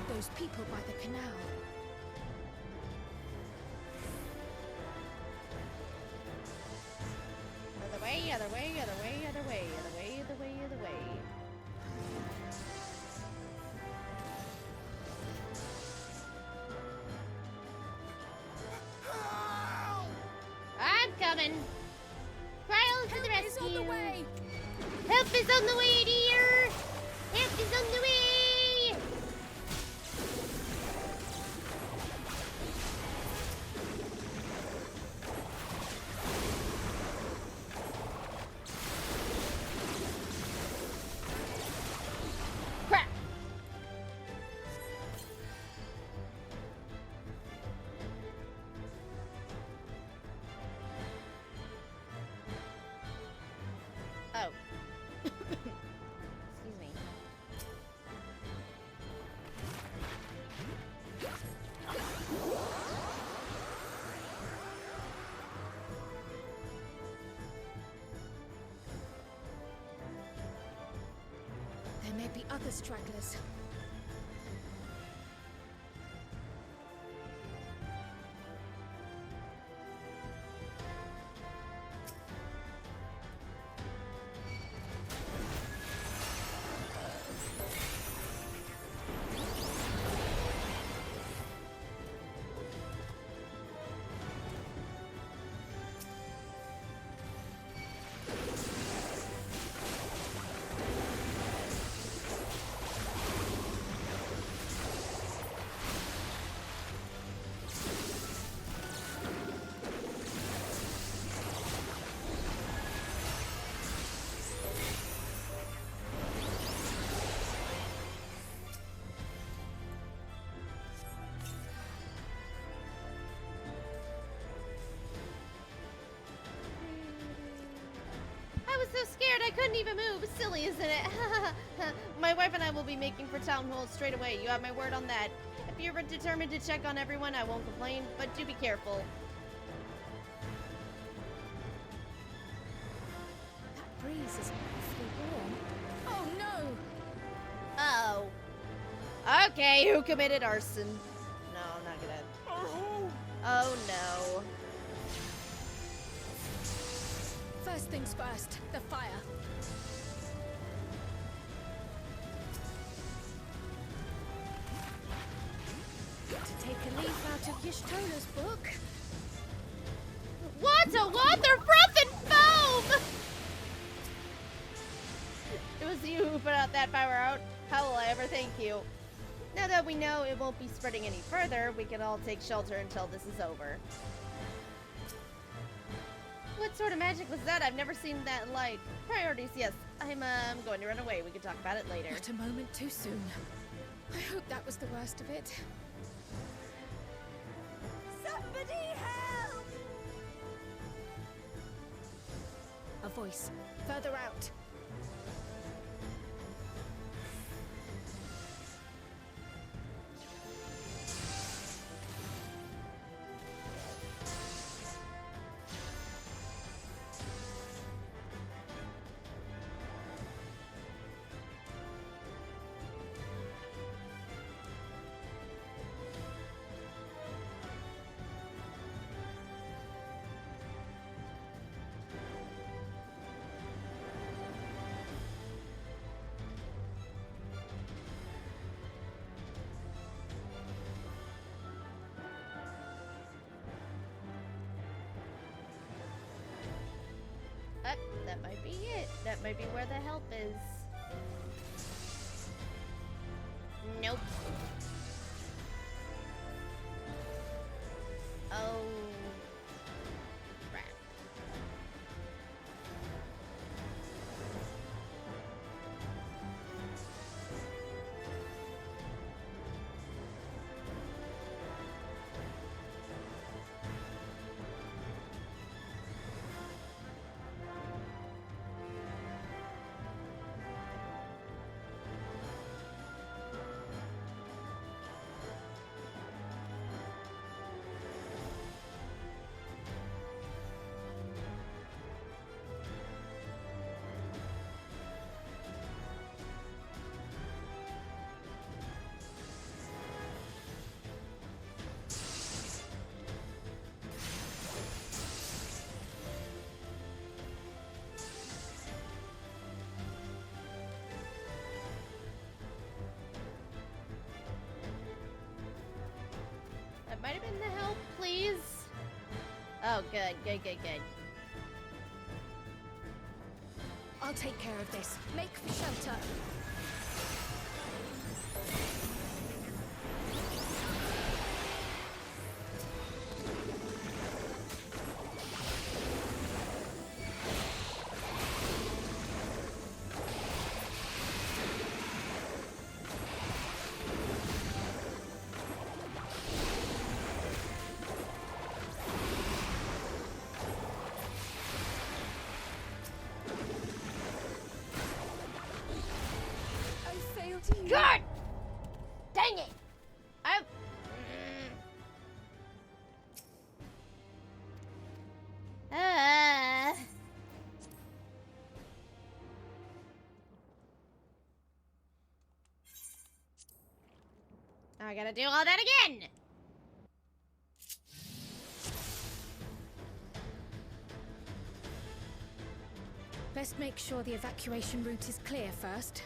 Those people by the canal. way, other way, other way, other way, other way, other way, other way. I'm coming. Cryle to the rescue. Help is on the way. Help is on the way, dear. Help is on the way. Crap. Oh. Excuse me. There may be other stragglers. I was so scared I couldn't even move. Silly, isn't it? My wife and I will be making for Town Hall straight away. You have my word on that. If you're determined to check on everyone, I won't complain, but do be careful. That breeze is awfully warm. Oh no! Oh. Okay, who committed arson? No, I'm not gonna. Oh no. First things first, the fire. To take a leaf out of Yishtola's book. What a water froth and foam! It was you who put out that fire out. How will I ever thank you? Now that we know it won't be spreading any further, we can all take shelter until this is over. What sort of magic was that? I've never seen that light. Priorities, yes. I'm going to run away. We can talk about it later. Not a moment too soon. I hope that was the worst of it. Somebody help! A voice. Further out. That might be it. That might be where the help is. Nope. Oh. Crap. Oh, good, good, good, good. I'll take care of this. Make for shelter. God! Dang it! I gotta do all that again! Best make sure the evacuation route is clear first.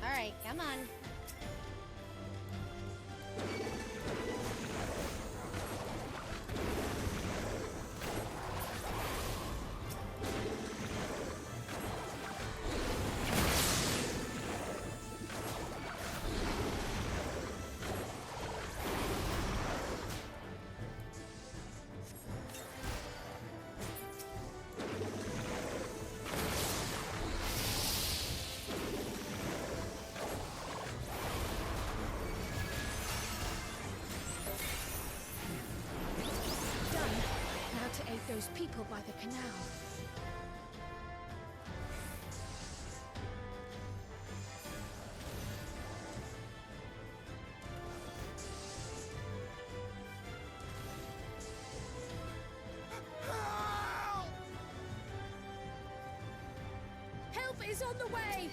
Alright, come on. Those people by the canal. Help is on the way!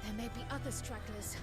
There may be other stragglers.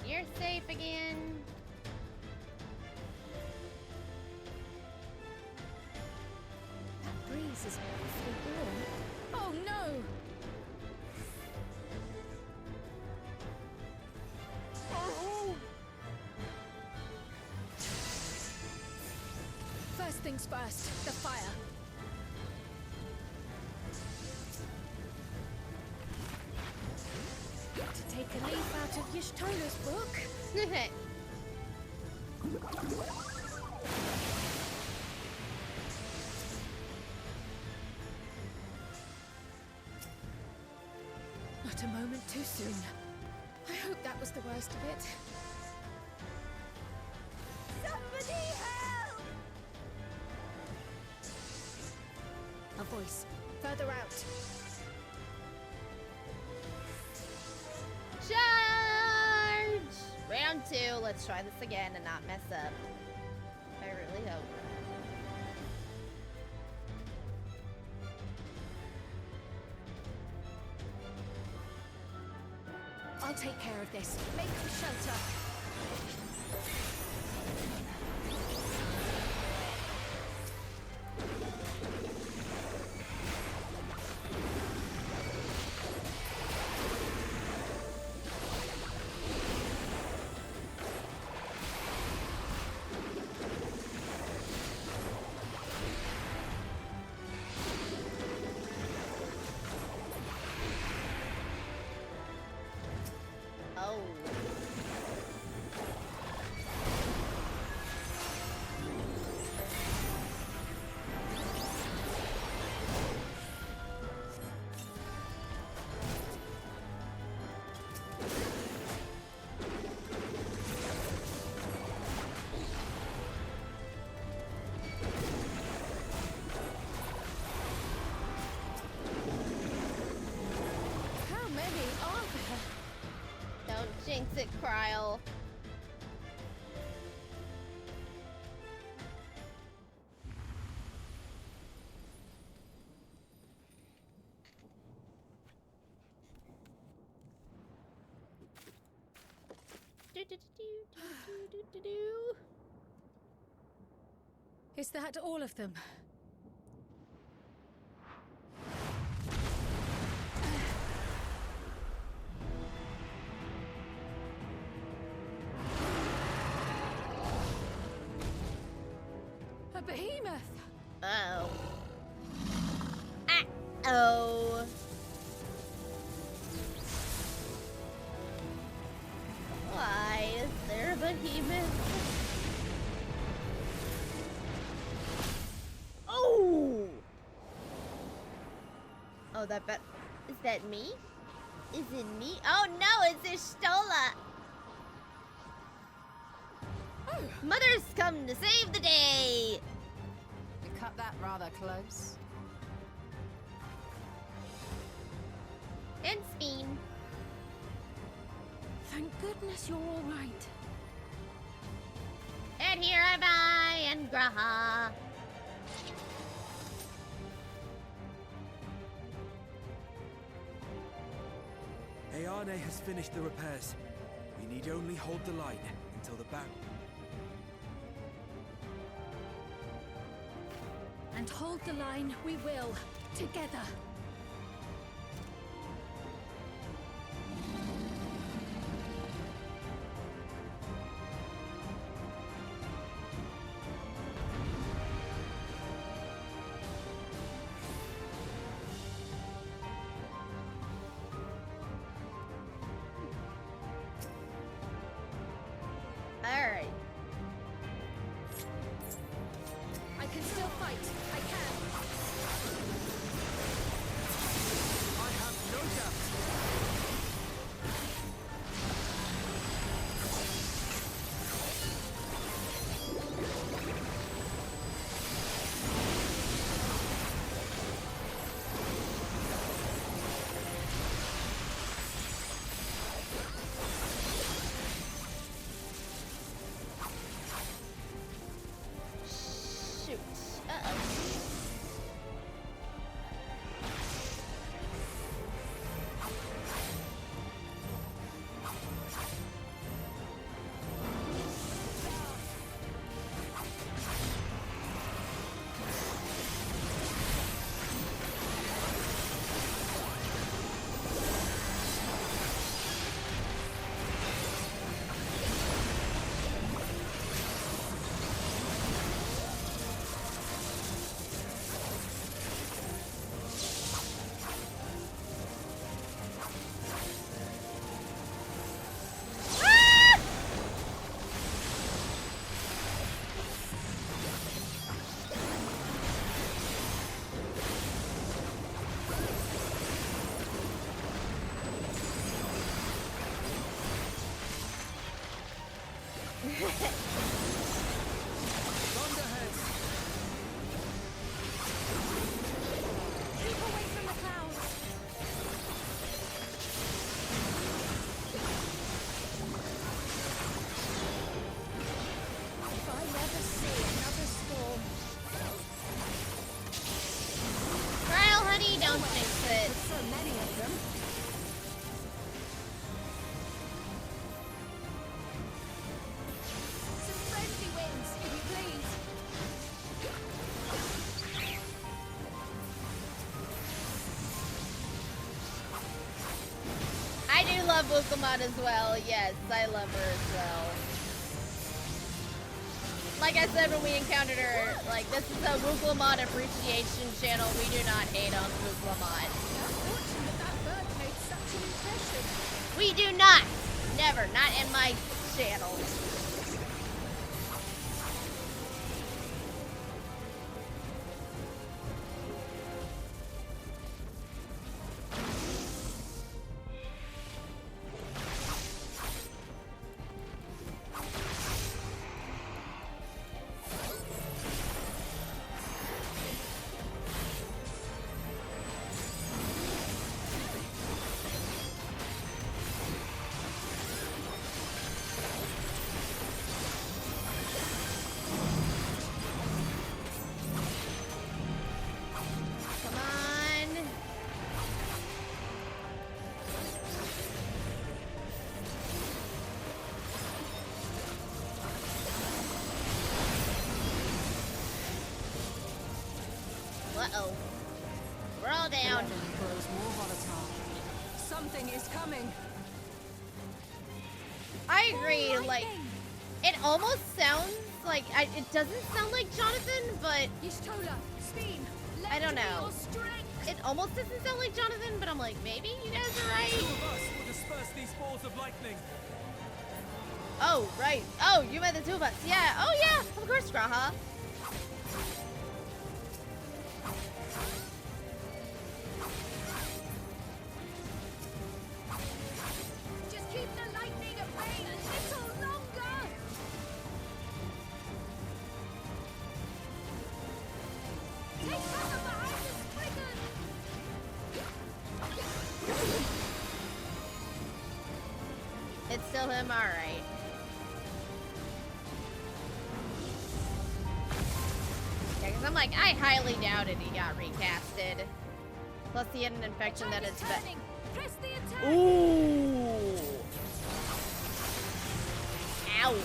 You're safe again. That breeze is awfully warm. Oh no! First things first, the fire. To take a leaf out of Y'shtola's book. Not a moment too soon. I hope that was the worst of it. Somebody help! A voice. Further out. Charge! Round 2. Let's try this again and not mess up. I really hope. I'll take care of this. Make shelter. thinks it, Kryle. Is that all of them? A behemoth! Uh-oh. Uh-oh. Why is there a behemoth? Oh! Oh, that bet. Is that me? Is it me? Oh no, it's Ishtola! Mother's come to save the day! You cut that rather close. And Speen. Thank goodness you're all right. And here am I and Graha. Ayane has finished the repairs. We need only hold the line until the back. And hold the line we will, together. Alright. I can still fight. I can. I have no doubt. Shoot. Uh-oh. Keep away from the clouds. If I never see another storm. Kryle, honey, don't fix it. With so many of them. Some frenzy winds, if you please. I do love Wukamon as well. Yes, I love her as well. Like I said when we encountered her, like, this is a Wukamon appreciation channel. We do not hate on Wukamon. Unfortunate that bird made such an impression. We do not. Never. Not in my channel. Uh-oh. We're all down. Grows more volatile. Something is coming. I agree, like, it almost sounds like, it doesn't sound like Jonathan, but I don't know. It almost doesn't sound like Jonathan, but I'm like, maybe you guys are right. Two of us will disperse these balls of lightning. Oh, right. Oh, you meant the two of us. Yeah. Oh, yeah. Of course, Graha. Just keep the lightning at bay a little longer. Take cover behind the triggers. It's still him, all right. Yeah, because I'm like, I highly doubted he got recasted. Plus, he had an infection that is Press the attack. Ooh. Ouch.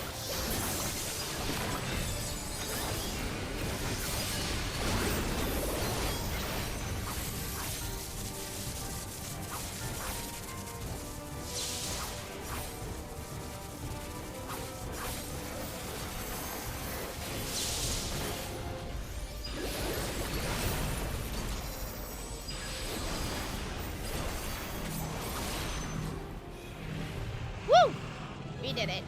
Woo! We did it.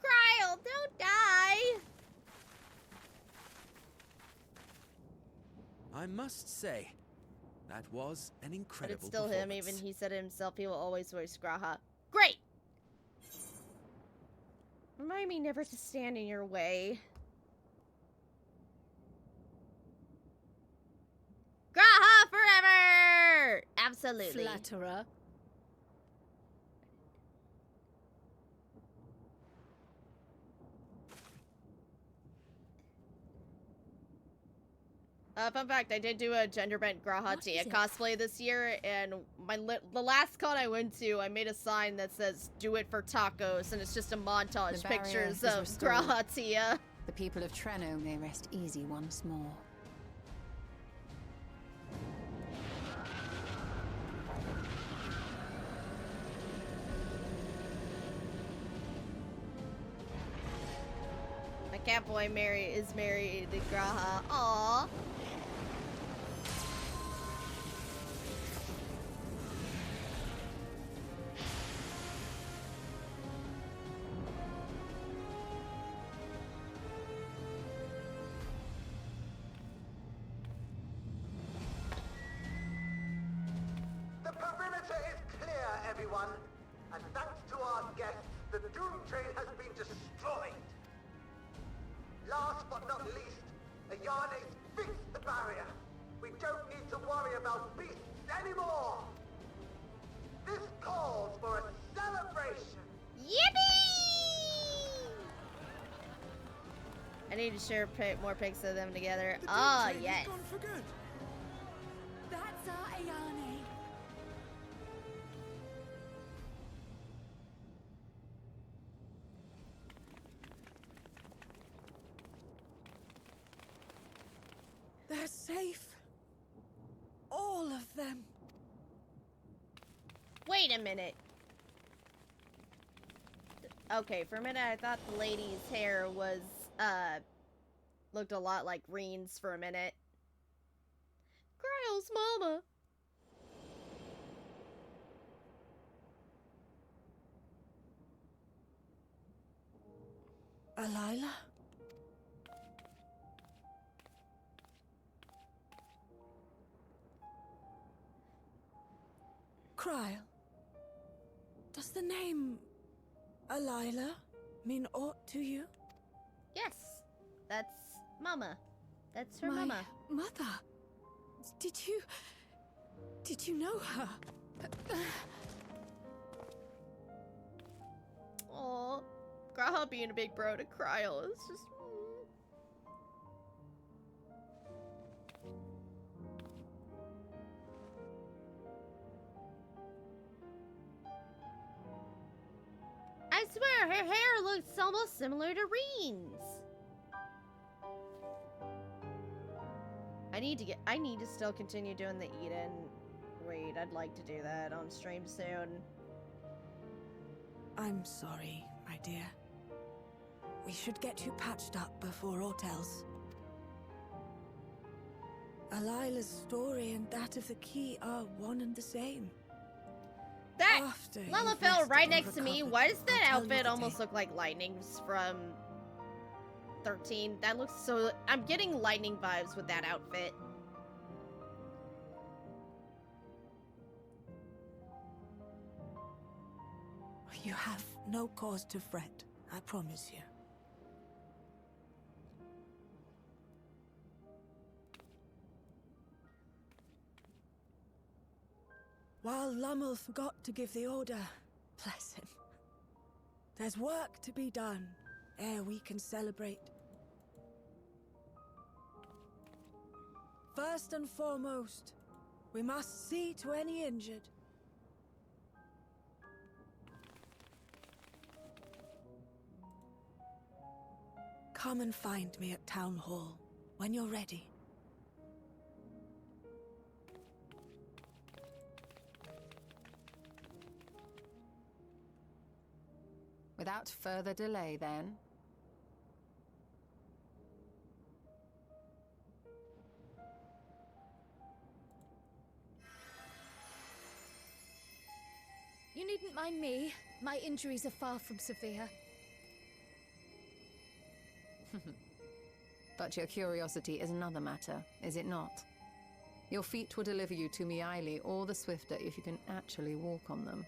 Cryle, don't die! I must say, that was an But incredible it's still him, performance. even he said it himself, he will always voice Graha. Great! Remind me never to stand in your way. Graha forever! Absolutely. Flatterer. Fun fact, I did do a gender-bent Graha Tia cosplay this year, and the last con I went to, I made a sign that says, "Do it for tacos," and it's just a montage The barrier pictures is of restored. Graha Tia. The people of Treno may rest easy once more. My catboy is married to Graha. Aww. The perimeter is clear, everyone. And thanks to our guests, the Doom Train has been destroyed. Last but not least, Ayane's fixed the barrier. We don't need to worry about beasts anymore. This calls for a celebration. Yippee! I need to share more pics of them together. Ah, yes. That's our Ayane. They're safe. All of them. Wait a minute. Okay, for a minute I thought the lady's hair was, looked a lot like Reen's for a minute. Cryle's mama. Alila? Cryle. Does the name Alila mean aught to you? Yes, that's Mama. That's her My mama. mother. Did you know her? Aw, Graha being a big bro to Cryle is just... her hair looks almost similar to Reen's. I need to still continue doing the Eden raid. I'd like to do that on stream soon. I'm sorry, my dear. We should get you patched up before aught else. Alila's story and that of the key are one and the same. That Lala you've fell rested right and next to me. recovered, Why does that I'll tell you outfit the almost day. look like Lightning's from 13? That looks so... I'm getting Lightning vibes with that outfit. You have no cause to fret, I promise you. While Lummel forgot to give the order, bless him, there's work to be done ere we can celebrate. First and foremost, we must see to any injured. Come and find me at Town Hall when you're ready. Without further delay, then. You needn't mind me. My injuries are far from severe. But your curiosity is another matter, is it not? Your feet will deliver you to Miaili all the swifter if you can actually walk on them.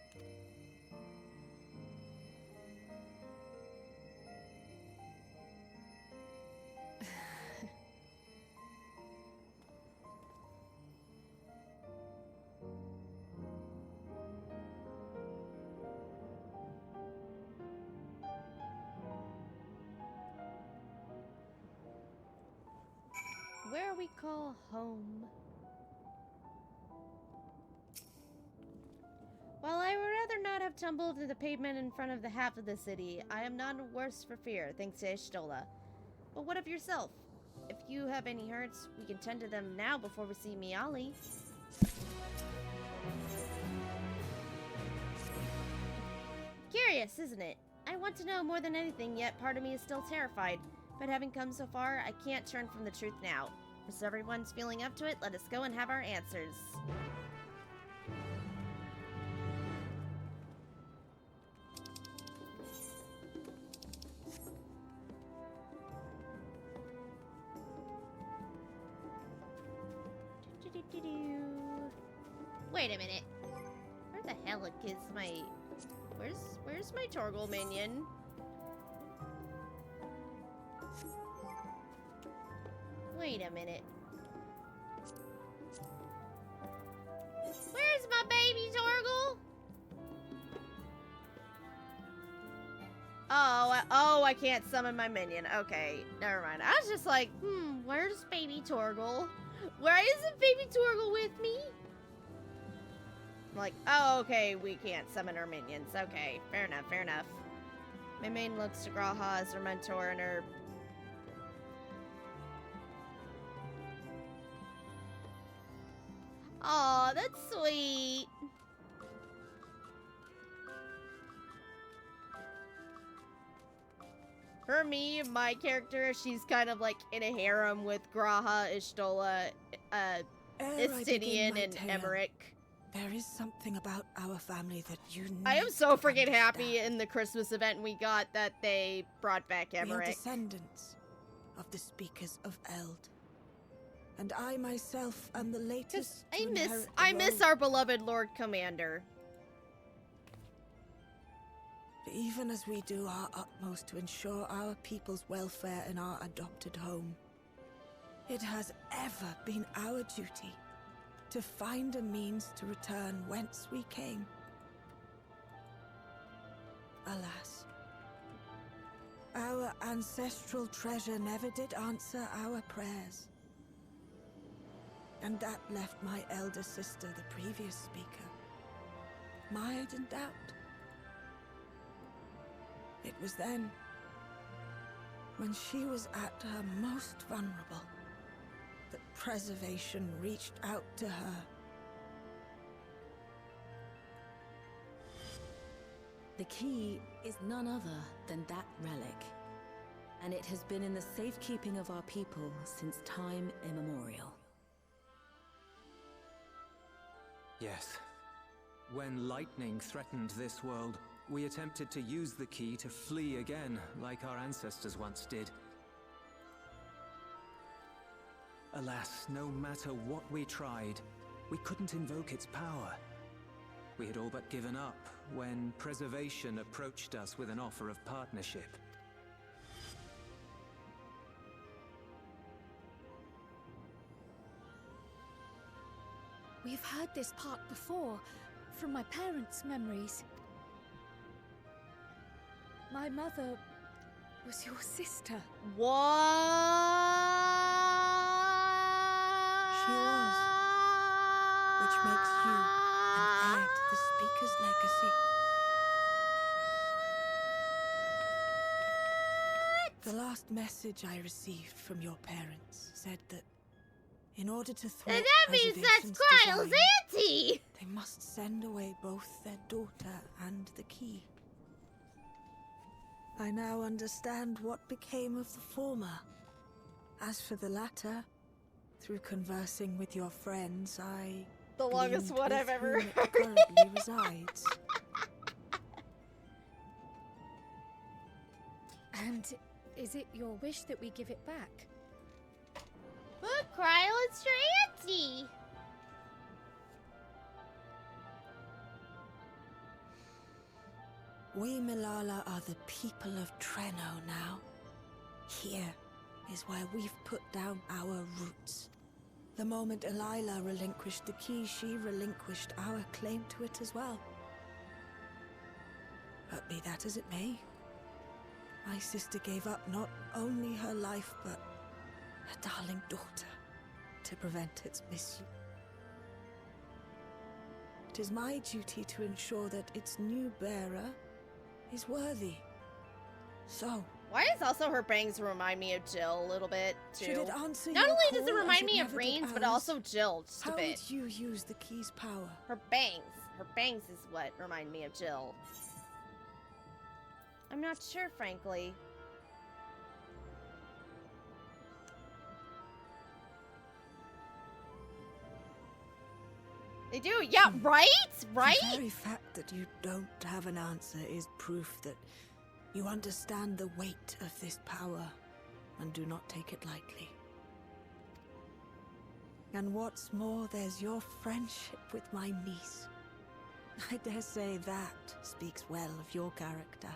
Where we call home. While I would rather not have tumbled to the pavement in front of the half of the city, I am none worse for fear, thanks to Ishtola. But what of yourself? If you have any hurts, we can tend to them now before we see Miaili. Curious, isn't it? I want to know more than anything, yet part of me is still terrified. But having come so far, I can't turn from the truth now. If everyone's feeling up to it, let us go and have our answers. Wait a minute. Where the hell is my... Where's my Torgal minion? Wait a minute. Where's my baby Torgal? Oh, I can't summon my minion. Okay, never mind. I was just like, where's baby Torgal? Why isn't baby Torgal with me? I'm like, oh, okay, we can't summon our minions. Okay, fair enough, fair enough. My main looks to Graha as her mentor and her... Aw, that's sweet. For me, my character, she's kind of like in a harem with Graha, Ishtola, Istidian, and Emmerich. There is something about our family that you need. I am so freaking happy in the Christmas event we got that they brought back We are Emmerich. descendants of the speakers of Eld. And I myself am the latest. I miss our beloved Lord Commander. Even as we do our utmost to ensure our people's welfare in our adopted home, it has ever been our duty to find a means to return whence we came. Alas, our ancestral treasure never did answer our prayers. And that left my elder sister, the previous speaker, mired in doubt. It was then, when she was at her most vulnerable, that preservation reached out to her. The key is none other than that relic, and it has been in the safekeeping of our people since time immemorial. Yes. When lightning threatened this world, we attempted to use the key to flee again, like our ancestors once did. Alas, no matter what we tried, we couldn't invoke its power. We had all but given up when Preservation approached us with an offer of partnership. We've heard this part before, from my parents' memories. My mother was your sister. What? She was. Which makes you an heir to the Speaker's legacy. The last message I received from your parents said that in order to thwart And that means that's Preservation's Kryle's design, auntie! they must send away both their daughter and the key. I now understand what became of the former. As for the latter, through conversing with your friends, I The longest gleaned one with I've ever whom it heard. currently resides. And is it your wish that we give it back? Look, Kryle, it's your auntie! We Milala are the people of Treno now. Here is where we've put down our roots. The moment Elila relinquished the key, she relinquished our claim to it as well. But be that as it may, my sister gave up not only her life, but her darling daughter, to prevent its misuse. It is my duty to ensure that its new bearer is worthy. So, Why does also her bangs remind me of Jill a little bit, too? should it answer Not your only does it call remind as me of never did Reigns, but ours, also Jill just a how bit. would you use the key's power? Her bangs. Her bangs is what remind me of Jill. I'm not sure, frankly. They do, yeah, right? Right? The very fact that you don't have an answer is proof that you understand the weight of this power and do not take it lightly. And what's more, there's your friendship with my niece. I dare say that speaks well of your character.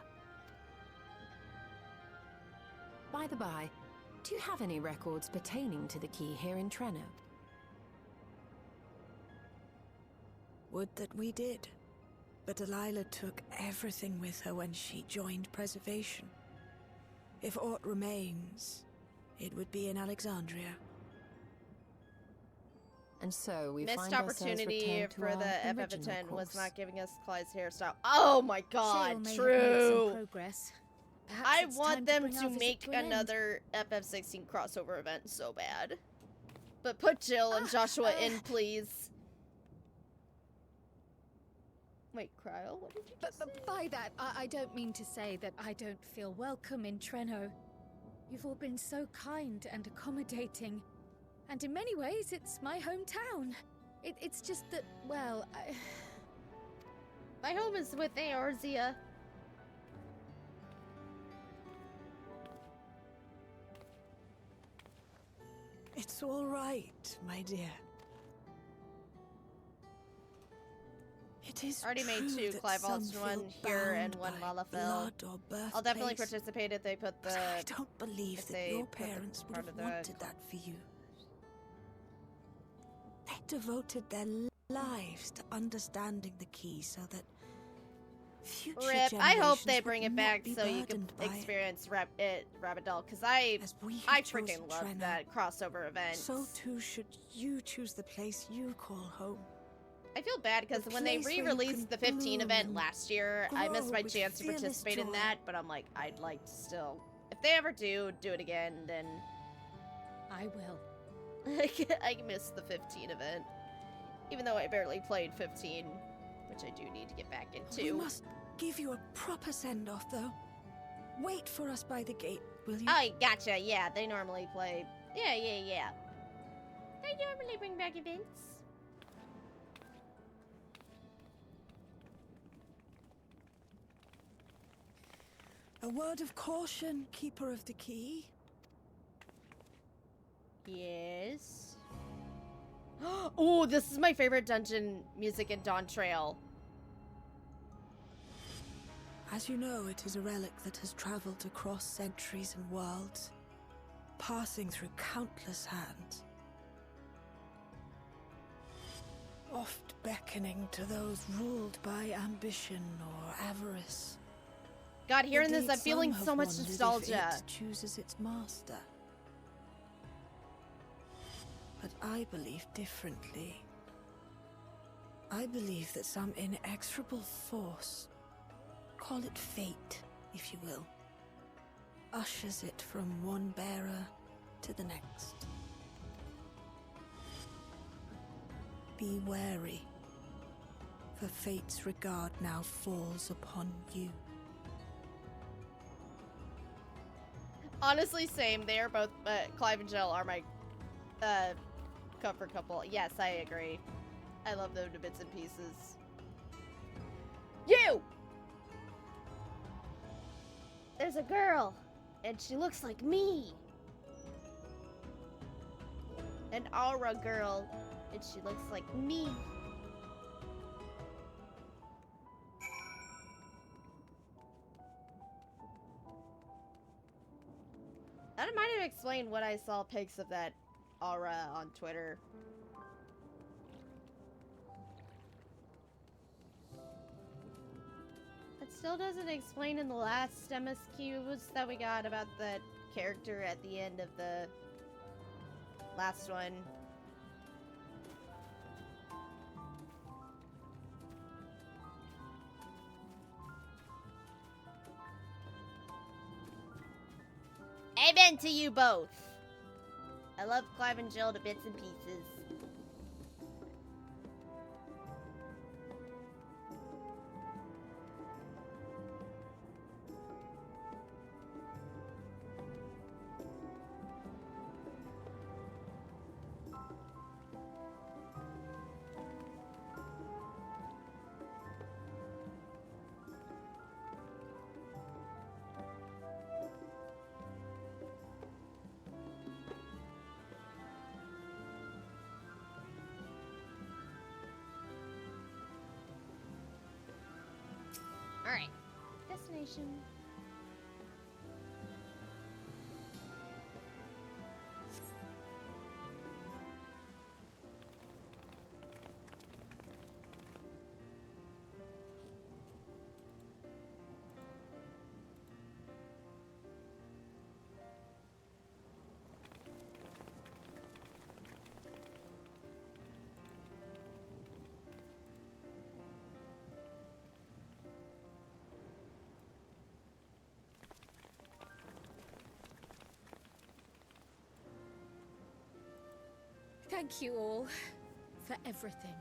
By the by, do you have any records pertaining to the key here in Treno? Would that we did. But Delilah took everything with her when she joined Preservation. If aught remains, it would be in Alexandria. And so we Missed find ourselves opportunity returned to for our the original FF10 was course. not giving us Clyde's hairstyle. Oh my Shale god, may have made some true! progress. Perhaps I it's want time them bring our to visit make to an end. another FF16 crossover event so bad. But put Jill and Joshua in, please. Wait, Kryle, what did you just say? But by that, I don't mean to say that I don't feel welcome in Treno. You've all been so kind and accommodating. And in many ways, it's my hometown. It's just that, well, My home is with Eorzea. It's all right, my dear. It is Already made true two that Clive some Alston, one feel here and bound one by Lalafell. blood or I'll definitely birthplace. participate if they put the. But I don't believe if that they your put the parents would part have of the wanted that for you. They devoted their lives to understanding the key so that future Rip. I hope generations they would bring it not back be so you can burdened by it. experience Rabbit Doll, because I have freaking chosen love Treno, that crossover event. So too should you choose the place you call home. I feel bad because A when they place where you re-released the can 15 bloom event and last year, I missed grow my with chance to fearless participate in joy. that, but I'm like, I'd like to still. If they ever do it again, then I will. I missed the 15 event. Even though I barely played 15, which I do need to get back into. We must give you a proper send-off, though. Wait for us by the gate, will you? Oh, gotcha. Yeah, they normally play. Yeah. They normally bring back events. A word of caution, Keeper of the Key. Yes. Oh, this is my favorite dungeon music in Dawn Trail. As you know, it is a relic that has traveled across centuries and worlds, passing through countless hands. Oft beckoning to those ruled by ambition or avarice. God, hearing this, Indeed, I'm feeling some so have much wondered if nostalgia. it chooses its master. But I believe differently. I believe that some inexorable force, call it fate, if you will, ushers it from one bearer to the next. Be wary, for fate's regard now falls upon you. Honestly, same. They are both, Clive and Jill are my, comfort couple. Yes, I agree. I love them to bits and pieces. You! There's a girl, and she looks like me. An aura girl, and she looks like me. I might have explained what I saw pics of that aura on Twitter. It still doesn't explain in the last MSQs that we got about the character at the end of the last one. Amen to you both. I love Clive and Jill to bits and pieces. Alright. Destination. Thank you all for everything.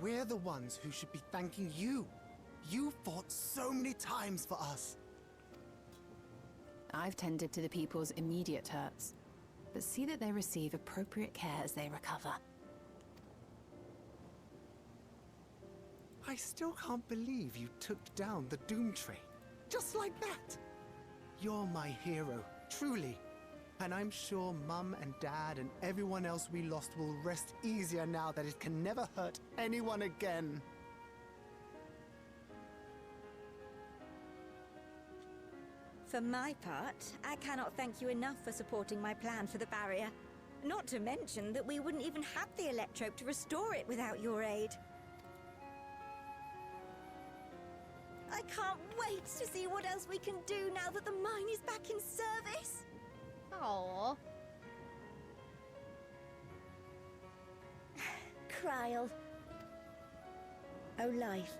We're the ones who should be thanking you. You fought so many times for us. I've tended to the people's immediate hurts, but see that they receive appropriate care as they recover. I still can't believe you took down the Doom Train. Just like that. You're my hero, truly. And I'm sure Mum and Dad and everyone else we lost will rest easier now that it can never hurt anyone again. For my part, I cannot thank you enough for supporting my plan for the barrier. Not to mention that we wouldn't even have the electrope to restore it without your aid. I can't wait to see what else we can do now that the mine is back in service. Aww. Cryle. O life,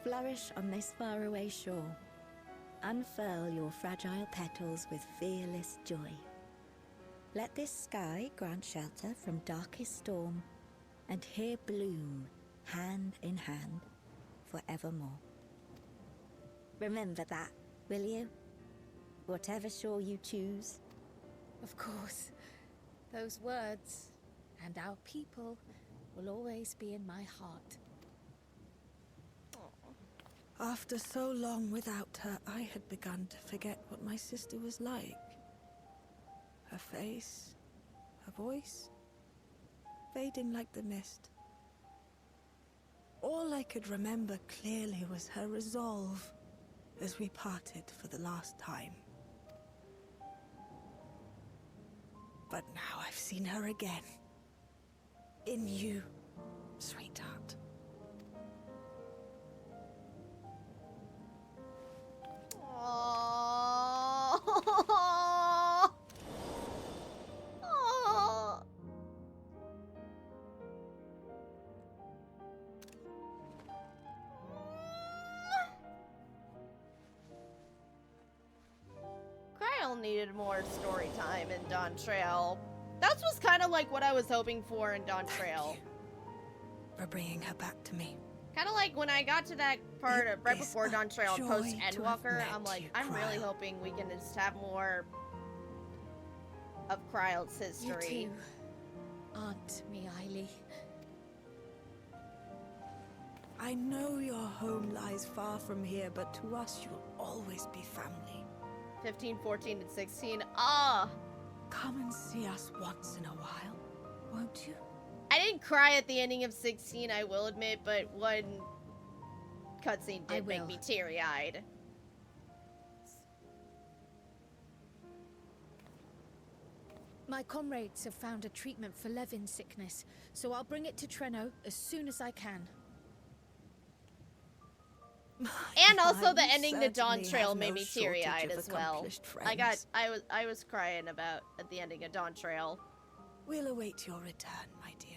flourish on this faraway shore. Unfurl your fragile petals with fearless joy. Let this sky grant shelter from darkest storm, and here bloom, hand in hand, forevermore. Remember that, will you? Whatever shore you choose. Of course. Those words, and our people, will always be in my heart. After so long without her, I had begun to forget what my sister was like. Her face, her voice, fading like the mist. All I could remember clearly was her resolve as we parted for the last time. But now I've seen her again. In you, sweetheart. Aww. Aww. Cryle needed more story time in Dawn Trail. That was kind of like what I was hoping for in Dawn Trail. For bringing her back to me. Kind of like when I got to that part of right before Dawn Trail and post Endwalker, I'm like, I'm really hoping we can just have more of Kryle's history. You too, Aunt Mealy. I know your home lies far from here, but to us you'll always be family. 15, 14, and 16. Ah! Come and see us once in a while, won't you? I didn't cry at the ending of 16, I will admit, but one cutscene did make me teary-eyed. My comrades have found a treatment for Levin's sickness, so I'll bring it to Treno as soon as I can. And also the ending to Dawn Trail made me teary-eyed as well. I was crying about at the ending of Dawn Trail. We'll await your return, my dear.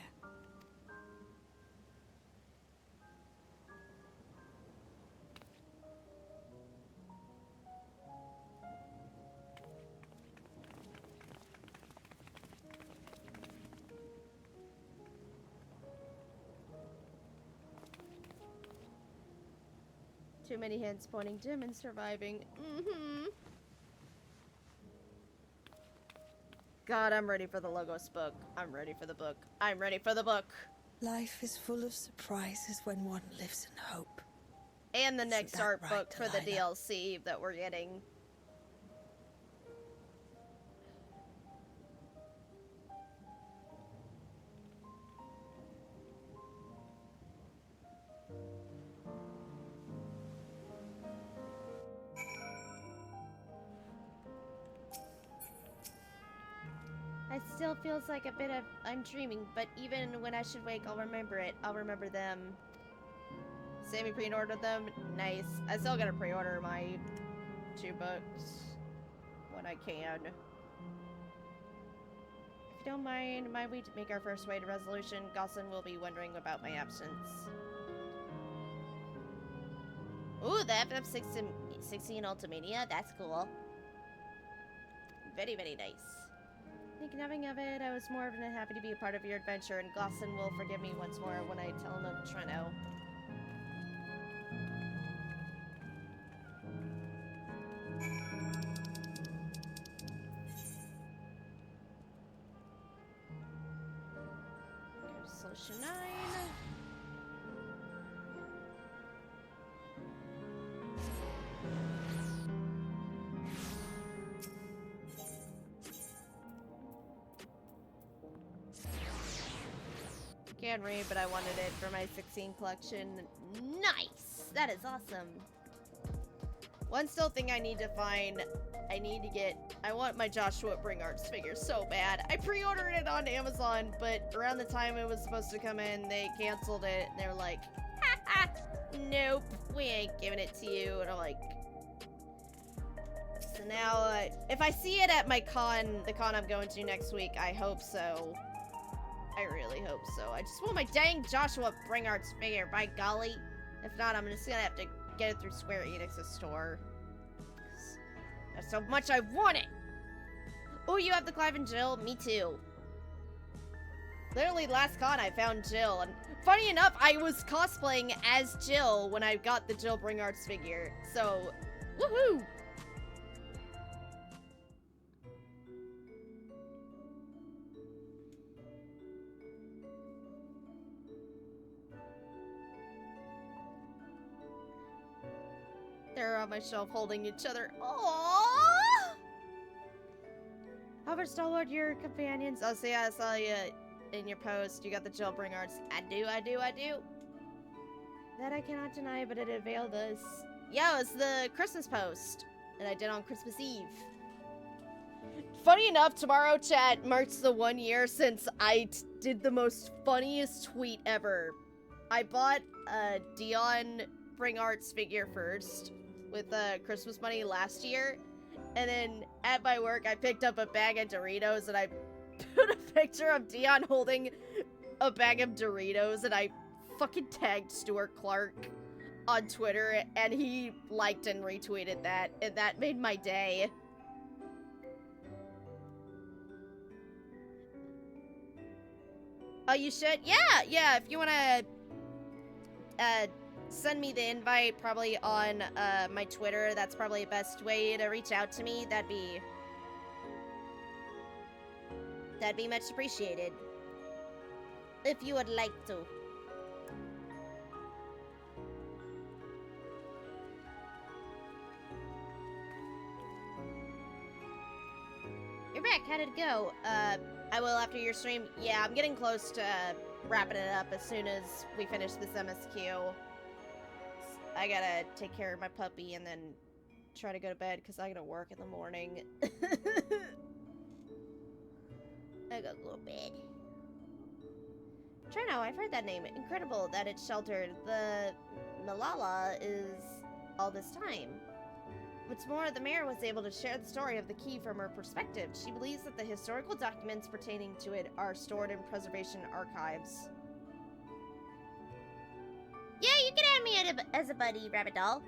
Too many hints pointing to him and surviving. God, I'm ready for the Logos book. I'm ready for the book. I'm ready for the book. Life is full of surprises when one lives in hope. And the next art right, book for the Delilah? DLC that we're getting. It still feels like a bit of I'm dreaming, but even when I should wake, I'll remember it. I'll remember them. Sammy pre-ordered them. Nice. I still gotta pre-order my 2 books when I can. If you don't mind, might we make our first way to resolution? Gosselin will be wondering about my absence. Ooh, the FF16 Ultimania. That's cool. Very, very nice. Thinking nothing of it, I was more than happy to be a part of your adventure, and Gosselin will forgive me once more when I tell him of Treno. Solution 9. Can't read, but I wanted it for my 16 collection. Nice! That is awesome. One still thing I need to find, I want my Joshua Bringarts figure so bad. I pre-ordered it on Amazon, but around the time it was supposed to come in, they canceled it, and they were like, ha, nope, we ain't giving it to you. And I'm like, so now, if I see it at my con, the con I'm going to next week, I hope so. I really hope so. I just want my dang Joshua Bringart's figure, by golly. If not, I'm just gonna have to get it through Square Enix's store. That's so much I want it! Oh, you have the Clive and Jill? Me too. Literally, last con I found Jill, and funny enough, I was cosplaying as Jill when I got the Jill Bringart's figure, so, woohoo! They're on my shelf holding each other. Aww! However, Stalwart, your companions. Oh, so yeah, I saw you in your post. You got the Jill Bringarts. I do. That I cannot deny, but it availed us. Yeah, it was the Christmas post that I did on Christmas Eve. Funny enough, tomorrow, chat, marks the 1 year since I did the most funniest tweet ever. I bought a Dion Bringart's figure first with Christmas money last year, and then at my work I picked up a bag of Doritos and I put a picture of Dion holding a bag of Doritos, and I fucking tagged Stuart Clark on Twitter, and he liked and retweeted that, and that made my day. Oh, you should? Yeah, if you wanna send me the invite probably on my Twitter. That's probably the best way to reach out to me. That'd be much appreciated. If you would like to. You're back. How did it go? I will after your stream. Yeah, I'm getting close to wrapping it up as soon as we finish this MSQ. I gotta take care of my puppy and then try to go to bed because I gotta work in the morning. I gotta go to bed. Trino, I've heard that name. Incredible that it's sheltered. The Malala is all this time. What's more, the mayor was able to share the story of the key from her perspective. She believes that the historical documents pertaining to it are stored in preservation archives. Yeah, you can add me as a buddy, Rabbit Doll.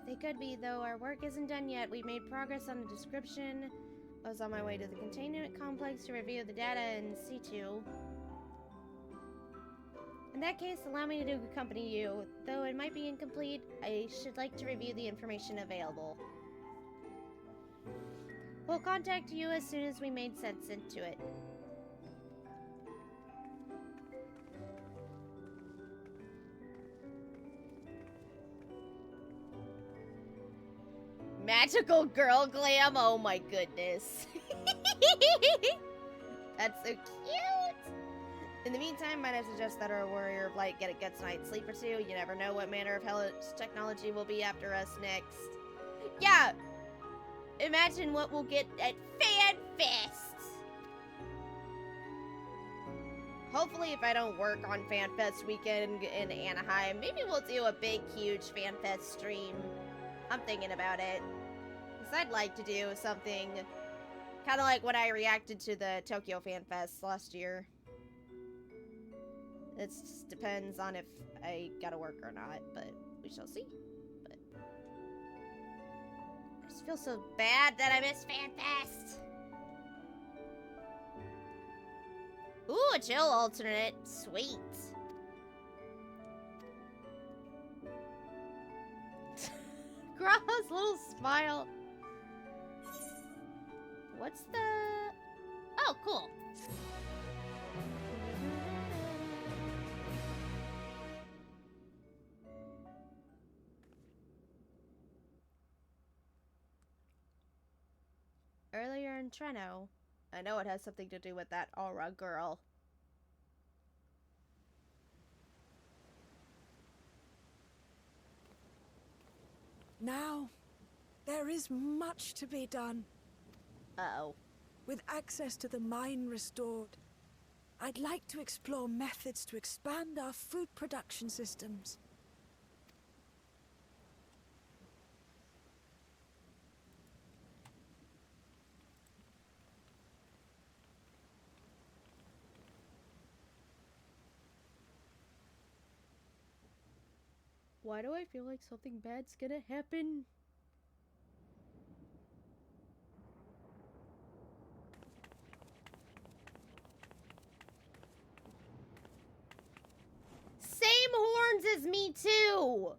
They could be, though our work isn't done yet. We made progress on the description. I was on my way to the containment complex to review the data in C2. In that case, allow me to accompany you. Though it might be incomplete, I should like to review the information available. We'll contact you as soon as we made sense into it. Magical girl glam? Oh my goodness. That's so cute. In the meantime, might I suggest that our warrior of light get a good night's sleep or two? You never know what manner of hellish technology will be after us next. Yeah! Imagine what we'll get at FanFest! Hopefully, if I don't work on FanFest weekend in Anaheim, maybe we'll do a big, huge FanFest stream. I'm thinking about it. Because I'd like to do something kind of like when I reacted to the Tokyo FanFest last year. It just depends on if I gotta work or not, but we shall see. But I just feel so bad that I missed FanFest. Ooh, a chill alternate. Sweet. Graha's little smile. What's the... Oh, cool. Earlier in Treno. I know it has something to do with that aura girl. Now, there is much to be done. Uh-oh. With access to the mine restored, I'd like to explore methods to expand our food production systems. Why do I feel like something bad's gonna happen? Same horns as me too!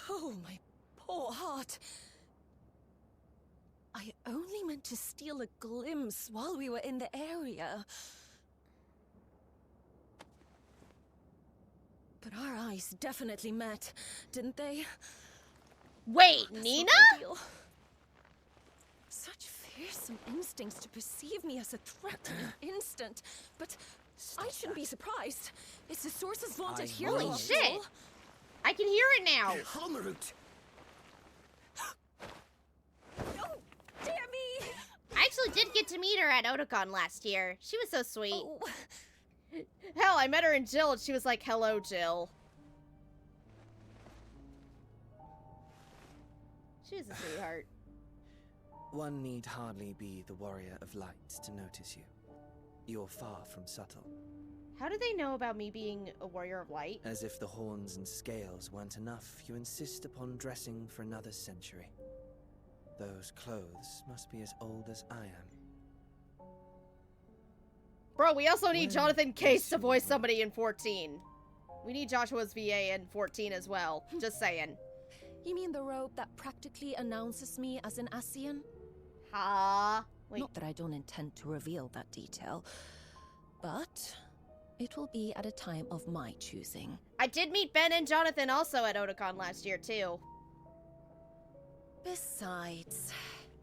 Oh, my poor heart. I only meant to steal a glimpse while we were in the area. But our eyes definitely met, didn't they? Wait, That's Nina? so ideal. Such fearsome instincts to perceive me as a threat in an instant. But I shouldn't be surprised. It's the source's vaunted healing. Holy shit! I can hear it now! Holmerut! Oh, damn me! I actually did get to meet her at Otakon last year. She was so sweet. Oh. Hell, I met her in Jill and she was like, hello, Jill. She was a sweetheart. One need hardly be the warrior of light to notice you. You're far from subtle. How do they know about me being a warrior of light? As if the horns and scales weren't enough, you insist upon dressing for another century. Those clothes must be as old as I am. Bro, we also need Jonathan Case to voice somebody in 14. We need Joshua's VA in 14 as well. Just saying. You mean the robe that practically announces me as an Asian? Ha. Wait. Not that I don't intend to reveal that detail, but it will be at a time of my choosing. I did meet Ben and Jonathan also at Otakon last year, too. Besides,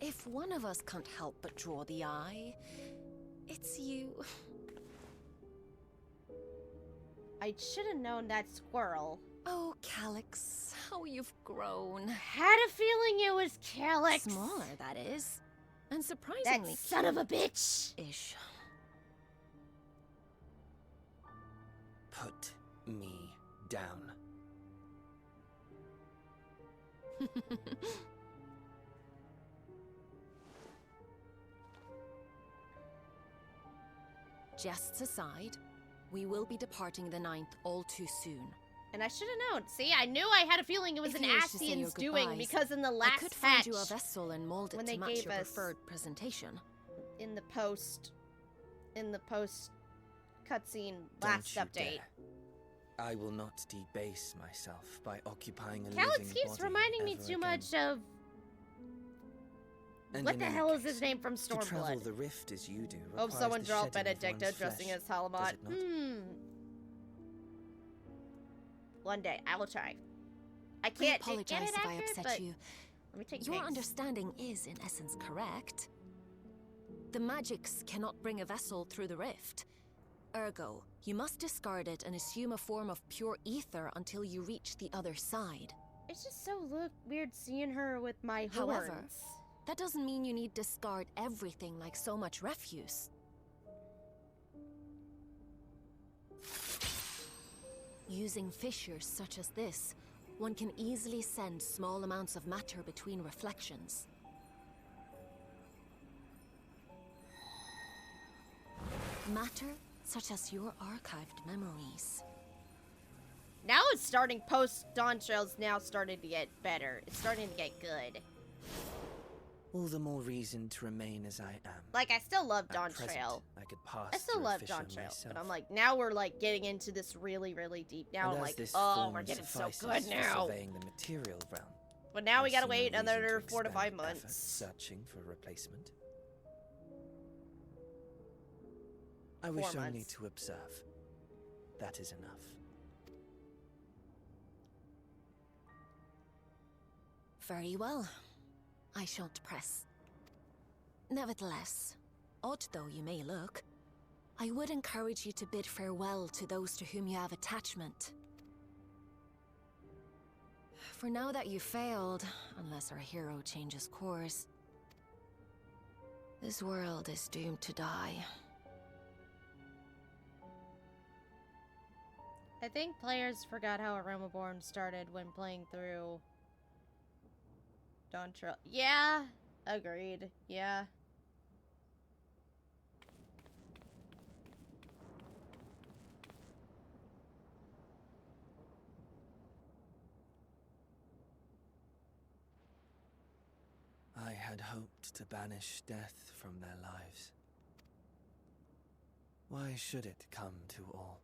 if one of us can't help but draw the eye, it's you. I should have known that squirrel. Oh, Calyx, how you've grown. Had a feeling it was Calyx. Smaller, that is. And surprisingly that son of a bitch. Ish. Put me down. Jests aside, we will be departing the 9th all too soon. And I should have known. See, I knew I had a feeling it was an Asian's doing because in the last I could find patch, you a vessel and mold it to match your preferred presentation. In the post cutscene last update. Dare. I will not debase myself by occupying a Calyx living keeps body reminding me ever too again. much of... And what in the any hell is case, his name from to travel Stormblood? the rift as you do Oh, requires someone the dropped shedding of Benedicta one's dressing flesh, as Talamat. does it not? One day, I will try. I I can't apologize get it if I accurate, upset but you. let me take Your pics. understanding is, in essence, correct. The magics cannot bring a vessel through the rift. Ergo, you must discard it and assume a form of pure ether until you reach the other side. It's just so weird seeing her with my horns. However, that doesn't mean you need discard everything like so much refuse. Using fissures such as this, one can easily send small amounts of matter between reflections. Matter such as your archived memories. Now it's starting post-Dawn Trail's now starting to get better. It's starting to get good. All the more reason to remain as I am. Like, I still love At Dawn present, Trail. I could pass I still through a love fissure Dawn Trail, myself. but I'm like, now we're like getting into this really, really deep. Now And I'm as like, this oh, form we're getting so suffices good for now. surveying the material realm, But now we I gotta see no wait reason to another 4 to expend 5 effort months. searching for a replacement. I 4 wish only months. to observe. That is enough. Very well. I shan't press. Nevertheless, odd though you may look, I would encourage you to bid farewell to those to whom you have attachment. For now that you failed, unless our hero changes course, this world is doomed to die. I think players forgot how Aroma Born started when playing through Dawn Trail. Yeah, agreed. Yeah. had hoped to banish death from their lives. Why should it come to all,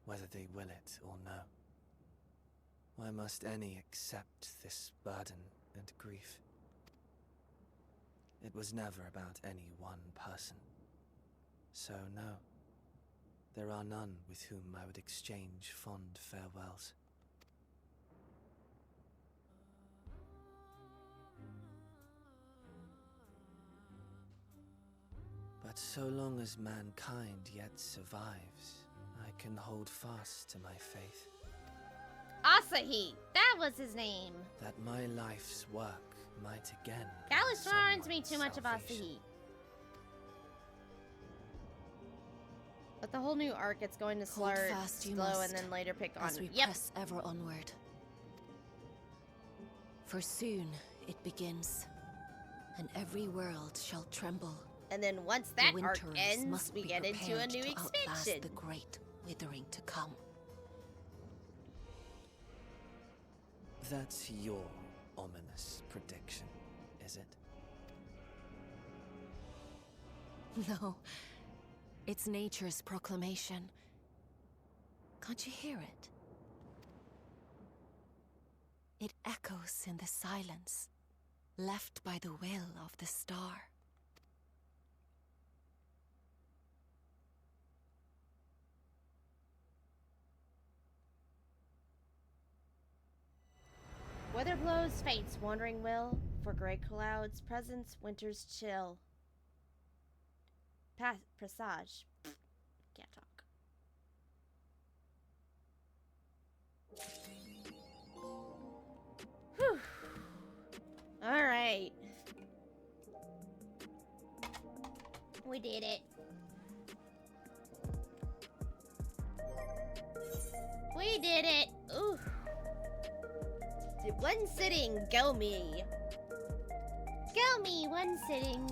whether they will it or no? Why must any accept this burden and grief? It was never about any one person. So no, there are none with whom I would exchange fond farewells. But so long as mankind yet survives, I can hold fast to my faith. Asahi! That was his name! That my life's work might again Gallus reminds me too much of Asahi. But the whole new arc, it's going to slow and then later pick on. As we press ever onward. For soon it begins, and every world shall tremble. And then once that the arc winterers ends, must we be get into a prepared new to outlast expansion. the great withering to come. That's your ominous prediction, is it? No, it's nature's proclamation. Can't you hear it? It echoes in the silence, left by the will of the star. Weather blows, fate's wandering will. For gray clouds, presence, winter's chill. Presage. Can't talk. Whew. Alright. We did it. We did it. Ooh. One sitting, go me. Go me, one sitting.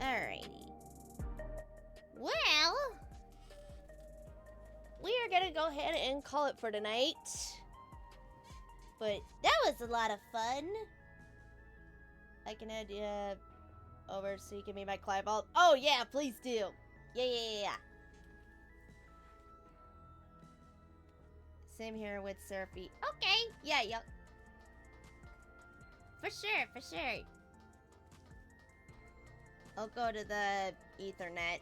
Alrighty. Well, we are gonna go ahead and call it for tonight. But that was a lot of fun. I can add you over so you can be my Clive Alt. Oh yeah, please do. Yeah. Same here with Surfy. Okay, yeah. For sure. I'll go to the Ethernet.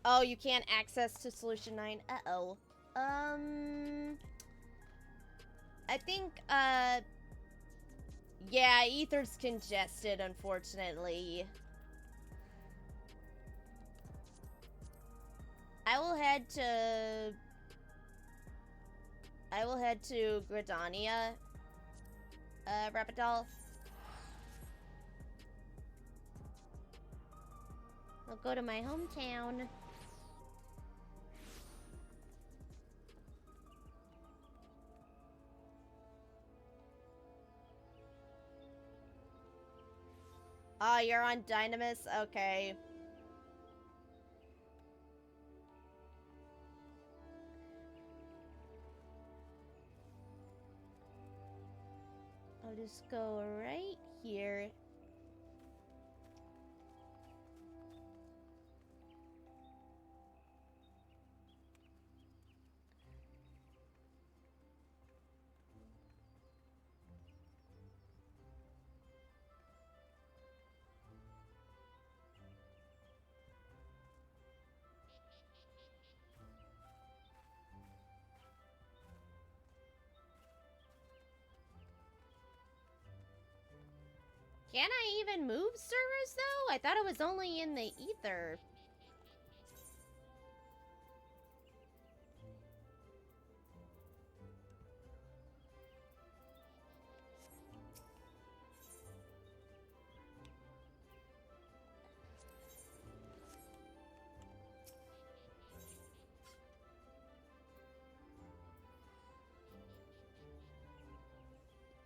Oh, you can't access to Solution 9. Uh-oh. I think, yeah, Ether's congested, unfortunately. I will head to Gridania, Rapidolph. I'll go to my hometown. Oh, you're on Dynamis? Okay. I'll just go right here. Can I even move servers, though? I thought it was only in the ether.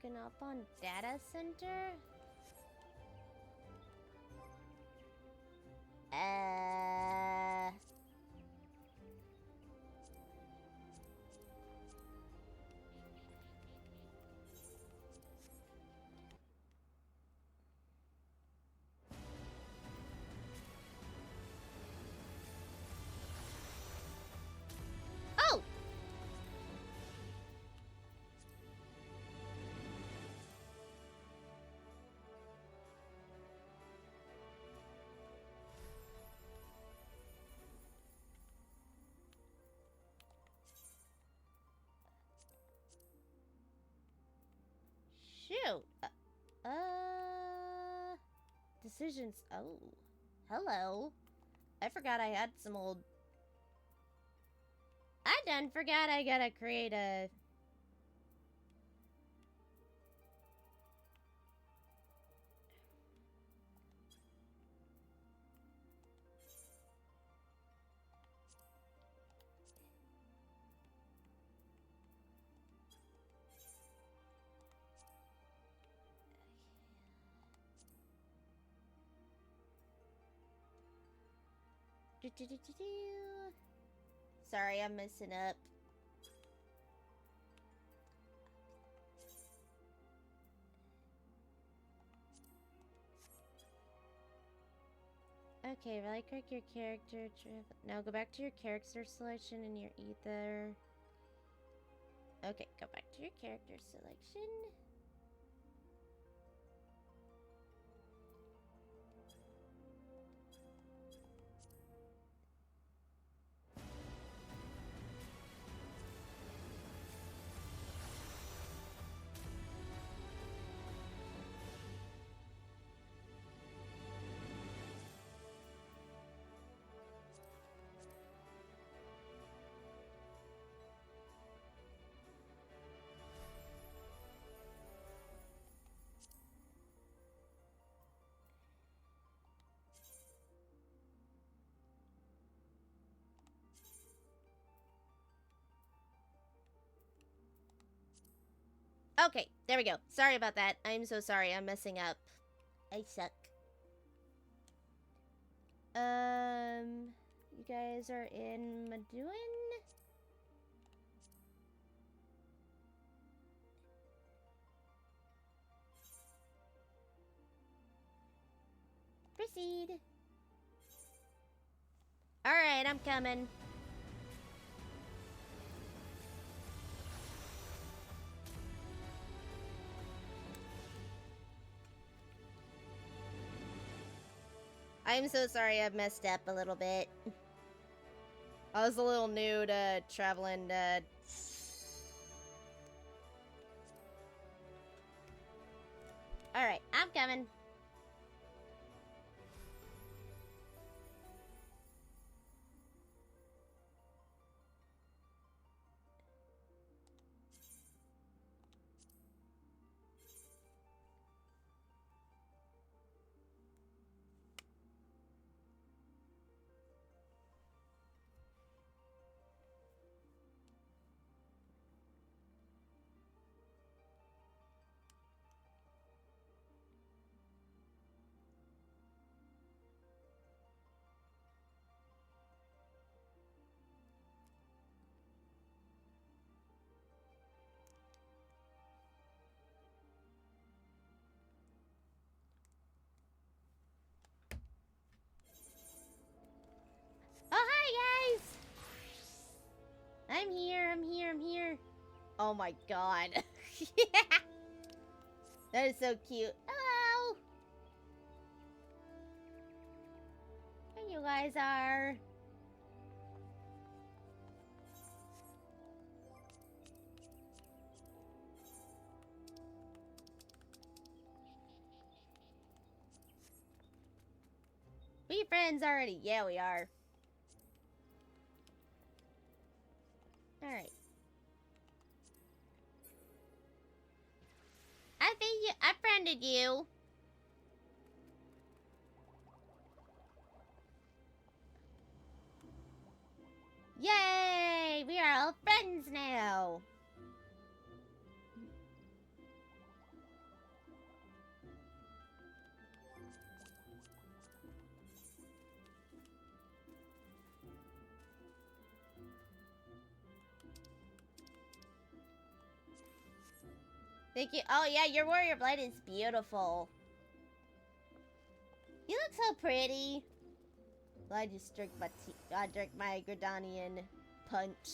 Looking up on data center? decisions. Oh, hello. I forgot I had some old... I done forgot I gotta create a... Sorry, I'm messing up. Okay, right click your character. Now go back to your character selection and your ether. Okay, go back to your character selection. Okay, there we go. Sorry about that. I'm so sorry. I'm messing up. I suck. You guys are in Maduin? Proceed. Alright, I'm coming. I'm so sorry I've messed up a little bit. I was a little new to traveling Alright, I'm coming. Oh, hi, guys! I'm here, I'm here, I'm here. Oh my god. Yeah! That is so cute. Hello! There you guys are. We friends already? Yeah, we are. Alright. I friended you. Yay! We are all friends now. Thank you. Oh yeah, your warrior blade is beautiful. You look so pretty. Well, I just drank my tea. I drank my Gridanian punch.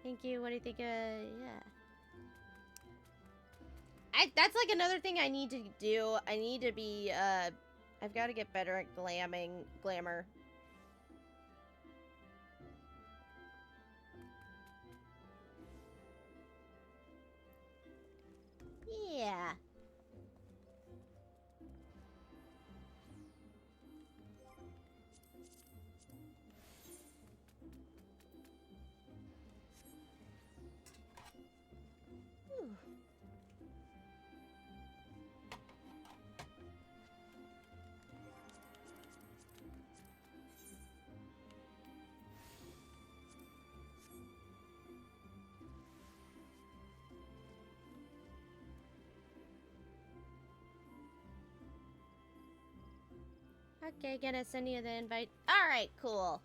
Thank you. What do you think? Yeah. That's like another thing I need to do. I need to be, I've got to get better at glamour. Yeah. Whew. Okay, gonna send you the invite. Alright, cool.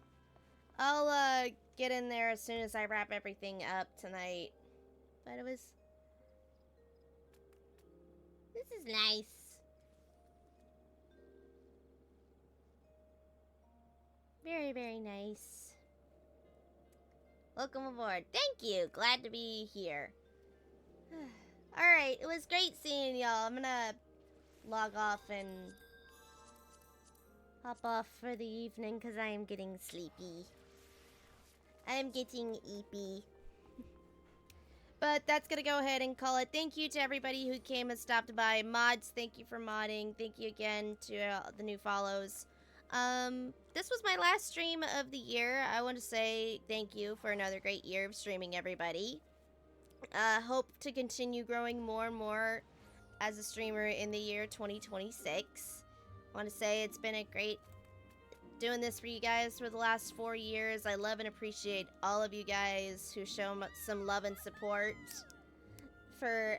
I'll get in there as soon as I wrap everything up tonight. But it was... This is nice. Very, very nice. Welcome aboard. Thank you. Glad to be here. Alright, it was great seeing y'all. I'm gonna log off and hop off for the evening because I am getting sleepy. I am getting eepy. But that's gonna go ahead and call it. Thank you to everybody who came and stopped by. Mods, thank you for modding. Thank you again to the new follows. This was my last stream of the year. I want to say thank you for another great year of streaming, everybody. Hope to continue growing more and more as a streamer in the year 2026. I want to say it's been a great doing this for you guys for the last 4 years. I love and appreciate all of you guys who show some love and support for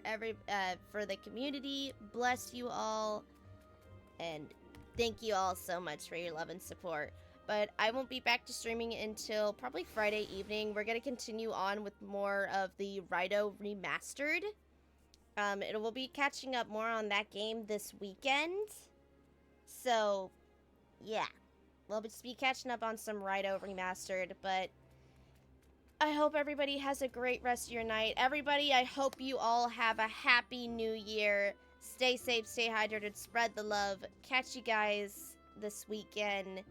for the community. Bless you all, and thank you all so much for your love and support. But I won't be back to streaming until probably Friday evening. We're gonna continue on with more of the Rito Remastered. We'll be catching up more on that game this weekend. So, yeah. We'll just be catching up on some Rito Remastered, but I hope everybody has a great rest of your night. Everybody, I hope you all have a happy new year. Stay safe, stay hydrated, spread the love. Catch you guys this weekend.